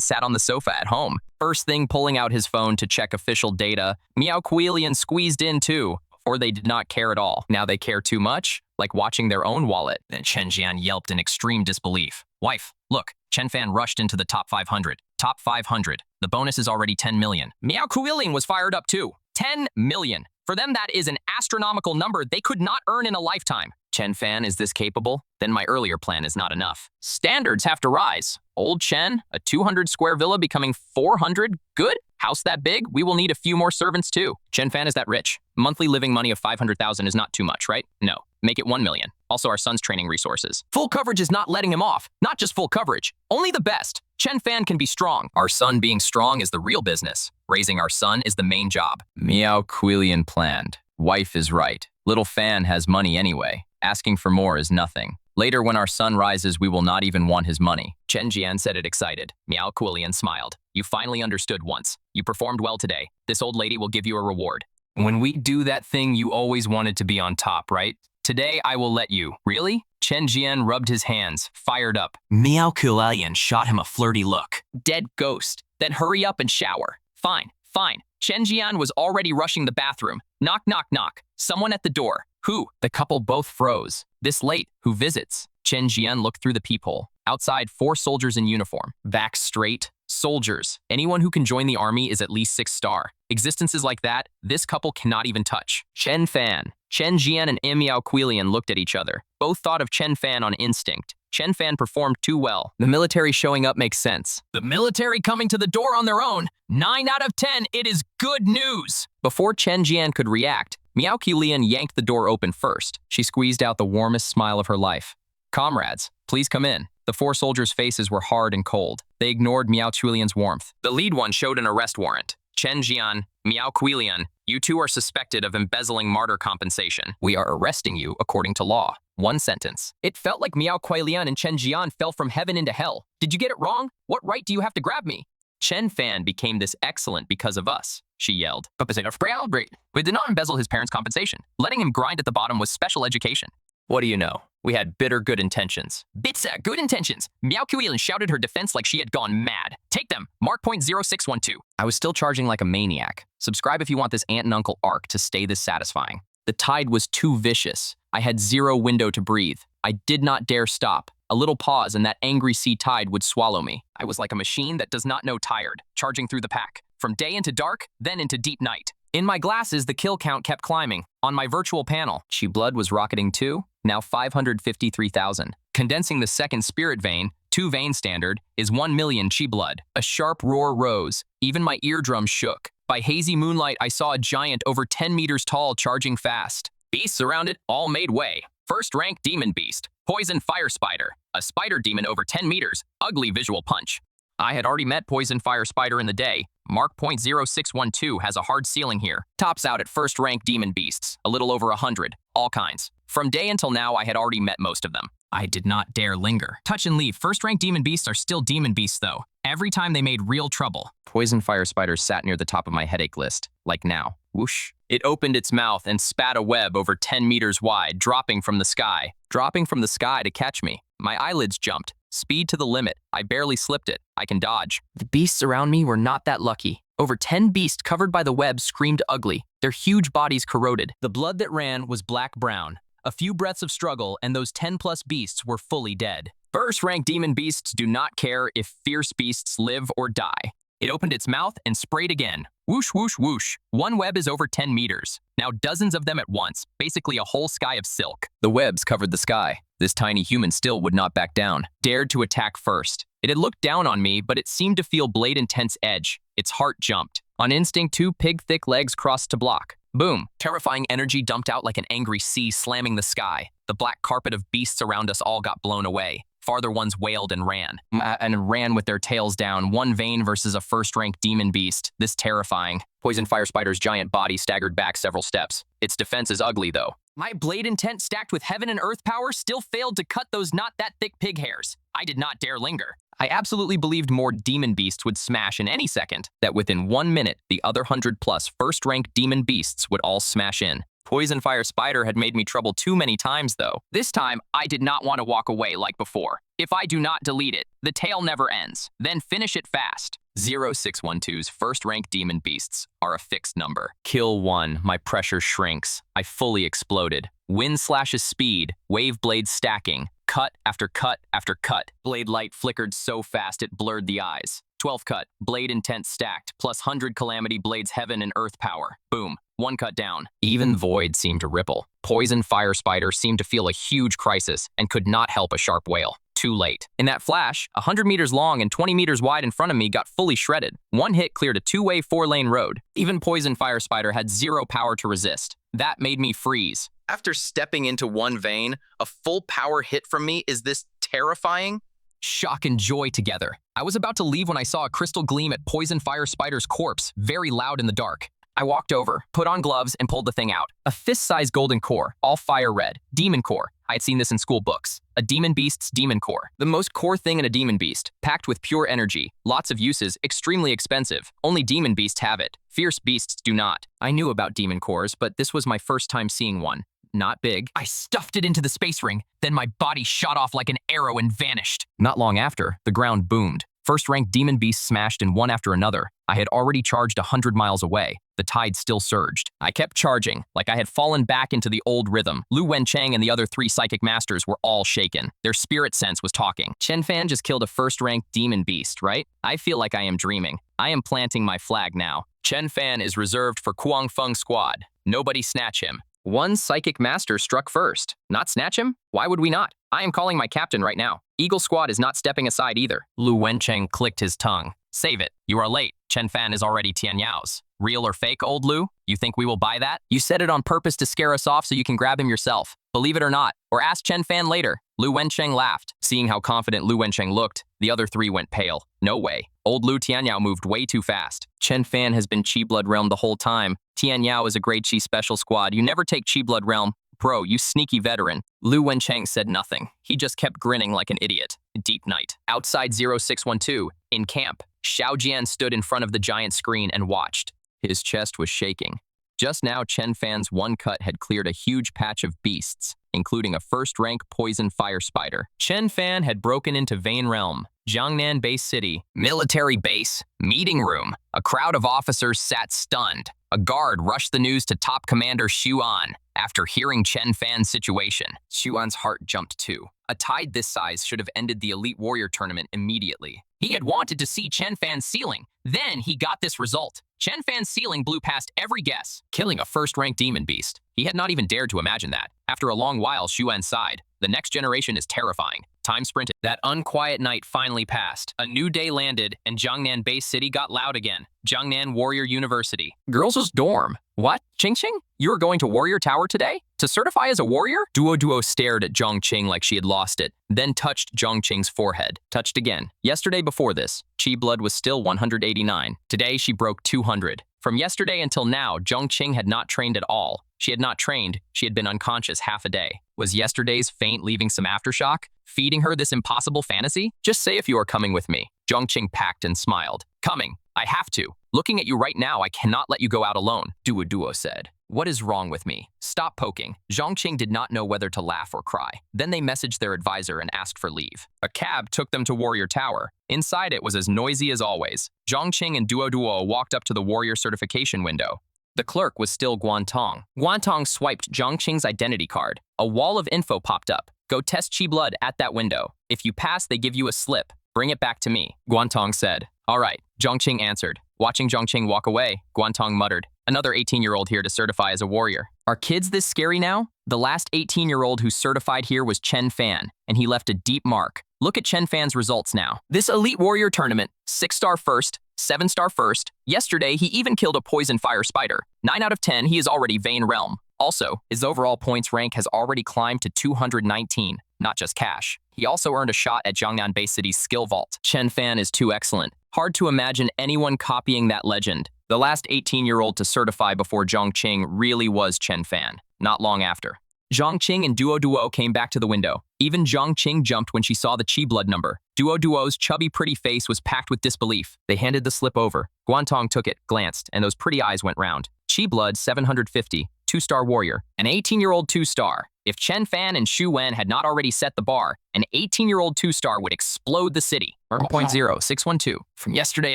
sat on the sofa at home. First thing pulling out his phone to check official data, Miao Quilian squeezed in too, or they did not care at all. Now they care too much, like watching their own wallet. Then Chen Jian yelped in extreme disbelief. Wife, look, Chen Fan rushed into the top 500. Top 500. The bonus is already 10 million. Miao Quilian was fired up too. 10 million. For them, that is an astronomical number they could not earn in a lifetime. Chen Fan is this capable? Then my earlier plan is not enough. Standards have to rise. Old Chen, a 200-square villa becoming 400? Good? House that big? We will need a few more servants too. Chen Fan is that rich. Monthly living money of 500,000 is not too much, right? No. Make it 1 million. Also our son's training resources. Full coverage is not letting him off. Not just full coverage. Only the best. Chen Fan can be strong. Our son being strong is the real business. Raising our son is the main job. Miao Quilian planned. Wife is right. Little Fan has money anyway. Asking for more is nothing. Later, when our son rises, we will not even want his money. Chen Jian said it excited. Miao Quilian smiled. You finally understood once. You performed well today. This old lady will give you a reward. When we do that thing you always wanted to be on top, right? Today, I will let you. Really? Chen Jian rubbed his hands, fired up. Miao Quilian shot him a flirty look. Dead ghost. Then hurry up and shower. Fine, fine. Chen Jian was already rushing the bathroom. Knock, knock, knock. Someone at the door. Who? The couple both froze. This late, who visits? Chen Jian looked through the peephole. Outside, 4 soldiers in uniform. Back straight. Soldiers. Anyone who can join the army is at least 6-star. Existences like that, this couple cannot even touch. Chen Fan. Chen Jian and Miao Quilian looked at each other. Both thought of Chen Fan on instinct. Chen Fan performed too well. The military showing up makes sense. The military coming to the door on their own. 9 out of 10, it is good news. Before Chen Jian could react, Miao Quilian yanked the door open first. She squeezed out the warmest smile of her life. Comrades, please come in. The 4 soldiers' faces were hard and cold. They ignored Miao Quilian's warmth. The lead one showed an arrest warrant. Chen Jian, Miao Quilian, you 2 are suspected of embezzling martyr compensation. We are arresting you according to law. 1 sentence. It felt like Miao Quilian and Chen Jian fell from heaven into hell. Did you get it wrong? What right do you have to grab me? Chen Fan became this excellent because of us, she yelled. We did not embezzle his parents' compensation. Letting him grind at the bottom was special education. What do you know? We had bitter good intentions. Bitsa, good intentions. Miao Quilian shouted her defense like she had gone mad. Take them. Mark point 0612. I was still charging like a maniac. Subscribe if you want this aunt and uncle arc to stay this satisfying. The tide was too vicious. I had 0 window to breathe. I did not dare stop. A little pause and that angry sea tide would swallow me. I was like a machine that does not know tired, charging through the pack. From day into dark, then into deep night. In my glasses, the kill count kept climbing. On my virtual panel, Chi blood was rocketing too, now 553,000. Condensing the second spirit vein, 2 vein standard, is 1 million Chi blood. A sharp roar rose. Even my eardrums shook. By hazy moonlight, I saw a giant over 10 meters tall charging fast. Beasts around it all made way. First rank demon beast, poison fire spider, a spider demon over 10 meters, ugly visual punch. I had already met Poison Fire Spider in the day. Mark .0612 has a hard ceiling here. Tops out at first rank demon beasts, a little over 100, all kinds. From day until now, I had already met most of them. I did not dare linger. Touch and leave. First rank demon beasts are still demon beasts though. Every time they made real trouble. Poison Fire Spider sat near the top of my headache list, like now. Whoosh. It opened its mouth and spat a web over 10 meters wide, dropping from the sky. Dropping from the sky to catch me. My eyelids jumped. Speed to the limit. I barely slipped it. I can dodge. The beasts around me were not that lucky. Over 10 beasts covered by the web screamed ugly, their huge bodies corroded. The blood that ran was black-brown. A few breaths of struggle, and those 10-plus beasts were fully dead. First-rank demon beasts do not care if fierce beasts live or die. It opened its mouth and sprayed again. Whoosh, whoosh, whoosh. One web is over 10 meters. Now dozens of them at once, basically a whole sky of silk. The webs covered the sky. This tiny human still would not back down. Dared to attack first. It had looked down on me, but it seemed to feel Blade Intense edge. Its heart jumped. On instinct, 2 pig-thick legs crossed to block. Boom. Terrifying energy dumped out like an angry sea slamming the sky. The black carpet of beasts around us all got blown away. Farther ones wailed and ran with their tails down. One vein versus a first-rank demon beast. This terrifying. Poison Fire Spider's giant body staggered back several steps. Its defense is ugly, though. My blade intent stacked with heaven and earth power still failed to cut those not that thick pig hairs. I did not dare linger. I absolutely believed more demon beasts would smash in any second, that within 1 minute, the other 100-plus first-rank demon beasts would all smash in. Poison Fire Spider had made me trouble too many times, though. This time, I did not want to walk away like before. If I do not delete it, the tale never ends. Then finish it fast. 0612's first-rank demon beasts are a fixed number. Kill 1, my pressure shrinks. I fully exploded. Wind slashes speed, wave blades stacking. Cut after cut after cut. Blade light flickered so fast it blurred the eyes. 12 cut, blade intense stacked, plus 100 calamity blades heaven and earth power. Boom. 1 cut down. Even void seemed to ripple. Poison Fire Spider seemed to feel a huge crisis and could not help a sharp wail. Too late. In that flash, 100 meters long and 20 meters wide in front of me got fully shredded. One hit cleared a 2-way 4-lane road. Even Poison Fire Spider had 0 power to resist. That made me freeze. After stepping into one vein, a full power hit from me is this terrifying? Shock and joy together. I was about to leave when I saw a crystal gleam at Poison Fire Spider's corpse, very loud in the dark. I walked over, put on gloves, and pulled the thing out. A fist-sized golden core, all fire red. Demon core. I had seen this in school books. A demon beast's demon core. The most core thing in a demon beast. Packed with pure energy. Lots of uses, extremely expensive. Only demon beasts have it. Fierce beasts do not. I knew about demon cores, but this was my first time seeing one. Not big. I stuffed it into the space ring. Then my body shot off like an arrow and vanished. Not long after, the ground boomed. First-rank demon beasts smashed in one after another. I had already charged 100 miles away. The tide still surged. I kept charging, like I had fallen back into the old rhythm. Lu Wencheng and the other 3 psychic masters were all shaken. Their spirit sense was talking. Chen Fan just killed a first-ranked demon beast, right? I feel like I am dreaming. I am planting my flag now. Chen Fan is reserved for Kuangfeng squad. Nobody snatch him. One psychic master struck first. Not snatch him? Why would we not? I am calling my captain right now. Eagle Squad is not stepping aside either. Lu Wencheng clicked his tongue. Save it. You are late. Chen Fan is already Tian Yao's. Real or fake, old Lu? You think we will buy that? You said it on purpose to scare us off so you can grab him yourself. Believe it or not. Or ask Chen Fan later. Lu Wencheng laughed. Seeing how confident Lu Wencheng looked, the other 3 went pale. No way. Old Lu Tianyao moved way too fast. Chen Fan has been Chi Blood Realm the whole time. Tianyao is a grade Chi special squad. You never take Chi Blood Realm. Bro, you sneaky veteran. Lu Wencheng said nothing. He just kept grinning like an idiot. Deep night. Outside 0612, in camp, Xiao Jian stood in front of the giant screen and watched. His chest was shaking. Just now, Chen Fan's one cut had cleared a huge patch of beasts, including a first-rank poison fire spider. Chen Fan had broken into Vane Realm, Jiangnan Base City, military base, meeting room. A crowd of officers sat stunned. A guard rushed the news to top commander Xu An. After hearing Chen Fan's situation, Xu An's heart jumped too. A tide this size should have ended the Elite Warrior tournament immediately. He had wanted to see Chen Fan's ceiling. Then he got this result. Chen Fan's ceiling blew past every guess, killing a first-ranked demon beast. He had not even dared to imagine that. After a long while, Xu An sighed. The next generation is terrifying. Time sprinted. That unquiet night finally passed. A new day landed, and Jiangnan Base City got loud again. Jiangnan Warrior University. Girls' dorm. What? Ching Ching? You were going to Warrior Tower today? To certify as a warrior? Duo stared at Zhongqing like she had lost it, then touched Zhongqing's forehead. Touched again. Yesterday before this, Qi blood was still 189. Today, she broke 200. From yesterday until now, Zhongqing had not trained at all. She had not trained, she had been unconscious half a day. Was yesterday's faint leaving some aftershock? Feeding her this impossible fantasy? Just say if you are coming with me. Zhongqing packed and smiled. Coming. I have to. Looking at you right now, I cannot let you go out alone, Duo said. What is wrong with me? Stop poking. Zhongqing did not know whether to laugh or cry. Then they messaged their advisor and asked for leave. A cab took them to Warrior Tower. Inside it was as noisy as always. Zhongqing and Duo walked up to the Warrior certification window. The clerk was still Guantong. Guantong swiped Zhongqing's identity card. A wall of info popped up. Go test Qi blood at that window. If you pass, they give you a slip. Bring it back to me, Guantong said. All right, Zhongqing answered. Watching Zhongqing walk away, Guantong muttered, another 18-year-old here to certify as a warrior. Are kids this scary now? The last 18-year-old who certified here was Chen Fan, and he left a deep mark. Look at Chen Fan's results now. This elite warrior tournament, 6-star first, 7-star first. Yesterday, he even killed a poison fire spider. 9 out of 10, he is already Vane Realm. Also, his overall points rank has already climbed to 219, not just cash. He also earned a shot at Jiangnan Base City's skill vault. Chen Fan is too excellent. Hard to imagine anyone copying that legend. The last 18-year-old to certify before Zhongqing really was Chen Fan, not long after. Zhongqing and Duo came back to the window. Even Zhongqing jumped when she saw the Qi blood number. Duo's chubby pretty face was packed with disbelief. They handed the slip over. Guantong took it, glanced, and those pretty eyes went round. Qi blood 750, 2-star warrior, an 18-year-old 2-star. If Chen Fan and Xu Wen had not already set the bar, an 18-year-old 2-star would explode the city. 0.0612. From yesterday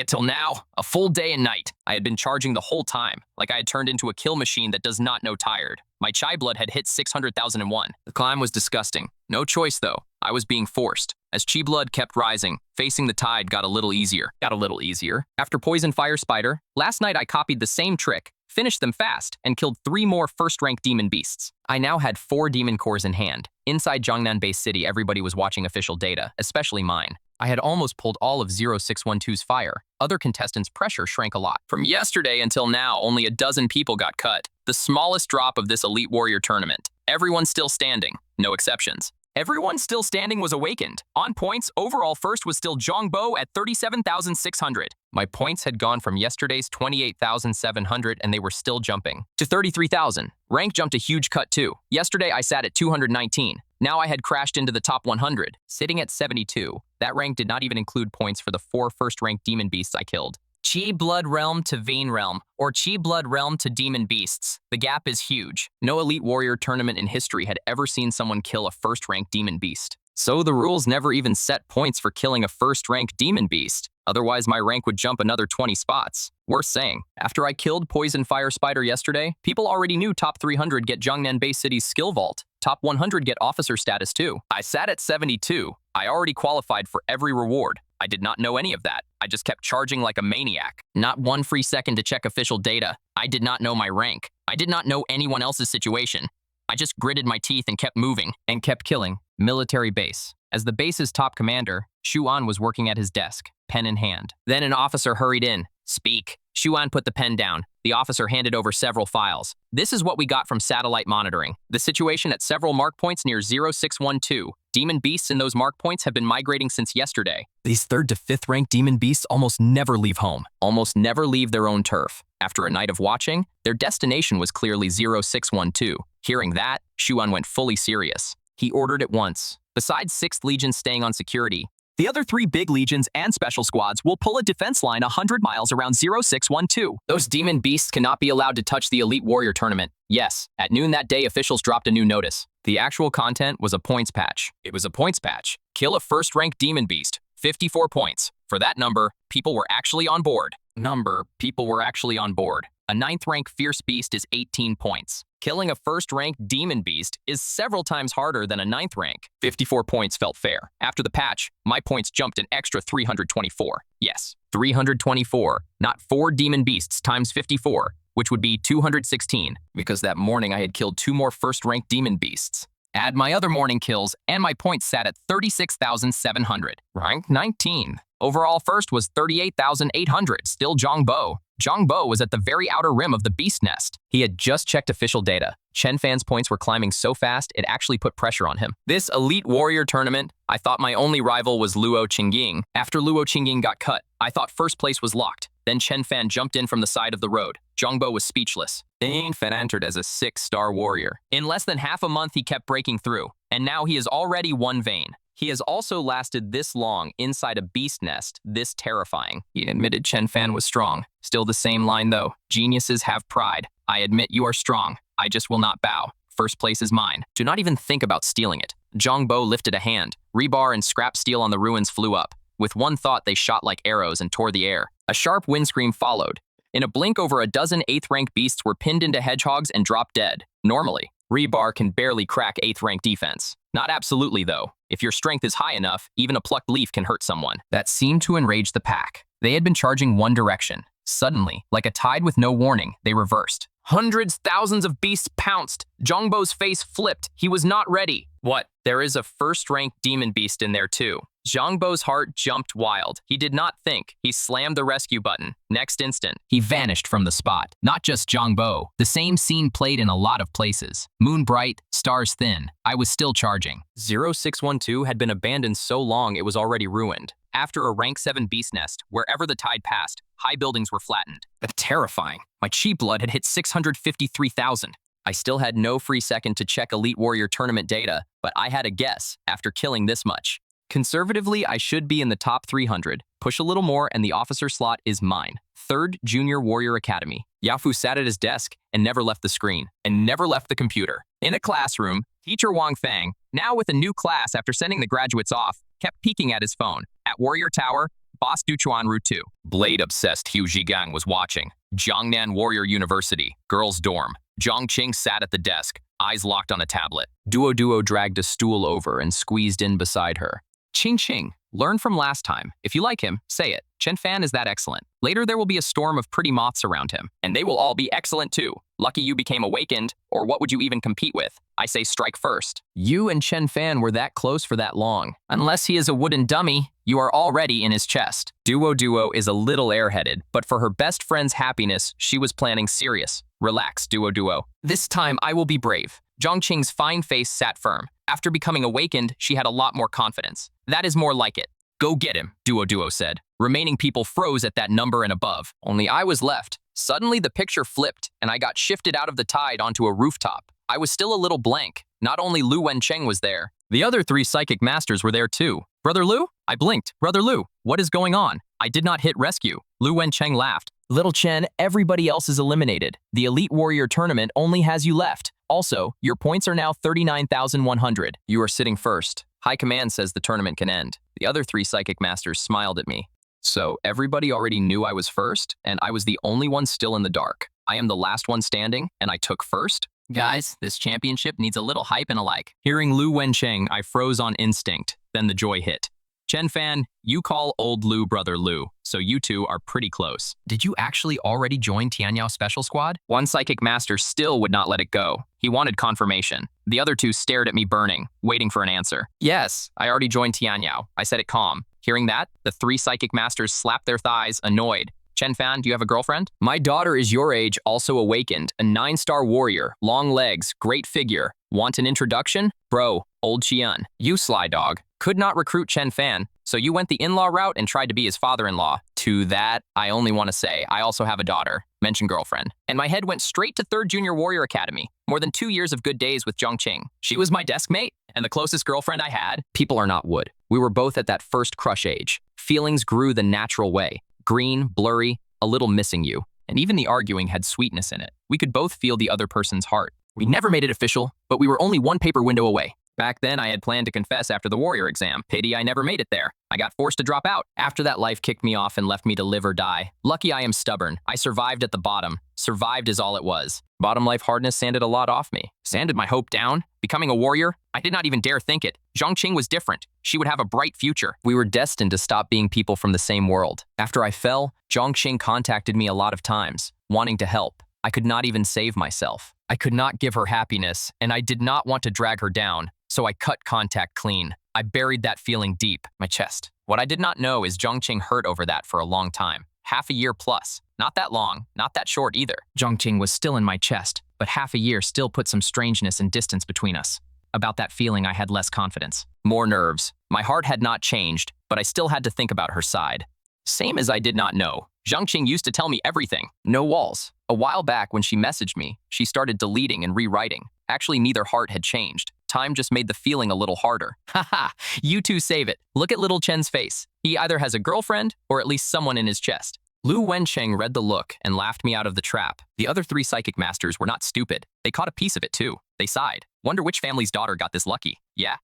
until now, a full day and night. I had been charging the whole time, like I had turned into a kill machine that does not know tired. My Chai blood had hit 600,001. The climb was disgusting. No choice, though. I was being forced. As Qi blood kept rising, facing the tide got a little easier. After Poison Fire Spider, last night I copied the same trick, finished them fast, and killed 3 more first-rank demon beasts. I now had 4 demon cores in hand. Inside Jiangnan Base City, everybody was watching official data, especially mine. I had almost pulled all of 0612's fire. Other contestants' pressure shrank a lot. From yesterday until now, only a dozen people got cut. The smallest drop of this Elite Warrior tournament. Everyone still standing. No exceptions. Everyone still standing was awakened. On points, overall first was still Zhongbo at 37,600. My points had gone from yesterday's 28,700 and they were still jumping to 33,000. Rank jumped a huge cut too. Yesterday I sat at 219. Now I had crashed into the top 100, sitting at 72. That rank did not even include points for the 4 first-ranked demon beasts I killed. Qi Blood Realm to Vane Realm, or Qi Blood Realm to Demon Beasts. The gap is huge. No Elite Warrior tournament in history had ever seen someone kill a first-ranked demon beast. So the rules never even set points for killing a first-ranked demon beast. Otherwise, my rank would jump another 20 spots. Worth saying, after I killed Poison Fire Spider yesterday, people already knew top 300 get Jiangnan Base City's skill vault. Top 100 get officer status too. I sat at 72. I already qualified for every reward. I did not know any of that. I just kept charging like a maniac. Not one free second to check official data. I did not know my rank. I did not know anyone else's situation. I just gritted my teeth and kept moving and kept killing. Military base. As the base's top commander, Xuan was working at his desk, pen in hand. Then an officer hurried in. Speak. Xuan put the pen down. The officer handed over several files. This is what we got from satellite monitoring. The situation at several mark points near 0612. Demon beasts in those mark points have been migrating since yesterday. These 3rd to 5th ranked demon beasts almost never leave home, almost never leave their own turf. After a night of watching, their destination was clearly 0612. Hearing that, Xuan went fully serious. He ordered at once. Besides 6th Legion staying on security, the other 3 big legions and special squads will pull a defense line 100 miles around 0612. Those demon beasts cannot be allowed to touch the Elite Warrior tournament. Yes, at noon that day, officials dropped a new notice. The actual content was a points patch. It was a points patch. Kill a first-ranked demon beast. 54 points. For that number, people were actually on board. A 9th rank fierce beast is 18 points. Killing a first-ranked demon beast is several times harder than a 9th rank. 54 points felt fair. After the patch, my points jumped an extra 324. Yes, 324, not 4 demon beasts times 54, which would be 216, because that morning I had killed 2 more first-ranked demon beasts. Add my other morning kills, and my points sat at 36,700. Rank 19. Overall first was 38,800, still Zhang Bo. Zhang Bo was at the very outer rim of the beast nest. He had just checked official data. Chen Fan's points were climbing so fast, it actually put pressure on him. This elite warrior tournament, I thought my only rival was Luo Qingying. After Luo Qingying got cut, I thought first place was locked. Then Chen Fan jumped in from the side of the road. Zhang Bo was speechless. Chen Fan entered as a 6-star warrior. In less than half a month, he kept breaking through, and now he is already one vein. He has also lasted this long inside a beast nest, this terrifying. He admitted Chen Fan was strong. Still the same line though, geniuses have pride. I admit you are strong. I just will not bow. First place is mine. Do not even think about stealing it. Zhang Bo lifted a hand. Rebar and scrap steel on the ruins flew up. With one thought, they shot like arrows and tore the air. A sharp wind scream followed. In a blink, over a dozen 8th-rank beasts were pinned into hedgehogs and dropped dead. Normally, Rebar can barely crack 8th-rank defense. Not absolutely, though. If your strength is high enough, even a plucked leaf can hurt someone. That seemed to enrage the pack. They had been charging one direction. Suddenly, like a tide with no warning, they reversed. Hundreds, thousands of beasts pounced. Zhang Bo's face flipped. He was not ready. What? There is a first-rank demon beast in there, too. Zhang Bo's heart jumped wild. He did not think. He slammed the rescue button. Next instant, he vanished from the spot. Not just Zhang Bo. The same scene played in a lot of places. Moon bright, stars thin. I was still charging. 0612 had been abandoned so long it was already ruined. After a rank 7 beast nest, wherever the tide passed, high buildings were flattened. That's terrifying. My chi blood had hit 653,000. I still had no free second to check Elite Warrior tournament data, but I had a guess after killing this much. Conservatively, I should be in the top 300. Push a little more and the officer slot is mine. 3rd Junior Warrior Academy. Yafu sat at his desk and never left the screen, and never left the computer. In a classroom, teacher Wang Fang, now with a new class after sending the graduates off, kept peeking at his phone. At Warrior Tower, boss Duchuan Route 2. Blade-obsessed Hu Zhigang was watching. Jiangnan Warrior University, girls' dorm. Zhang Qing sat at the desk, eyes locked on a tablet. Duo dragged a stool over and squeezed in beside her. Qing, learn from last time. If you like him, say it. Chen Fan is that excellent. Later there will be a storm of pretty moths around him, and they will all be excellent too. Lucky you became awakened, or what would you even compete with? I say strike first. You and Chen Fan were that close for that long. Unless he is a wooden dummy, you are already in his chest. Duo is a little airheaded, but for her best friend's happiness, she was planning serious. Relax, Duo. This time I will be brave. Zhang Qing's fine face sat firm. After becoming awakened, she had a lot more confidence. That is more like it. Go get him, Duo said. Remaining people froze at that number and above. Only I was left. Suddenly the picture flipped, and I got shifted out of the tide onto a rooftop. I was still a little blank. Not only Lu Wencheng was there, the other 3 psychic masters were there too. Brother Lu? I blinked. Brother Lu, what is going on? I did not hit rescue. Lu Wencheng laughed. Little Chen, everybody else is eliminated. The Elite Warrior Tournament only has you left. Also, your points are now 39,100. You are sitting first. High Command says the tournament can end. The other 3 psychic masters smiled at me. So everybody already knew I was first, and I was the only one still in the dark. I am the last one standing, and I took first? Guys, this championship needs a little hype and a like. Hearing Lu Wencheng, I froze on instinct. Then the joy hit. Chen Fan, you call old Lu Brother Lu, so you two are pretty close. Did you actually already join Tianyao Special Squad? One psychic master still would not let it go. He wanted confirmation. The other 2 stared at me burning, waiting for an answer. Yes, I already joined Tianyao. I said it calm. Hearing that, the 3 psychic masters slapped their thighs, annoyed. Chen Fan, do you have a girlfriend? My daughter is your age, also awakened. A 9-star warrior, long legs, great figure. Want an introduction? Bro, old Qian. You sly dog. Could not recruit Chen Fan, so you went the in-law route and tried to be his father-in-law. To that, I only want to say, I also have a daughter. Mention girlfriend. And my head went straight to 3rd Junior Warrior Academy. More than 2 years of good days with Zhang Qing. She was my desk mate, and the closest girlfriend I had. People are not wood. We were both at that first crush age. Feelings grew the natural way. Green, blurry, a little missing you. And even the arguing had sweetness in it. We could both feel the other person's heart. We never made it official, but we were only 1 paper window away. Back then, I had planned to confess after the warrior exam. Pity I never made it there. I got forced to drop out. After that, life kicked me off and left me to live or die. Lucky I am stubborn. I survived at the bottom. Survived is all it was. Bottom life hardness sanded a lot off me. Sanded my hope down. Becoming a warrior? I did not even dare think it. Zhang Qing was different. She would have a bright future. We were destined to stop being people from the same world. After I fell, Zhang Qing contacted me a lot of times, wanting to help. I could not even save myself. I could not give her happiness, and I did not want to drag her down, so I cut contact clean. I buried that feeling deep, my chest. What I did not know is Zhongqing hurt over that for a long time. Half a year plus. Not that long, not that short either. Zhongqing was still in my chest, but half a year still put some strangeness and distance between us. About that feeling, I had less confidence. More nerves. My heart had not changed, but I still had to think about her side. Same as I did not know. Zhongqing used to tell me everything. No walls. A while back when she messaged me, she started deleting and rewriting. Actually, neither heart had changed. Time just made the feeling a little harder. Haha, you two save it. Look at little Chen's face. He either has a girlfriend or at least someone in his chest. Lu Wencheng read the look and laughed me out of the trap. The other three psychic masters were not stupid. They caught a piece of it too. They sighed. Wonder which family's daughter got this lucky. Yeah.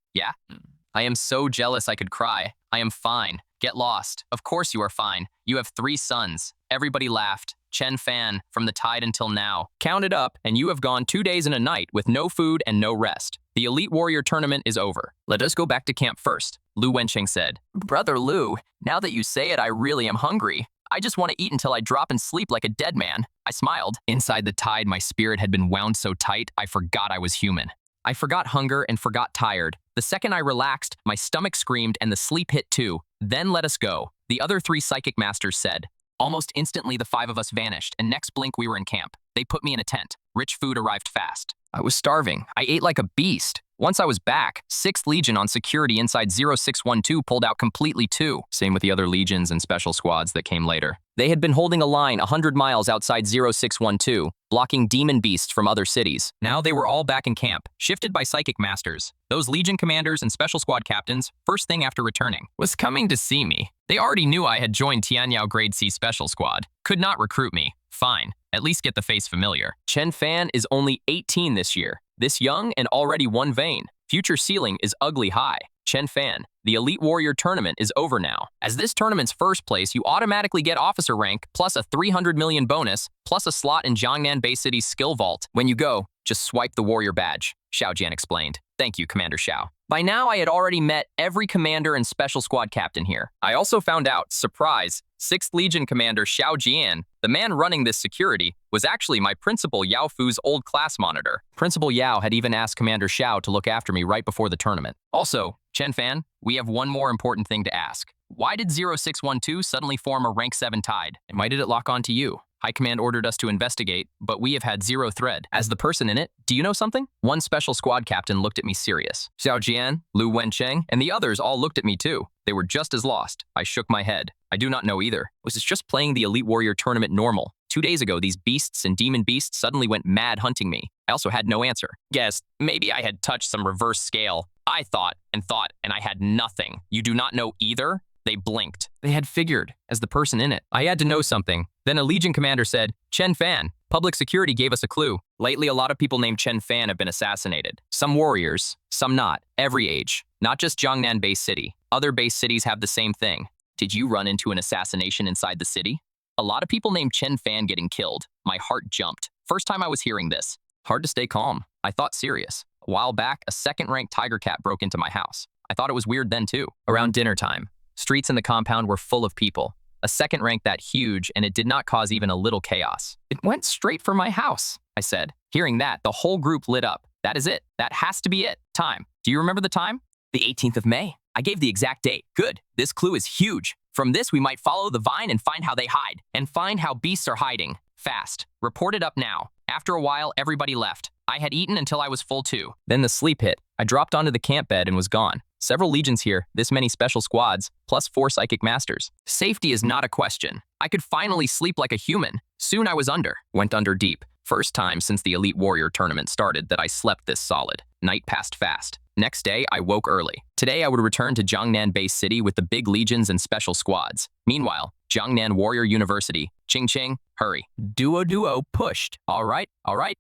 I am so jealous I could cry. I am fine. Get lost. Of course you are fine. You have 3 sons. Everybody laughed. Chen Fan, from the tide until now. Count it up, and you have gone 2 days and a night with no food and no rest. The Elite Warrior Tournament is over. Let us go back to camp first, Lu Wencheng said. Brother Lu, now that you say it, I really am hungry. I just want to eat until I drop and sleep like a dead man. I smiled. Inside the tide, my spirit had been wound so tight, I forgot I was human. I forgot hunger and forgot tired. The second I relaxed, my stomach screamed and the sleep hit too. Then let us go, the other 3 psychic masters said. Almost instantly, the 5 of us vanished, and next blink we were in camp. They put me in a tent. Rich food arrived fast. I was starving. I ate like a beast. Once I was back, 6th Legion on security inside 0612 pulled out completely too. Same with the other legions and special squads that came later. They had been holding a line 100 miles outside 0612, blocking demon beasts from other cities. Now they were all back in camp, shifted by psychic masters. Those legion commanders and special squad captains, first thing after returning, was coming to see me. They already knew I had joined Tianyao Grade C Special Squad. Could not recruit me. Fine. At least get the face familiar. Chen Fan is only 18 this year. This young and already one vein. Future ceiling is ugly high. Chen Fan, the Elite Warrior Tournament is over now. As this tournament's first place, you automatically get officer rank, plus a 300 million bonus, plus a slot in Jiangnan Bay City's skill vault. When you go, just swipe the warrior badge, Xiao Jian explained. Thank you, Commander Xiao. By now, I had already met every commander and special squad captain here. I also found out, surprise, 6th Legion Commander Xiao Jian, the man running this security, was actually my Principal Yao Fu's old class monitor. Principal Yao had even asked Commander Xiao to look after me right before the tournament. Also, Chen Fan, we have one more important thing to ask. Why did 0612 suddenly form a rank 7 tide? And why did it lock onto you? High Command ordered us to investigate, but we have had 0 thread. As the person in it, do you know something? One special squad captain looked at me serious. Xiao Jian, Lu Wencheng, and the others all looked at me too. They were just as lost. I shook my head. I do not know either. Was this just playing the Elite Warrior Tournament normal? 2 days ago, these beasts and demon beasts suddenly went mad hunting me. I also had no answer. Guessed, maybe I had touched some reverse scale. I thought, and I had nothing. You do not know either? They blinked. They had figured, as the person in it. I had to know something. Then a Legion commander said, Chen Fan, public security gave us a clue. Lately, a lot of people named Chen Fan have been assassinated. Some warriors, some not. Every age. Not just Jiangnan Base City. Other base cities have the same thing. Did you run into an assassination inside the city? A lot of people named Chen Fan getting killed. My heart jumped. First time I was hearing this. Hard to stay calm. I thought serious. A while back, a second-ranked tiger cat broke into my house. I thought it was weird then too. Around dinner time, streets in the compound were full of people. A second rank that huge, and it did not cause even a little chaos. It went straight for my house, I said. Hearing that, the whole group lit up. That is it. That has to be it. Time. Do you remember the time? The 18th of May. I gave the exact date. Good. This clue is huge. From this, we might follow the vine and find how they hide. And find how beasts are hiding. Fast. Report it up now. After a while, everybody left. I had eaten until I was full too. Then the sleep hit. I dropped onto the camp bed and was gone. Several legions here, this many special squads, plus 4 psychic masters. Safety is not a question. I could finally sleep like a human. Soon I was under. Went under deep. First time since the Elite Warrior Tournament started that I slept this solid. Night passed fast. Next day, I woke early. Today, I would return to Jiangnan Base City with the big legions and special squads. Meanwhile, Jiangnan Warrior University. Ching, hurry. Duo, pushed. All right,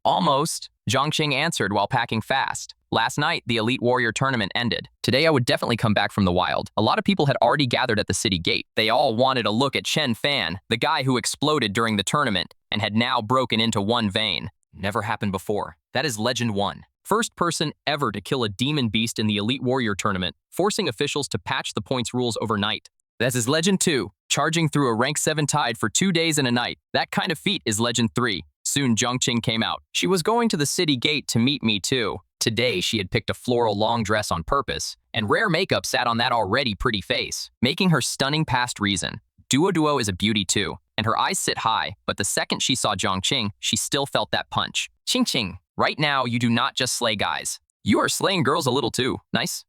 almost. Zhongqing answered while packing fast. Last night, the Elite Warrior Tournament ended. Today, I would definitely come back from the wild. A lot of people had already gathered at the city gate. They all wanted a look at Chen Fan, the guy who exploded during the tournament and had now broken into one vein. Never happened before. That is Legend 1. First person ever to kill a demon beast in the Elite Warrior Tournament, forcing officials to patch the points rules overnight. That is Legend 2, charging through a rank 7 tide for 2 days and a night. That kind of feat is Legend 3, Soon Zhongqing came out. She was going to the city gate to meet me too. Today, she had picked a floral long dress on purpose, and rare makeup sat on that already pretty face, making her stunning past reason. Duo is a beauty too, and her eyes sit high, but the second she saw Zhongqing, she still felt that punch. Ching, right now you do not just slay guys. You are slaying girls a little too. Nice.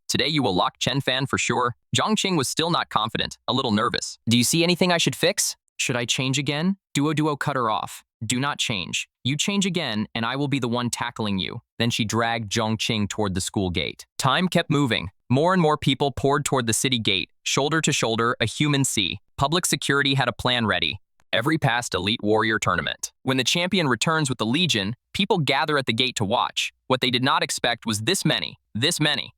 Today you will lock Chen Fan for sure. Zhongqing was still not confident, a little nervous. Do you see anything I should fix? Should I change again? Duo cut her off. Do not change. You change again, and I will be the one tackling you. Then she dragged Zhongqing toward the school gate. Time kept moving. More and more people poured toward the city gate. Shoulder to shoulder, a human sea. Public security had a plan ready. Every past elite warrior tournament. When the champion returns with the Legion, people gather at the gate to watch. What they did not expect was this many.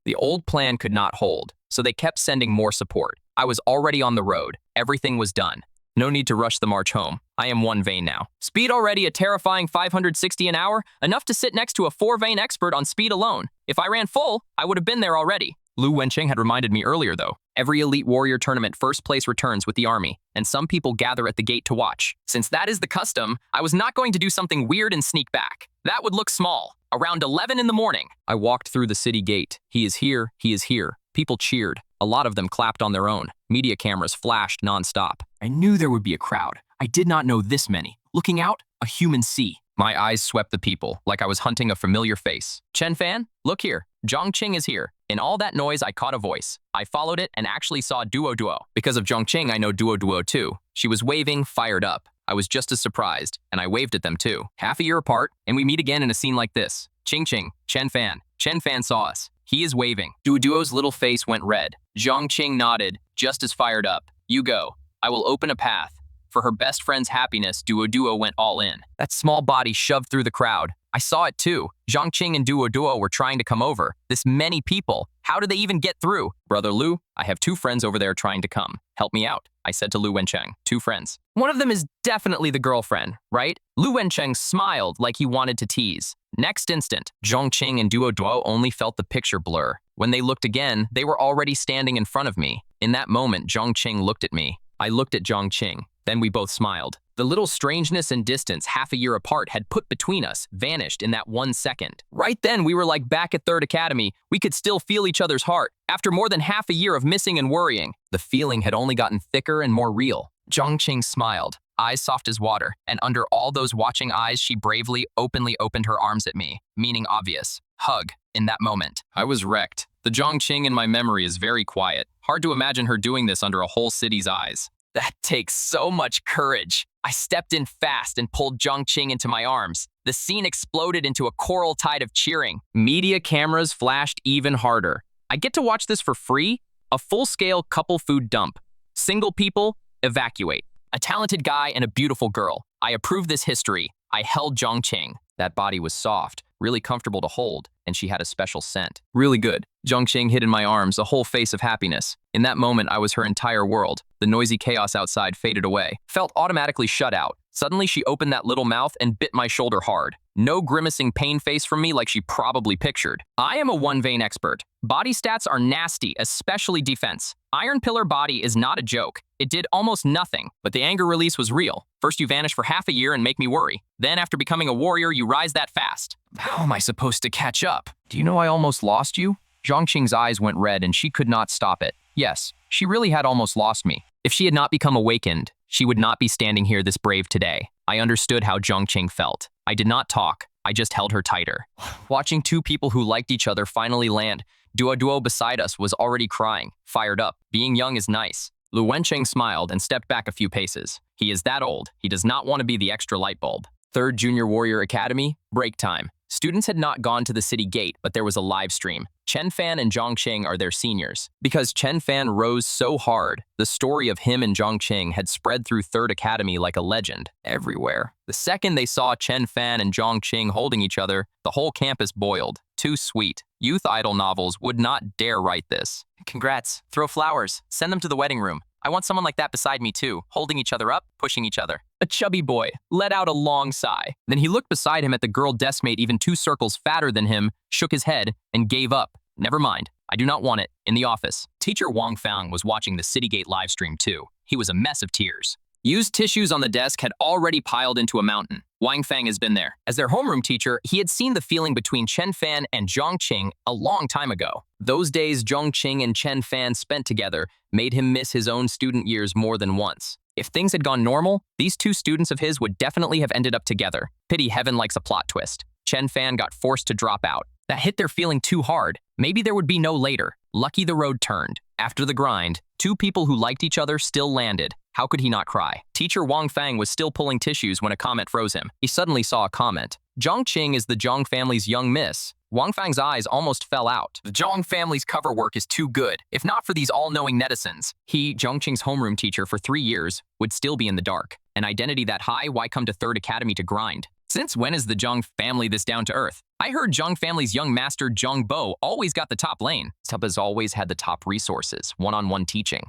The old plan could not hold, so they kept sending more support. I was already on the road. Everything was done. No need to rush the march home. I am 1 vein now. Speed already a terrifying 560 an hour, enough to sit next to a 4-vein expert on speed alone. If I ran full, I would have been there already. Lu Wencheng had reminded me earlier though. Every elite warrior tournament first place returns with the army, and some people gather at the gate to watch. Since that is the custom, I was not going to do something weird and sneak back. That would look small. Around 11 in the morning, I walked through the city gate. He is here. People cheered. A lot of them clapped on their own. Media cameras flashed nonstop. I knew there would be a crowd. I did not know this many. Looking out, a human sea. My eyes swept the people, like I was hunting a familiar face. Chen Fan, look here. Zhongqing is here. In all that noise, I caught a voice. I followed it and actually saw Duo. Because of Zhongqing, I know Duo too. She was waving, fired up. I was just as surprised, and I waved at them too. Half a year apart, and we meet again in a scene like this. Chen Fan. Chen Fan saw us. He is waving. Duo's little face went red. Zhongqing nodded, just as fired up. You go. I will open a path. For her best friend's happiness, Duo went all in. That small body shoved through the crowd. I saw it too. Zhongqing and Duo were trying to come over. This many people. How did they even get through? Brother Lu, I have 2 friends over there trying to come. Help me out, I said to Lu Wencheng. 2 friends. One of them is definitely the girlfriend, right? Lu Wencheng smiled like he wanted to tease. Next instant, Zhongqing and Duo only felt the picture blur. When they looked again, they were already standing in front of me. In that moment, Zhongqing looked at me. I looked at Zhongqing. Then we both smiled. The little strangeness and distance half a year apart had put between us vanished in that 1 second. Right then, we were like back at 3rd Academy. We could still feel each other's heart. After more than half a year of missing and worrying, the feeling had only gotten thicker and more real. Zhongqing smiled, eyes soft as water, and under all those watching eyes, she bravely, openly opened her arms at me, meaning obvious. Hug. In that moment, I was wrecked. The Zhongqing in my memory is very quiet. Hard to imagine her doing this under a whole city's eyes. That takes so much courage. I stepped in fast and pulled Zhongqing into my arms. The scene exploded into a choral tide of cheering. Media cameras flashed even harder. I get to watch this for free? A full-scale couple food dump. Single people, evacuate. A talented guy and a beautiful girl. I approve this history. I held Zhongqing. That body was soft, really comfortable to hold, and she had a special scent. Really good. Zhongqing hid in my arms, a whole face of happiness. In that moment, I was her entire world. The noisy chaos outside faded away. Felt automatically shut out. Suddenly, she opened that little mouth and bit my shoulder hard. No grimacing pain face from me like she probably pictured. I am a 1-vein expert. Body stats are nasty, especially defense. Iron Pillar body is not a joke. It did almost nothing, but the anger release was real. First you vanish for half a year and make me worry. Then after becoming a warrior, you rise that fast. How am I supposed to catch up? Do you know I almost lost you? Zhongqing's eyes went red and she could not stop it. Yes, she really had almost lost me. If she had not become awakened, she would not be standing here this brave today. I understood how Zhongqing felt. I did not talk. I just held her tighter. Watching 2 people who liked each other finally land, Duo beside us was already crying, fired up. Being young is nice. Lu Wencheng smiled and stepped back a few paces. He is that old. He does not want to be the extra light bulb. 3rd Junior Warrior Academy, break time. Students had not gone to the city gate, but there was a live stream. Chen Fan and Zhongqing are their seniors. Because Chen Fan rose so hard, the story of him and Zhongqing had spread through 3rd Academy like a legend, everywhere. The second they saw Chen Fan and Zhongqing holding each other, the whole campus boiled. Too sweet. Youth idol novels would not dare write this. Congrats. Throw flowers. Send them to the wedding room. I want someone like that beside me too, holding each other up, pushing each other. A chubby boy let out a long sigh. Then he looked beside him at the girl deskmate even 2 circles fatter than him, shook his head, and gave up. Never mind. I do not want it. In the office, teacher Wang Fang was watching the Citygate livestream too. He was a mess of tears. Used tissues on the desk had already piled into a mountain. Wang Fang has been there. As their homeroom teacher, he had seen the feeling between Chen Fan and Zhang Qing a long time ago. Those days Zhang Qing and Chen Fan spent together made him miss his own student years more than once. If things had gone normal, these two students of his would definitely have ended up together. Pity heaven likes a plot twist. Chen Fan got forced to drop out. That hit their feeling too hard. Maybe there would be no later. Lucky the road turned. After the grind, two people who liked each other still landed. How could he not cry? Teacher Wang Fang was still pulling tissues when a comment froze him. He suddenly saw a comment. Zhang Qing is the Zhang family's young miss. Wang Fang's eyes almost fell out. The Zhang family's cover work is too good. If not for these all-knowing netizens, he, Zhang Qing's homeroom teacher for 3 years, would still be in the dark. An identity that high, why come to Third Academy to grind? Since when is the Zhang family this down to earth? I heard Zhang family's young master Zhang Bo always got the top lane. Sub has always had the top resources, one-on-one teaching.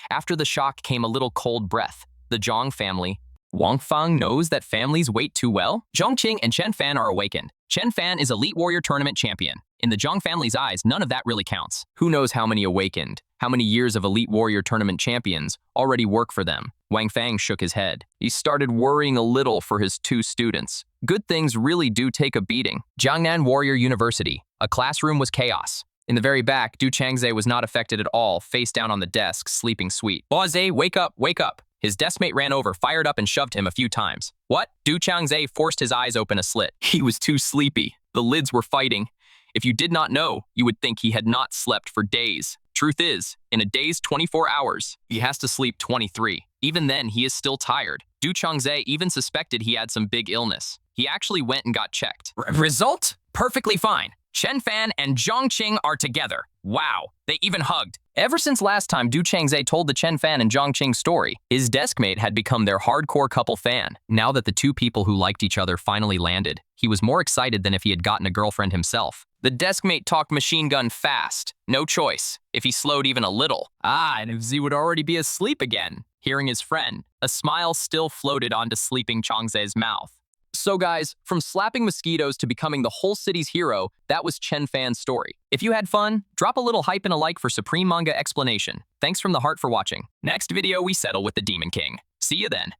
After the shock came a little cold breath. The Zhang family. Wang Fang knows that families wait too well? Zhang Qing and Chen Fan are awakened. Chen Fan is Elite Warrior Tournament champion. In the Zhang family's eyes, none of that really counts. Who knows how many awakened, how many years of Elite Warrior Tournament champions already work for them? Wang Fang shook his head. He started worrying a little for his two students. Good things really do take a beating. Jiangnan Warrior University. A classroom was chaos. In the very back, Du Changze was not affected at all, face down on the desk, sleeping sweet. Boise, wake up, wake up. His deskmate ran over, fired up, and shoved him a few times. What? Du Changze forced his eyes open a slit. He was too sleepy. The lids were fighting. If you did not know, you would think he had not slept for days. Truth is, in a day's 24 hours, he has to sleep 23. Even then, he is still tired. Du Changze even suspected he had some big illness. He actually went and got checked. Result? Perfectly fine. Chen Fan and Zhang Qing are together. Wow, they even hugged. Ever since last time Du Changze told the Chen Fan and Zhang Qing story, his deskmate had become their hardcore couple fan. Now that the two people who liked each other finally landed, he was more excited than if he had gotten a girlfriend himself. The deskmate talked machine gun fast. No choice. If he slowed even a little. And if Z would already be asleep again. Hearing his friend, a smile still floated onto sleeping Changze's mouth. So guys, from slapping mosquitoes to becoming the whole city's hero, that was Chen Fan's story. If you had fun, drop a little hype and a like for Supreme Manga Explanation. Thanks from the heart for watching. Next video we settle with the Demon King. See you then.